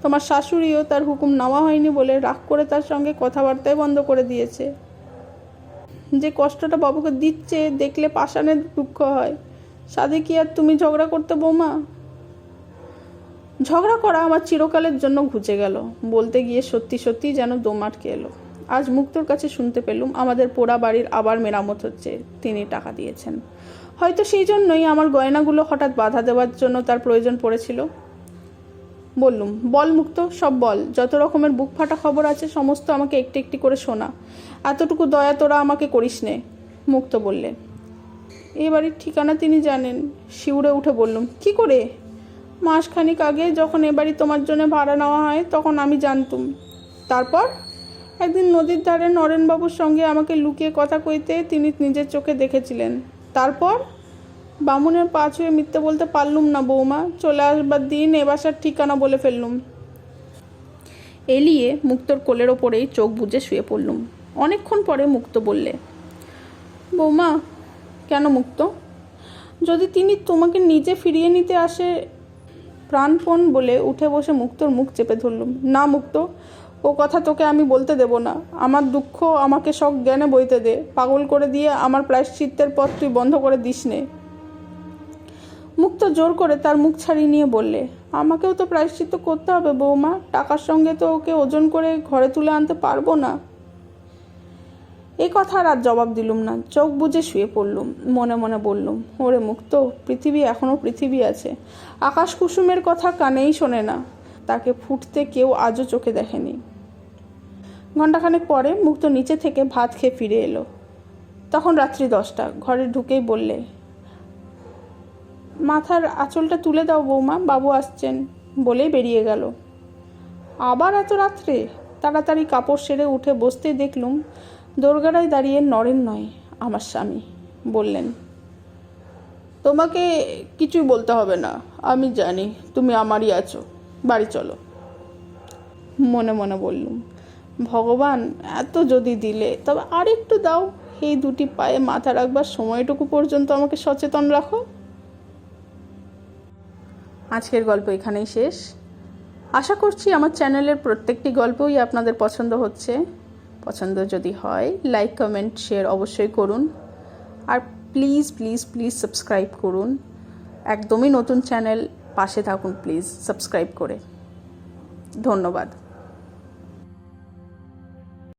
তোমার শাশুড়িও তার হুকুম নেওয়া হয়নি বলে রাগ করে তার সঙ্গে কথাবার্তাই বন্ধ করে দিয়েছে। যে কষ্টটা বাবুকে দিচ্ছে দেখলে পাষাণের দুঃখ হয়। সাধে কি আর তুমি ঝগড়া করতে বৌমা? ঝগড়া করা আমার চিরকালের জন্য ঘুচে গেল। বলতে গিয়ে সত্যি সত্যি যেন দম আটকে এলো। আজ মুক্তোর কাছে শুনতে পেলুম আমাদের পোড়া বাড়ির আবার মেরামত হচ্ছে, তিনি টাকা দিয়েছেন। হয়তো সেই জন্যই আমার গয়নাগুলো হঠাৎ বাধা দেওয়ার জন্য তার প্রয়োজন পড়েছিল। বললুম, বল মুক্ত, সব বল, যত রকমের বুক ফাটা খবর আছে সমস্ত আমাকে একটি একটি করে শোনা। এতটুকু দয়া তোরা আমাকে করিস নে। মুক্ত বললে, এই বাড়ির ঠিকানা তিনি জানেন। শিউরে উঠে বললুম, কি করে? মাসখানিক আগে যখন এ বাড়ি তোমার জন্য ভাড়া নেওয়া হয় তখন আমি জানতুম। তারপর একদিন নদীর ধারে নরেনবাবুর সঙ্গে আমাকে লুকিয়ে কথা কইতে তিনি নিজের চোখে দেখেছিলেন। তারপর বামুনের পা ছুঁয়ে মিথ্যে বলতে পারলুম না বৌমা। চলে আসবার দিন এ বাসার ঠিকানা বলে ফেললুম। এলিয়ে মুক্তোর কোলের ওপরেই চোখ বুজে শুয়ে পড়লুম। অনেকক্ষণ পরে মুক্ত বললে, বৌমা। কেন মুক্ত? যদি তিনি তোমাকে নিজে ফিরিয়ে নিতে আসে। প্রাণপণ বলে উঠে বসে মুক্তর মুখ চেপে ধরলুম। না মুক্ত, ও কথা তোকে আমি বলতে দেব না। আমার দুঃখ আমাকে সজ্ঞানে বইতে দে। পাগল করে দিয়ে আমার প্রায়শ্চিত্তের পথ তুই বন্ধ করে দিস নে। মুক্ত জোর করে তার মুখ ছাড়িয়ে নিয়ে বললে, আমাকেও তো প্রায়শ্চিত্ত করতে হবে বৌমা। টাকার সঙ্গে তো ওকে ওজন করে ঘরে তুলে আনতে পারবো না। এই কথা আর জবাব দিলুম না, চোখ বুজে শুয়ে পড়লুম। মনে মনে বললুম, ওরে মুক্ত, পৃথিবী এখনও পৃথিবী আছে। আকাশ কুসুমের কথা কানেই শোনে না, তাকে ফুটতে কেউ আজও চোখে দেখেনি। ঘণ্টাখানেক পরে মুক্ত নিচে থেকে ভাত খেয়ে ফিরে এলো। তখন রাত্রি 10টা। ঘরে ঢুকেই বললে, মাথার আঁচলটা তুলে দাও বৌমা, বাবু আসছেন, বলেই বেরিয়ে গেল। আবার এত রাত্রে? তাড়াতাড়ি কাপড় সেরে উঠে বসতেই দেখলুম দোরগোড়ায় দাঁড়িয়ে নরেন নয়, আমার স্বামী। বললেন, তোমাকে কিছুই বলতে হবে না, আমি জানি তুমি আমারই আছো, বাড়ি চলো। মনে মনে বললুম, ভগবান, এত যদি দিলে তবে আর একটু দাও। এই দুটি পায়ে মাথা রাখবার সময়টুকু পর্যন্ত আমাকে সচেতন রাখো। আজকের গল্প এখানেই শেষ। আশা করছি আমার চ্যানেলের প্রত্যেকটি গল্পই আপনাদের পছন্দ হচ্ছে। পছন্দ যদি হয়, লাইক, কমেন্ট, শেয়ার অবশ্যই করুন। আর প্লিজ প্লিজ প্লিজ সাবস্ক্রাইব করুন। একদমই নতুন চ্যানেল, পাশে থাকুন প্লিজ সাবস্ক্রাইব করে। ধন্যবাদ।